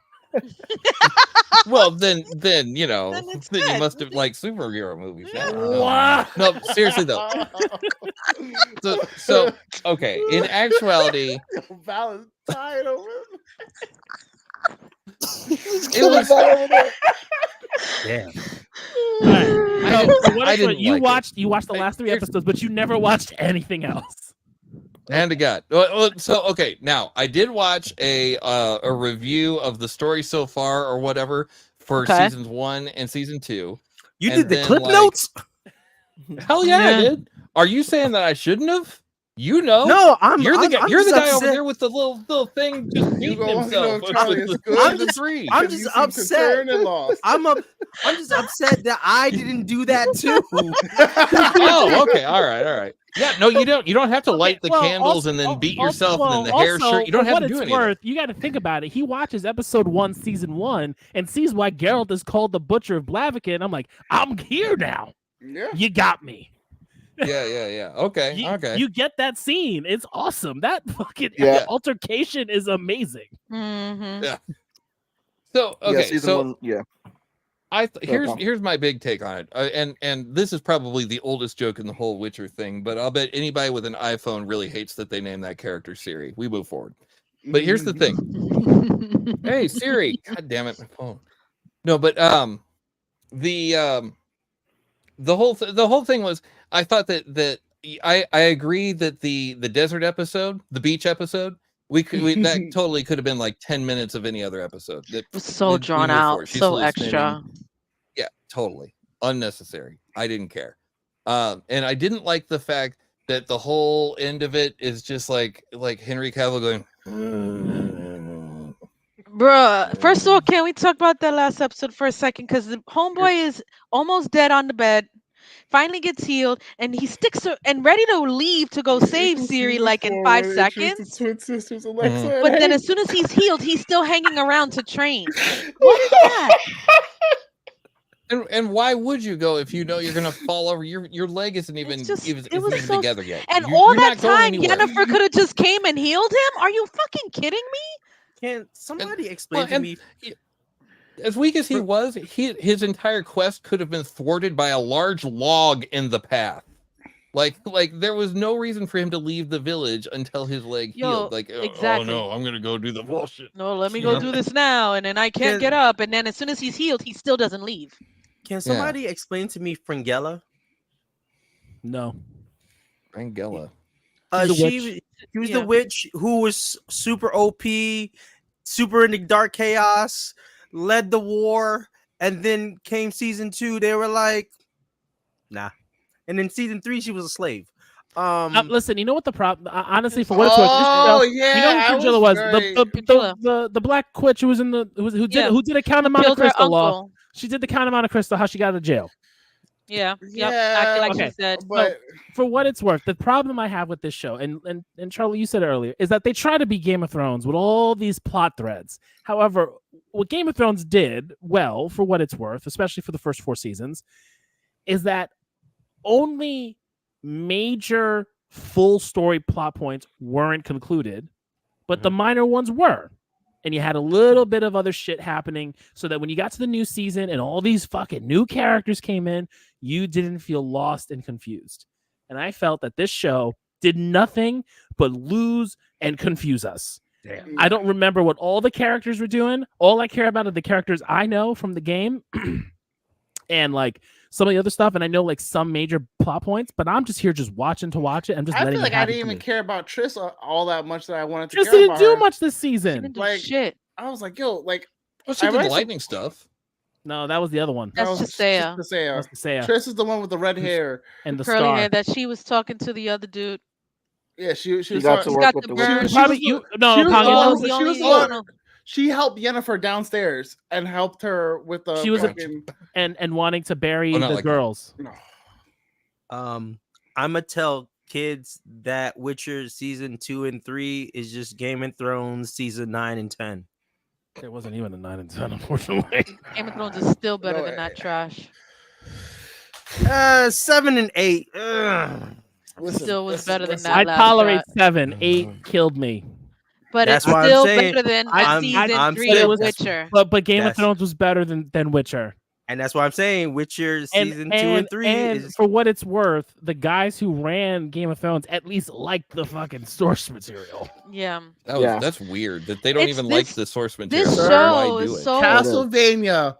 Well, then you must have liked superhero movies. Wow. No, seriously though. So okay. In actuality, Valentine over. It was. Damn. I didn't. You watched the last 3 episodes, but you never watched anything else. Hand to God. So okay, now I did watch a review of the story so far or whatever for seasons 1 and season 2. You did the clip notes? Hell yeah, I did. Are you saying that I shouldn't have? You know, no, you're the guy over upset. there with the little thing just beating himself. I'm just upset. I'm just upset that I didn't do that too. Oh, okay, all right. Yeah, no, you don't. You don't have to light the candles and then beat yourself and then the hair shirt. You don't have to do anything. You got to think about it. He watches episode 1, season 1, and sees why Geralt is called the Butcher of Blaviken. I'm like, I'm here now. Yeah, you got me. Yeah. Okay. You get that scene. It's awesome. That fucking altercation is amazing. Mm-hmm. Yeah. So okay, Here's here's my big take on it, and this is probably the oldest joke in the whole Witcher thing, but I'll bet anybody with an iPhone really hates that they named that character Siri. We move forward, but here's the thing. Hey Siri, God damn it, my phone. No, but the whole thing was, I thought that I agree that the desert episode, the beach episode, that totally could have been like 10 minutes of any other episode. It was so drawn out, so extra. Yeah, totally unnecessary. I didn't care, and I didn't like the fact that the whole end of it is just like Henry Cavill going. Bruh, first of all, can we talk about that last episode for a second? Because the homeboy is almost dead on the bed, finally gets healed, and he sticks her and ready to leave to go save Siri like in 5 seconds. But then as soon as he's healed, he's still hanging around to train. What is that? And why would you go if you know you're gonna fall over? Your leg isn't even together yet. And all that time, Yennefer could have just came and healed him. Are you fucking kidding me? Can somebody explain to me? As weak as he was, his entire quest could have been thwarted by a large log in the path. Like there was no reason for him to leave the village until his leg healed. Like, exactly. Oh no, I'm gonna go do the bullshit. No, let me go do this now, and then I can't get up. And then as soon as he's healed, he still doesn't leave. Can somebody explain to me Fringilla? No. Fringilla. She was the witch who was super OP, super into dark chaos, led the war, and then came season 2. They were like, nah. And then season 3, she was a slave. Listen, you know what the problem? Honestly, for what it's worth, you know who Fringilla was? The black witch who was in the who did a Count of Monte Cristo law. She did the Count of Monte Cristo. How she got out of jail. Yeah. Like she said. But for what it's worth, the problem I have with this show, and Charlie, you said it earlier, is that they try to be Game of Thrones with all these plot threads. However, what Game of Thrones did well, for what it's worth, especially for the first 4 seasons, is that only major full story plot points weren't concluded, but the minor ones were. And you had a little bit of other shit happening so that when you got to the new season and all these fucking new characters came in, you didn't feel lost and confused. And I felt that this show did nothing but lose and confuse us. Damn. I don't remember what all the characters were doing. All I care about are the characters I know from the game and like some of the other stuff. And I know like some major plot points, but I'm just here just watching to watch it. I'm just I feel like I didn't even care about Triss all that much that I wanted to. Triss didn't do much this season. Like shit. I was like, yo, like she did the lightning stuff. No, that was the other one. That's T.E.A.V. Triss is the one with the red hair and the curly star. hair that she was talking to the other dude. Yeah, she got to work with the bird. She helped Yennefer downstairs and helped her with the. She was and wanting to bury the girls. No. I'm gonna tell kids that Witcher season 2 and 3 is just Game of Thrones season 9 and 10. There wasn't even a 9 and 10, unfortunately. Game of Thrones is still better than that trash. 7 and 8. Still was better than that. I tolerate 7. 8 killed me. But it's still better than season 3 of Witcher. But Game of Thrones was better than Witcher. And that's why I'm saying Witcher season 2 and 3 is... for what it's worth, the guys who ran Game of Thrones at least liked the fucking source material. Yeah. That's weird that they don't even like the source material. This show is so Castlevania.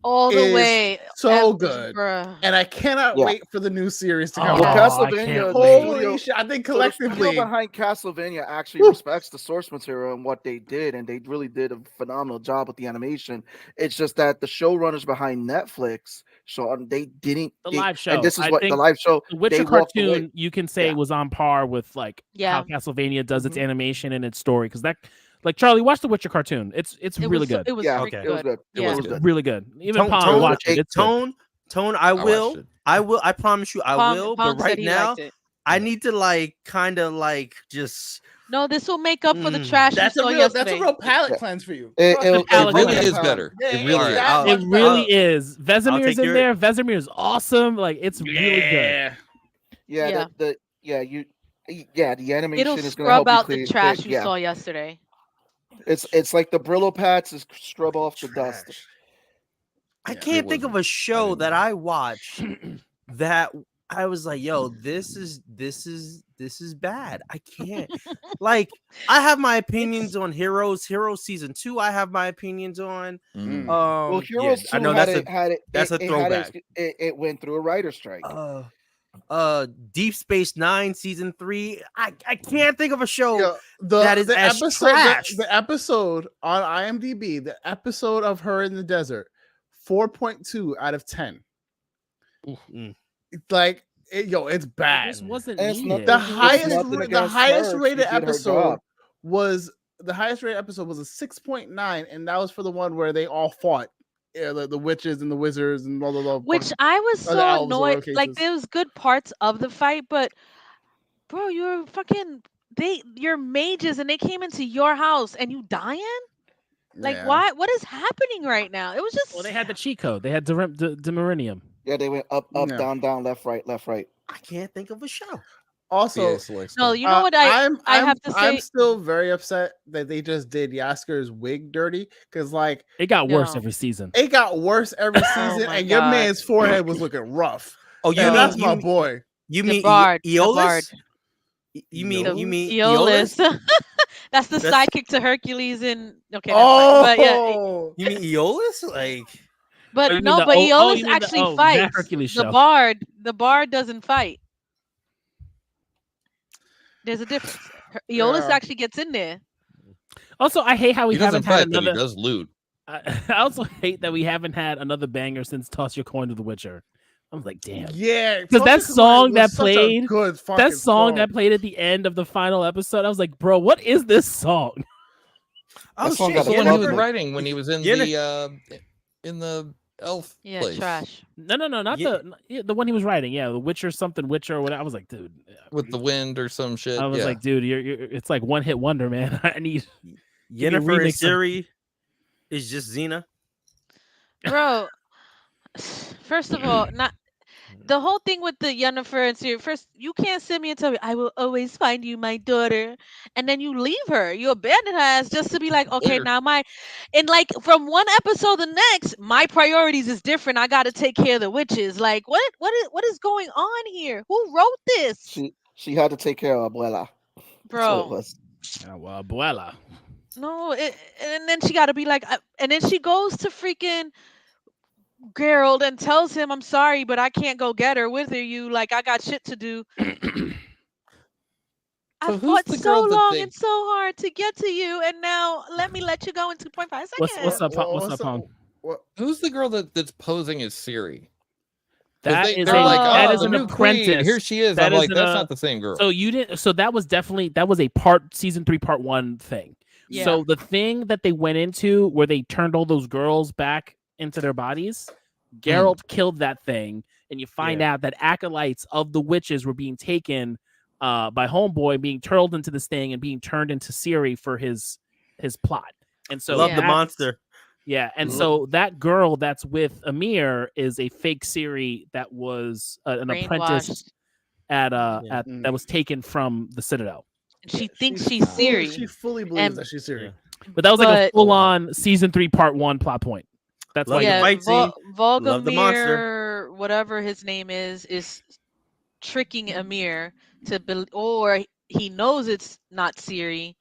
all the way. So good. Bruh. And I cannot wait for the new series to come Well, out. Castlevania, Holy shit. I think collectively. So the studio behind Castlevania actually respects the source material and what they did, and they really did a phenomenal job with the animation. It's just that the showrunners behind Netflix, so they didn't. Live show. And this is what the live show. The Witcher cartoon, you can say, was on par with like how Castlevania does its animation and its story. Because that, like, Charlie, watch the Witcher cartoon. It's really good. It was okay. It was good. It was good. Really good. Even Pong watched it. It's Tone. I will. I promise you, I will. But right now, I need to like kind of like just. No, this will make up for the trash. That's a real palate cleanse for you. It really is better. It really is. It really is. Vesemir's in there. Vesemir is awesome. Like, it's really good. Yeah. The animation It'll is going to help scrub out you the trash you saw yesterday. It's like the Brillo pads is scrub off the dust. I can't think of a show that I watched that I was like, yo, this is bad. I can't. Like, I have my opinions on Heroes season 2. I have my opinions on. Well, Heroes 2 I know that's a throwback. It went through a writer strike. Deep Space Nine season 3. I can't think of a show that is as trash. The episode on IMDb, the episode of her in the desert, 4.2 out of 10. It's like it's bad. This wasn't the highest rated episode was a 6.9, and that was for the one where they all fought. The witches and the wizards and all the which I was so annoyed. Like, there was good parts of the fight, but bro, you're mages and they came into your house and you dying. Like, why? What is happening right now? It was just they had the cheat code. They had Demurinium. Yeah, they went up, down, left, right. I can't think of a show. Also, no, you know what I have to say. I'm still very upset that they just did Yasker's wig dirty, because like it got worse every season. It got worse every season, and your man's forehead was looking rough. Oh, that's my boy. You mean Aeolus? You mean Aeolus? That's the sidekick to Hercules in. Okay. But you mean Aeolus? Like, but Aeolus actually fights. The bard doesn't fight. There's a difference. Aeolus actually gets in there. Also, I hate how we haven't had another. He does loot. I also hate that we haven't had another banger since "Toss Your Coin to the Witcher." I was like, damn. Yeah, because that song that played, that played at the end of the final episode, I was like, bro, what is this song? That's the one he was writing when he was in the elf place. Trash. No, not the one he was writing. Yeah, the Witcher something Witcher or whatever. I was like, dude, with the wind or some shit. I was like, dude, you're it's like one hit wonder, man. I need Yennefer and Ciri is just Xena. Bro, first of all, not the whole thing with the Yennefer and Ciri. First, you can't send me and tell me I will always find you, my daughter, and then you leave her, you abandon her ass just to be like, okay, now and like from one episode to the next, my priorities is different. I got to take care of the witches. Like, what is going on here? Who wrote this? She had to take care of Abuela, bro. Abuela. No, and then she got to be like, and then she goes to freaking Geralt and tells him, I'm sorry, but I can't go get her with her. You like, I got shit to do. I fought so long and so hard to get to you, and now let you go in 2.5 seconds. What's up, Pong? Who's the girl that's posing as Ciri? That is an apprentice. Here she is. I'm like, that's not the same girl. So you didn't. So that was a season 3 part 1 thing. Yeah. So the thing that they went into where they turned all those girls back into their bodies, Geralt killed that thing, and you find out that acolytes of the witches were being taken by Homeboy, being turtled into this thing and being turned into Ciri for his plot. And so the monster. Yeah, and so that girl that's with Amir is a fake Ciri that was an apprentice that was taken from the Citadel. She thinks she's Ciri. She fully believes that she's Ciri. But that was like a full-on season 3 part 1 plot point. That's why Volgamir, whatever his name is tricking Amir or he knows it's not Ciri,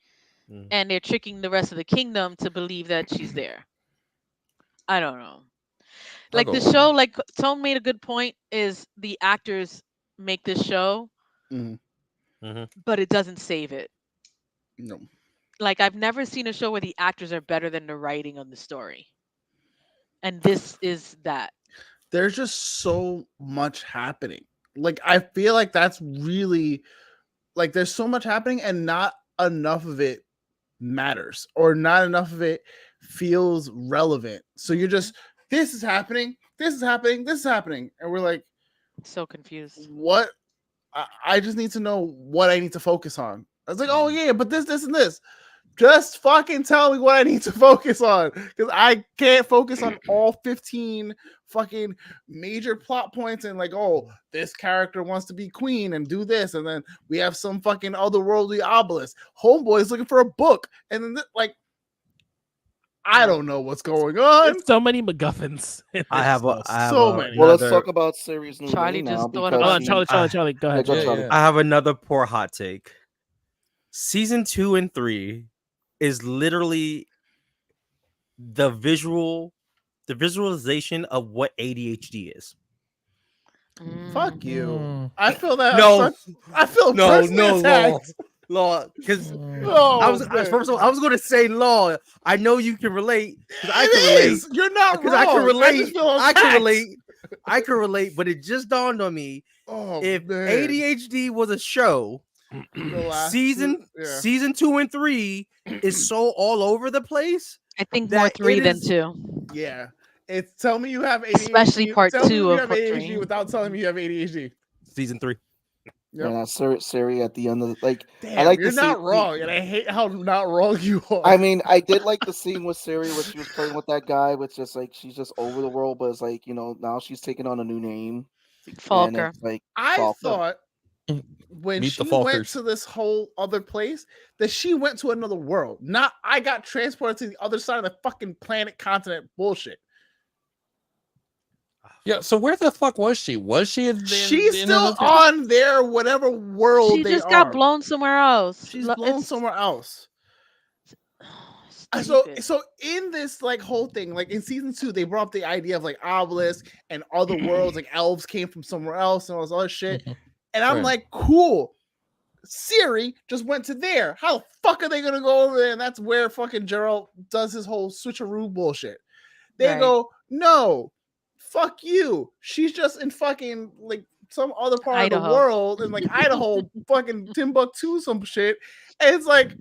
and they're tricking the rest of the kingdom to believe that she's there. I don't know. Like the show, like Tone made a good point, is the actors make this show, but it doesn't save it. No. Like I've never seen a show where the actors are better than the writing on the story. And this is that. There's just so much happening. Like I feel like that's really like there's so much happening and not enough of it matters or not enough of it feels relevant. So you're just this is happening, this is happening, this is happening, and we're like so confused. What? I just need to know what I need to focus on. I was like, oh yeah, but this, and this. Just fucking tell me what I need to focus on because I can't focus on all 15 fucking major plot points and like, oh, this character wants to be queen and do this, and then we have some fucking otherworldly obelisk. Homeboy is looking for a book, and then like, I don't know what's going on. There's so many MacGuffins. I have so many. Well, let's talk about series new. Charlie just thought about Charlie. Go ahead. Charlie. I have another poor hot take. Season 2 and 3 is literally the visualization of what ADHD is. Fuck you. I feel that. No, I feel no, attacked. Law, because first of all, I was going to say Law. I know you can relate because I can relate. You're not wrong. I can relate. I can relate. I can relate. But it just dawned on me: if man. ADHD was a show, season 2 and 3 is so all over the place. I think more 3 than 2. Yeah, it's tell me you have ADHD, especially part 2 of ADHD 3 without telling me you have ADHD. Season 3. Yep. And Siri at the end of the damn, I like you're not wrong, and I hate how not wrong you are. I mean, I did like the scene with Siri where she was playing with that guy, with just like she's just over the world, but it's like now she's taking on a new name. Falker. Like I thought when she went to this whole other place that she went to another world. Not I got transported to the other side of the fucking planet continent bullshit. Yeah, so where the fuck was she? Was she in She's still on their whatever world she just got blown somewhere else. She's blown somewhere else. So in this like whole thing, like in season 2, they brought up the idea of like obelisk and other worlds, like elves came from somewhere else and all this other shit. And I'm like, cool. Siri just went to there. How the fuck are they gonna go over there? And that's where fucking Gerald does his whole switcheroo bullshit. They go, no, fuck you. She's just in fucking like some other part of the world in like Idaho, fucking Timbuktu, some shit. And it's like,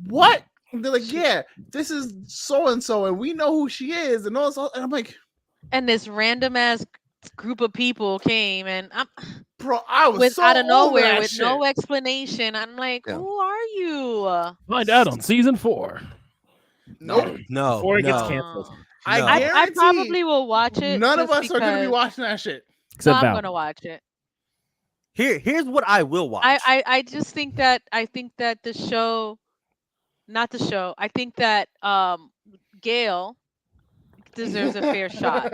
what? And they're like, yeah, this is so and so, and we know who she is, and all this. And I'm like, and this random ass group of people came, and I was out of nowhere with no explanation. I'm like, who are you? Find out on season 4. Nope. No. Before it gets canceled. I probably will watch it. None of us are going to be watching that shit. I'm going to watch it. Here's what I will watch. I just think that the show, not the show. I think that Gail deserves a fair shot.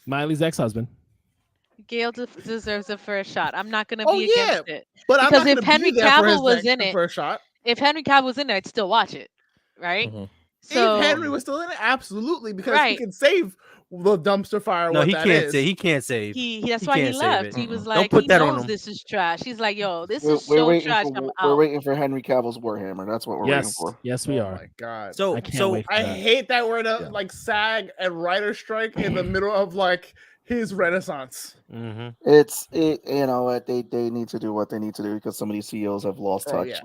Miley's ex-husband. Gail deserves a fair shot. I'm not going to be against it. But because if Henry Cavill was in it, if Henry Cavill was in it, I'd still watch it. Right? Mm-hmm. So if Henry was still in it, absolutely, because he can save the dumpster fire. No, he can't save. He can't save. That's why he left. He was like, don't put that on him. This is trash. He's like, yo, this is so trash. We're waiting for Henry Cavill's Warhammer. That's what we're waiting for. Yes, we are. Oh my god. So I hate that we're in like SAG and writer strike in the middle of like his renaissance. Mm-hmm. You know what they need to do what they need to do because some of these CEOs have lost touch,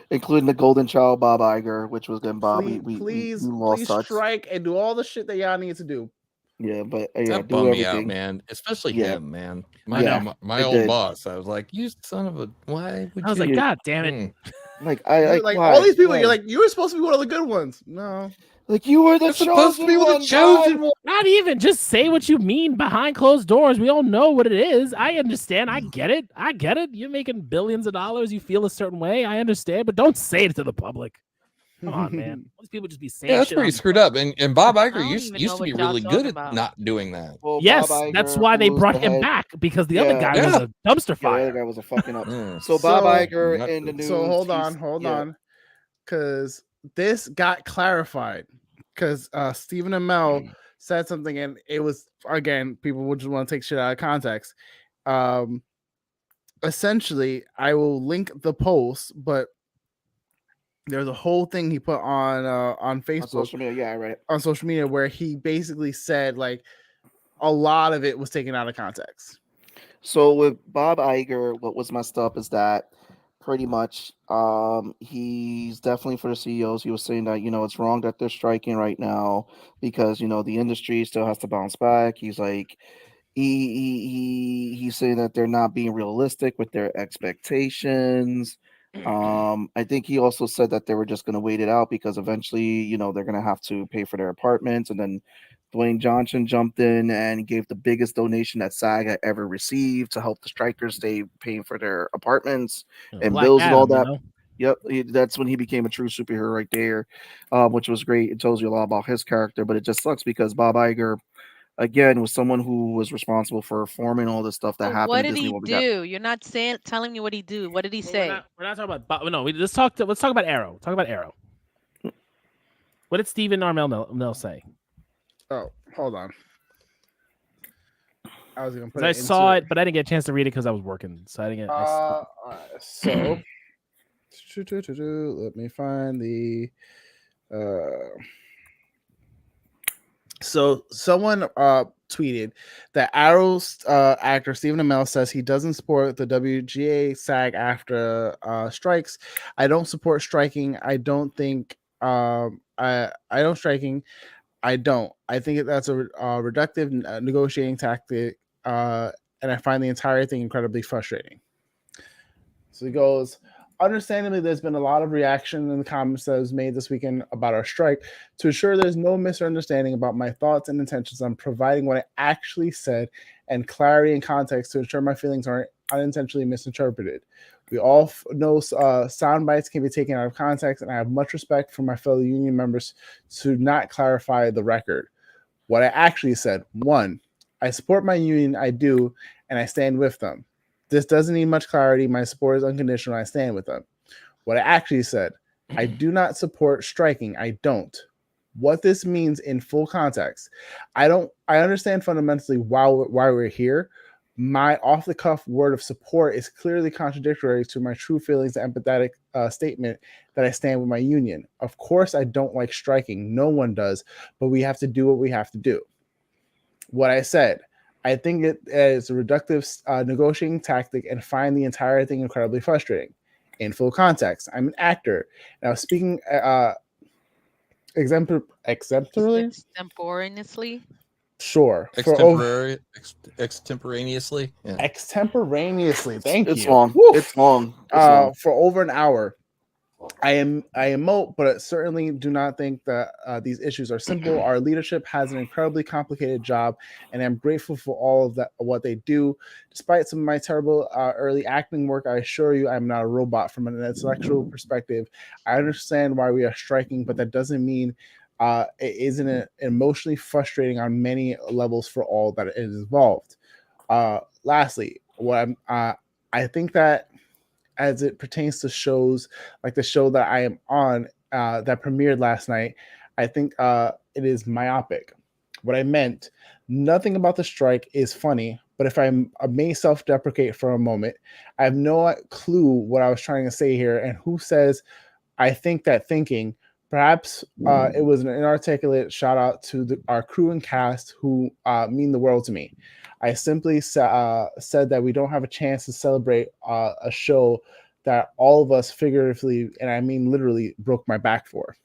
including the golden child Bob Iger, which was then Bob. Please lost touch. Strike and do all the shit that y'all need to do. Yeah, but that bummed me out, man. Especially him, man. My old boss. I was like, you son of a why would I was like, God damn it. Like all these people, you're like, you were supposed to be one of the good ones. No. Like you were the chosen one. Not even just say what you mean behind closed doors. We all know what it is. I understand. I get it. You're making billions of dollars. You feel a certain way. I understand, but don't say it to the public. Come on, man. Most people just be saying. Yeah, that's shit pretty screwed up. And Bob Iger used to be really good at not doing that. Well, yes, that's why they brought him back because the other guy was a dumpster fire. The other guy was a fucking up. So Bob Iger in the news. So hold on, because this got clarified because Stephen Amell said something, and it was, again, people would just want to take shit out of context. Essentially, I will link the post, but there's a whole thing he put on Facebook, on social media, yeah, right, on social media, where he basically said like a lot of it was taken out of context. So with Bob Iger, what was messed up is that pretty much he's definitely for the CEOs. He was saying that, it's wrong that they're striking right now because, the industry still has to bounce back. He's like, he's saying that they're not being realistic with their expectations. I think he also said that they were just going to wait it out because eventually, they're going to have to pay for their apartments. And then Dwayne Johnson jumped in and gave the biggest donation that SAG had ever received to help the strikers stay paying for their apartments and Black bills and all Adam, that. Yep, that's when he became a true superhero right there, which was great. It tells you a lot about his character, but it just sucks because Bob Iger, again, was someone who was responsible for forming all this stuff that happened. What did he do? You're not telling me what he do. What did he say? We're not talking about. No, let's talk about Arrow. Talk about Arrow. What did Stephen Amell say? Oh, hold on. I was gonna put. I saw it, but I didn't get a chance to read it because I was working, so I didn't get. So, let me find the. So someone tweeted that Arrow's actor Stephen Amell says he doesn't support the WGA SAG after strikes. I don't support striking. I don't think I don't striking. I don't. I think that's a reductive negotiating tactic, and I find the entire thing incredibly frustrating. So he goes, understandably, there's been a lot of reaction in the comments that was made this weekend about our strike. To ensure there's no misunderstanding about my thoughts and intentions, I'm providing what I actually said and clarity and context to ensure my feelings aren't unintentionally misinterpreted. We all know sound bites can be taken out of context, and I have much respect for my fellow union members to not clarify the record. What I actually said: 1, I support my union, I do, and I stand with them. This doesn't need much clarity. My support is unconditional. I stand with them. What I actually said: I do not support striking. I don't. What this means in full context: I understand fundamentally why we're here. My off-the-cuff word of support is clearly contradictory to my true feelings and empathetic statement that I stand with my union. Of course, I don't like striking. No one does, but we have to do what we have to do. What I said: I think it is a reductive negotiating tactic and find the entire thing incredibly frustrating. In full context, I'm an actor, and I was speaking extemporaneously. Sure. Extemporaneously. Yeah. Extemporaneously. Thank you. It's long. It's long. For over an hour. I emote, but I certainly do not think that these issues are simple. Our leadership has an incredibly complicated job, and I'm grateful for all of that, what they do. Despite some of my terrible early acting work, I assure you I'm not a robot. From an intellectual perspective, I understand why we are striking, but that doesn't mean it isn't emotionally frustrating on many levels for all that is involved. Lastly, I think that as it pertains to shows like the show that I am on that premiered last night, I think it is myopic. What I meant, nothing about the strike is funny, but if I may self-deprecate for a moment, I have no clue what I was trying to say here, and who says I think that thinking. Perhaps it was an inarticulate shout out to our crew and cast who mean the world to me. I simply said that we don't have a chance to celebrate a show that all of us figuratively, and I mean literally, broke my back for.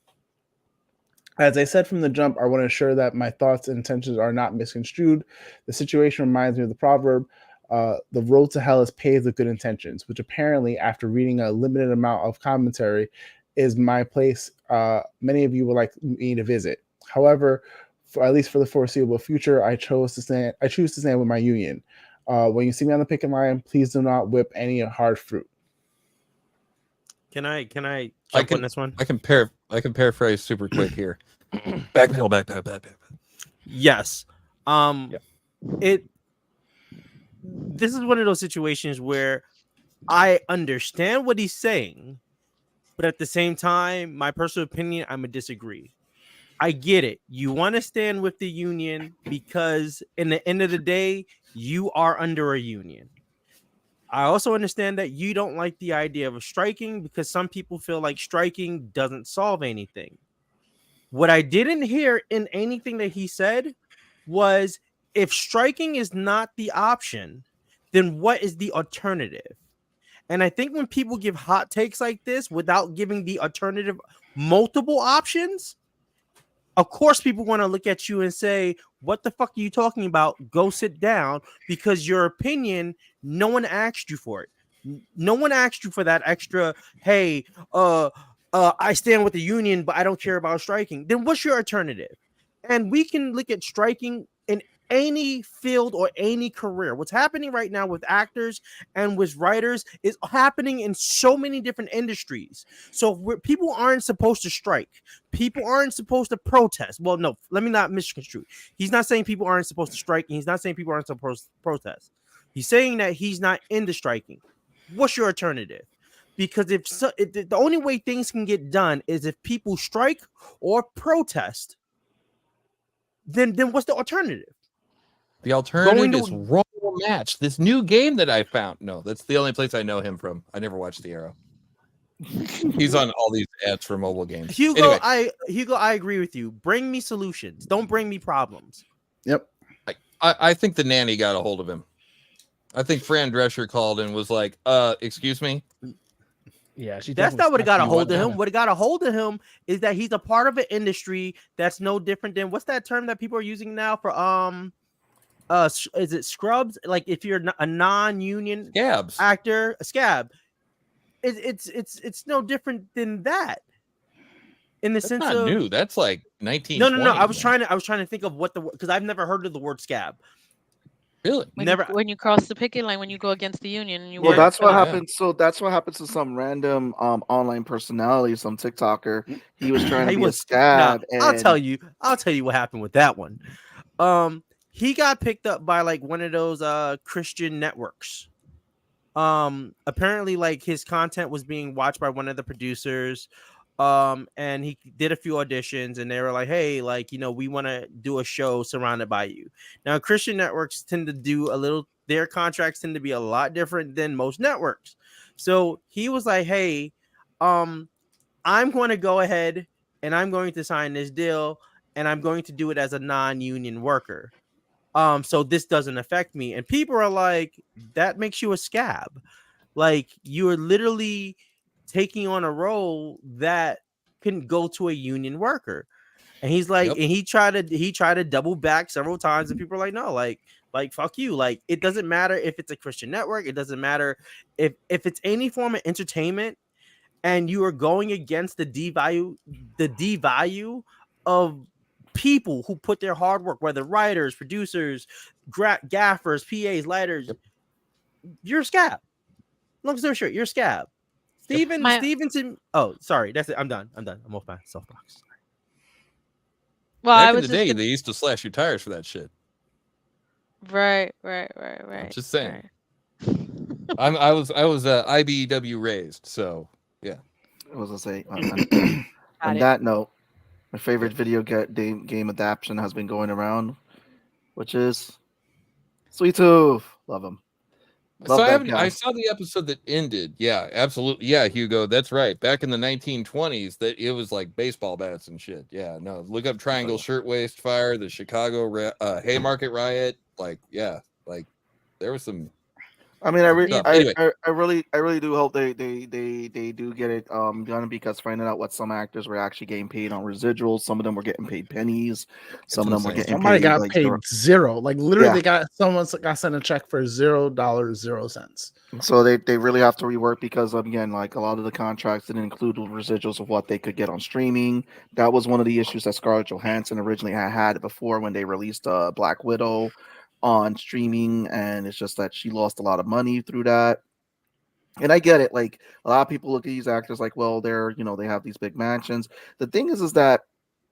As I said from the jump, I want to ensure that my thoughts and intentions are not misconstrued. The situation reminds me of the proverb, the road to hell is paved with good intentions, which apparently, after reading a limited amount of commentary, is my place many of you would like me to visit. However, at least for the foreseeable future, I choose to stand with my union. When you see me on the picket line, please do not whip any hard fruit. Can I jump on this one? I can paraphrase super quick here. Back. Yes. This is one of those situations where I understand what he's saying, but at the same time, my personal opinion, I'm a disagree. I get it. You want to stand with the union because in the end of the day, you are under a union. I also understand that you don't like the idea of striking because some people feel like striking doesn't solve anything. What I didn't hear in anything that he said was, if striking is not the option, then what is the alternative? And I think when people give hot takes like this without giving the alternative multiple options, of course people want to look at you and say, what the fuck are you talking about? Go sit down, because your opinion, no one asked you for it. No one asked you for that extra, hey, I stand with the union, but I don't care about striking. Then what's your alternative? And we can look at striking in any field or any career. What's happening right now with actors and with writers is happening in so many different industries. So people aren't supposed to strike. People aren't supposed to protest. Well, no, let me not misconstrue. He's not saying people aren't supposed to strike, and he's not saying people aren't supposed to protest. He's saying that he's not into striking. What's your alternative? Because if the only way things can get done is if people strike or protest, then what's the alternative? The alternative is Roll Match, this new game that I found. No, that's the only place I know him from. I never watched The Arrow. He's on all these ads for mobile games. Hugo, anyway. I agree with you. Bring me solutions. Don't bring me problems. Yep. I think the nanny got a hold of him. I think Fran Drescher called and was like, excuse me? Yeah, that's not what got a hold of him. What got a hold of him is that he's a part of an industry that's no different than, what's that term that people are using now for is it scrubs? Like if you're a non-union actor, a scab, it's no different than that. In the sense of new, that's like 19. No. I was trying to think of what because I've never heard of the word scab. Really? When you cross the picket line, when you go against the union, and you that's what happens. So that's what happens to some random online personality, some TikToker. He was trying to be a scab. I'll tell you what happened with that one. He got picked up by like one of those Christian networks. Apparently, like his content was being watched by one of the producers. And he did a few auditions, and they were like, hey, like, we want to do a show surrounded by you. Now, Christian networks tend to do their contracts tend to be a lot different than most networks. So he was like, hey, I'm going to go ahead and I'm going to sign this deal, and I'm going to do it as a non-union worker. So this doesn't affect me. And people are like, that makes you a scab. Like, you're literally taking on a role that can go to a union worker. And he's like, and he tried to double back several times, and people are like, no, like fuck you. Like, it doesn't matter if it's a Christian network, it doesn't matter if it's any form of entertainment, and you are going against the devalue of people who put their hard work, whether writers, producers, gaffers, PAs, lighters. You're a scab. Long story short, you're a scab. Stevenson. Oh, sorry. That's it. I'm done. I'm off my soapbox. Well, back in the day, they used to slash your tires for that shit. Right. I'm just saying. Right. I was IBEW raised, so yeah. I was gonna say on that note, my favorite video game adaptation has been going around, which is Sweet Tooth. Love him. I saw the episode that ended. Yeah, absolutely. Yeah, Hugo, that's right. Back in the 1920s, that it was like baseball bats and shit. Yeah, no. Look up Triangle Shirtwaist Fire, the Chicago Haymarket Riot. Like, yeah, like there was some. I mean, I really do hope they do get it done, because finding out what some actors were actually getting paid on residuals, some of them were getting paid pennies, some of them were getting somebody got paid zero. Like literally, someone got sent a check for $0.00. So they really have to rework, because again, like a lot of the contracts didn't include residuals of what they could get on streaming. That was one of the issues that Scarlett Johansson originally had before when they released Black Widow on streaming, and it's just that she lost a lot of money through that. And I get it. Like, a lot of people look at these actors like, well, they're, they have these big mansions. The thing is that,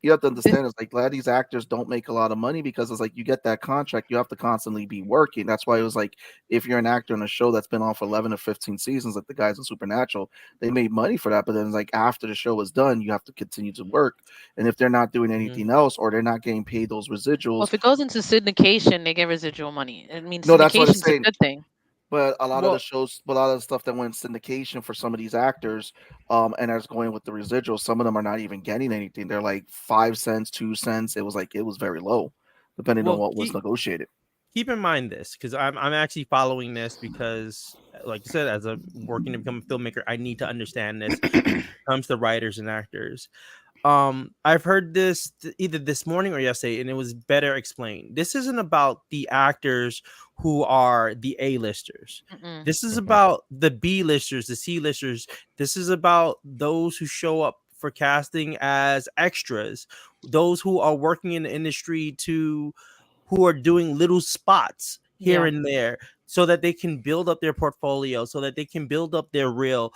you have to understand is like a lot of these actors don't make a lot of money because it's like you get that contract, you have to constantly be working. That's why it was like if you're an actor in a show that's been on for 11 or 15 seasons, like the guys in Supernatural, they made money for that. But then it's like after the show is done, you have to continue to work. And if they're not doing anything else or they're not getting paid those residuals, Well, if it goes into syndication, they get residual money. I mean, no, that's what I'm syndication's a saying. good thing. But a lot of the shows, a lot of the stuff that went in syndication for some of these actors, and that's going with the residuals, some of them are not even getting anything. They're like 5 cents, 2 cents. It was very low, depending on what was negotiated. Keep in mind this, because I'm actually following this because, like you said, as a working to become a filmmaker, I need to understand this when it comes to writers and actors. I've heard this either this morning or yesterday, and it was better explained. This isn't about the actors who are the A-listers. This is about the B-listers, the C-listers. This is about those who show up for casting as extras, those who are working in the industry who are doing little spots here and there so that they can build up their portfolio, so that they can build up their reel.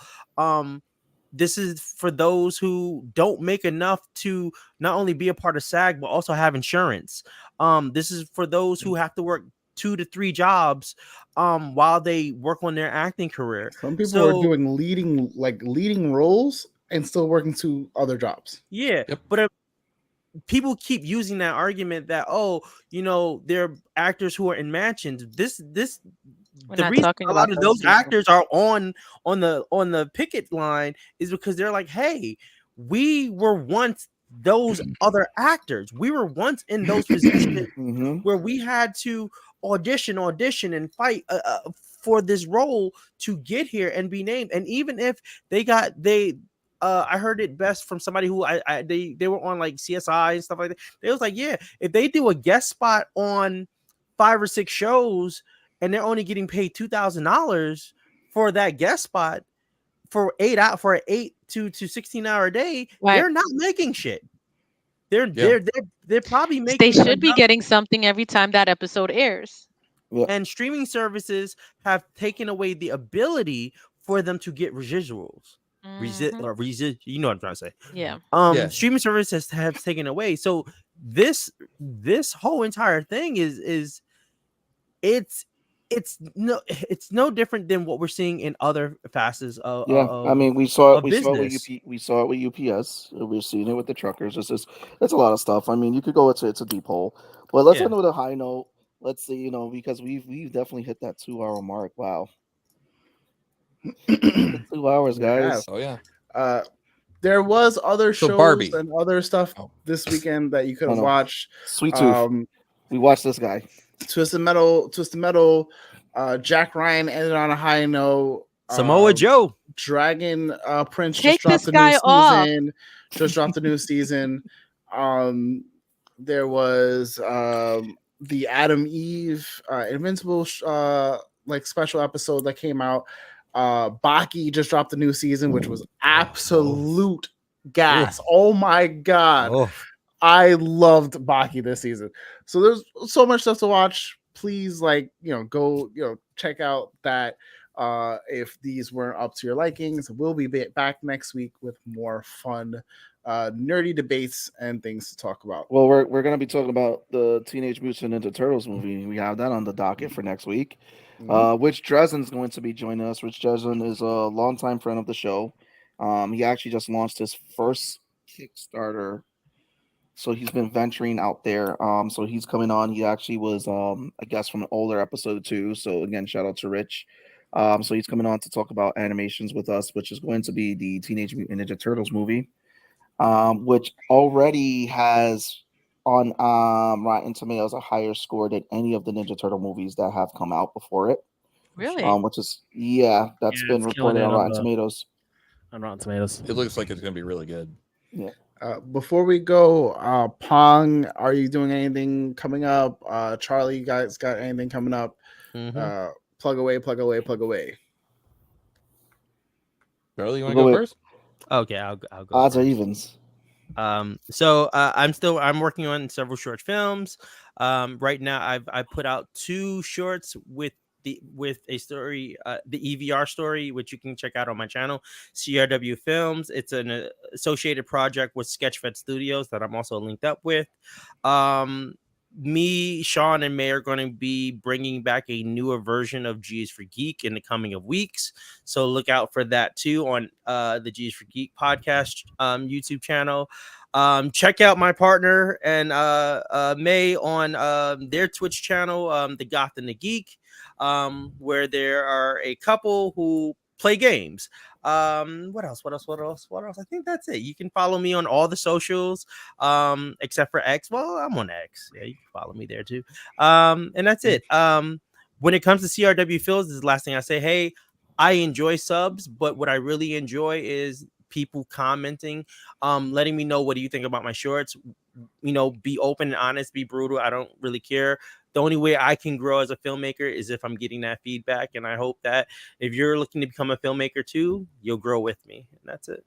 This is for those who don't make enough to not only be a part of SAG, but also have insurance. This is for those who have to work 2 to 3 jobs while they work on their acting career. Some people are doing leading roles and still working 2 other jobs. Yeah, but people keep using that argument that, they're actors who are in mansions. The reason a lot of those actors are on the picket line is because they're like, hey, we were once those other actors. We were once in those positions where we had to audition and fight for this role to get here and be named. And even if I heard it best from somebody who they were on like CSI and stuff like that. They was like, yeah, if they do a guest spot on 5 or 6 shows and they're only getting paid $2,000 for that guest spot for 8 to 16 hour a day, they're not making shit. They're probably making. They should be getting something every time that episode airs. Yeah. And streaming services have taken away the ability for them to get residuals. You know what I'm trying to say. Yeah. Streaming services have taken away. So this whole entire thing is it's no different than what we're seeing in other facets of I mean, we saw it with UPS. We're seeing it with the truckers. It's a lot of stuff. I mean, you could go it's a deep hole, but let's end with a high note. Let's see, because we've definitely hit that 2-hour mark. Wow. 2 hours, guys. Oh yeah. There was other shows Barbie and other stuff this weekend that you could have watched. Sweet Tooth. We watched this guy. Twisted Metal. Jack Ryan ended on a high note. Samoa Joe. Dragon Prince Take just dropped this guy off. Just dropped the new season. There was the Adam Eve Invincible special episode that came out. Baki just dropped the new season, which was absolute gas. Oh my god. I loved Baki this season. So there's so much stuff to watch. Please go check out that if these weren't up to your likings. We'll be back next week with more fun nerdy debates and things to talk about. Well, we're going to be talking about the Teenage Mutant Ninja Turtles movie. We have that on the docket for next week. Rich Dresden's going to be joining us. Rich Dresden is a longtime friend of the show. He actually just launched his first Kickstarter, so he's been venturing out there. So he's coming on. He actually was, I guess, from an older episode too. So again, shout out to Rich. So he's coming on to talk about animations with us, which is going to be the Teenage Mutant Ninja Turtles movie, which already has on Rotten Tomatoes a higher score than any of the Ninja Turtle movies that have come out before it. Really? Which is that's been reported on Rotten Tomatoes. On Rotten Tomatoes, it looks like it's going to be really good. Yeah. Before we go, Pong, are you doing anything coming up? Charlie, you guys got anything coming up? Plug away. Charlie, you want to go first? Okay, I'll go. Odds or evens. So I'm working on several short films. Right now I put out 2 shorts with a story, the EVR story, which you can check out on my channel, CRW Films. It's an associated project with Sketchfed Studios that I'm also linked up with. Me, Sean, and May are going to be bringing back a newer version of G is for Geek in the coming of weeks. So look out for that too on the G is for Geek podcast YouTube channel. Check out my partner and May on their Twitch channel, The Goth and the Geek, where there are a couple who play games. What else? I think that's it. You can follow me on all the socials, except for X. Well, I'm on X. Yeah, you can follow me there too. And that's it. When it comes to CRW Films, this is the last thing I say. Hey, I enjoy subs, but what I really enjoy is people commenting, letting me know, what do you think about my shorts? You know, be open and honest, be brutal. I don't really care. The only way I can grow as a filmmaker is if I'm getting that feedback. And I hope that if you're looking to become a filmmaker too, you'll grow with me. And that's it.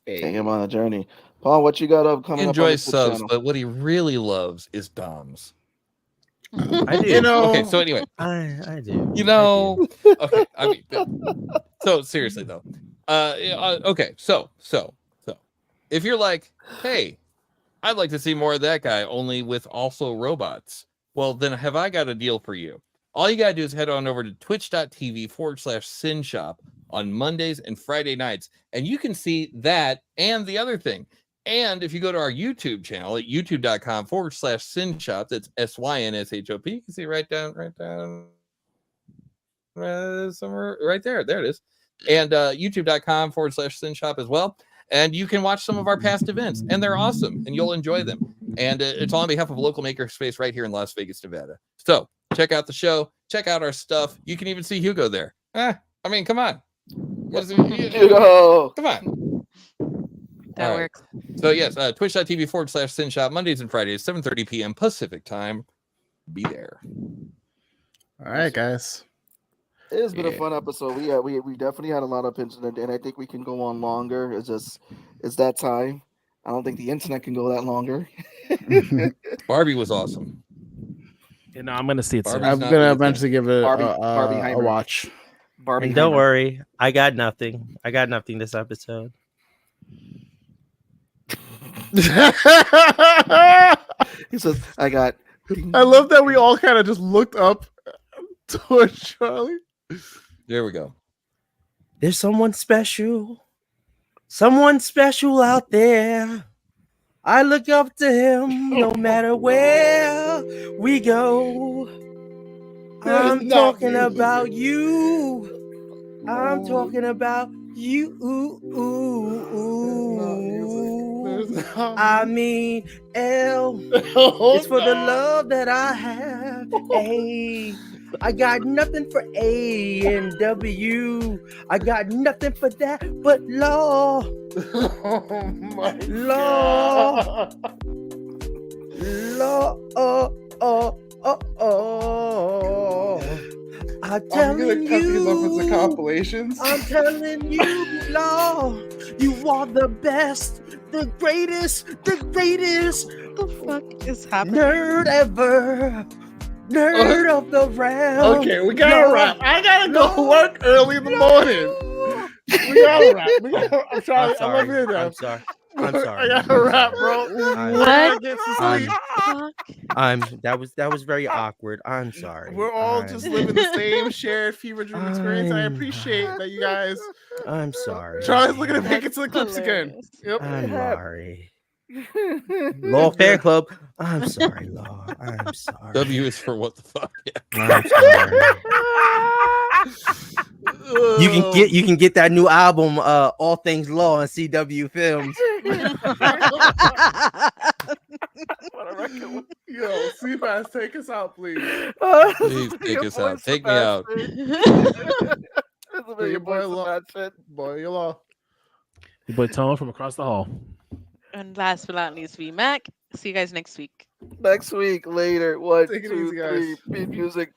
Take him on a journey. Paul, what you got coming up? Enjoy subs, but what he really loves is DOMs. I do. You know. Okay, so anyway. I do. You know. Okay, I mean, so seriously though. Okay, so if you're like, hey, I'd like to see more of that guy, only with also robots. Well, then have I got a deal for you. All you got to do is head on over to twitch.tv/SinShop on Mondays and Friday nights, and you can see that and the other thing. And if you go to our YouTube channel at youtube.com/SinShop, that's SYNSHOP, you can see right down somewhere right there. There it is. And youtube.com/SinShop as well. And you can watch some of our past events, and they're awesome, and you'll enjoy them. And it's all on behalf of local makerspace right here in Las Vegas, Nevada. So check out the show, check out our stuff. You can even see Hugo there. I mean, come on. Hugo, come on. That works. So yes, twitch.tv/SinShop, Mondays and Fridays, 7:30 p.m. Pacific time. Be there. All right, guys. It's been a fun episode. We definitely had a lot of pinches, and I think we can go on longer. It's that time. I don't think the internet can go that longer. Barbie was awesome. You know, I'm gonna see it. I'm gonna eventually give it a watch. Barbie, don't worry, I got nothing. I got nothing this episode. He says, "I got." I love that we all kind of just looked up towards Charlie. There we go. There's someone special out there. I look up to him no matter where we go. I'm talking about you. I'm talking about you. I mean, L. It's for the love that I have. Hey. I got nothing for A and W. I got nothing for that but law. Oh my law. Law. I'm telling you. Compilations. I'm telling you, law. You are the best, the greatest. What the fuck is happening? Nerd ever. Nerd of the round. Okay, we gotta wrap. I gotta go work early in the morning. We gotta wrap. I'm sorry. I love you. I'm sorry. I gotta wrap, bro. That was very awkward. I'm sorry. We're all just living the same shared fever dream experience. I appreciate that you guys. I'm sorry. Charlie's looking to make it to the clips again. Yep. I'm sorry. Law Fair Club. I'm sorry, Law. I'm sorry. W is for what the fuck? Yeah. I'm sorry. You can get that new album, All Things Law, on CW Films. Yo, Cyphs, take us out, please. Please take us out. Take me out. Your boy Law. Boy, your Law. Your boy Tone from across the hall. And last but not least, Vmac. See you guys next week. Next week, later. 1, Take it 2, easy, guys. 3. Beat music.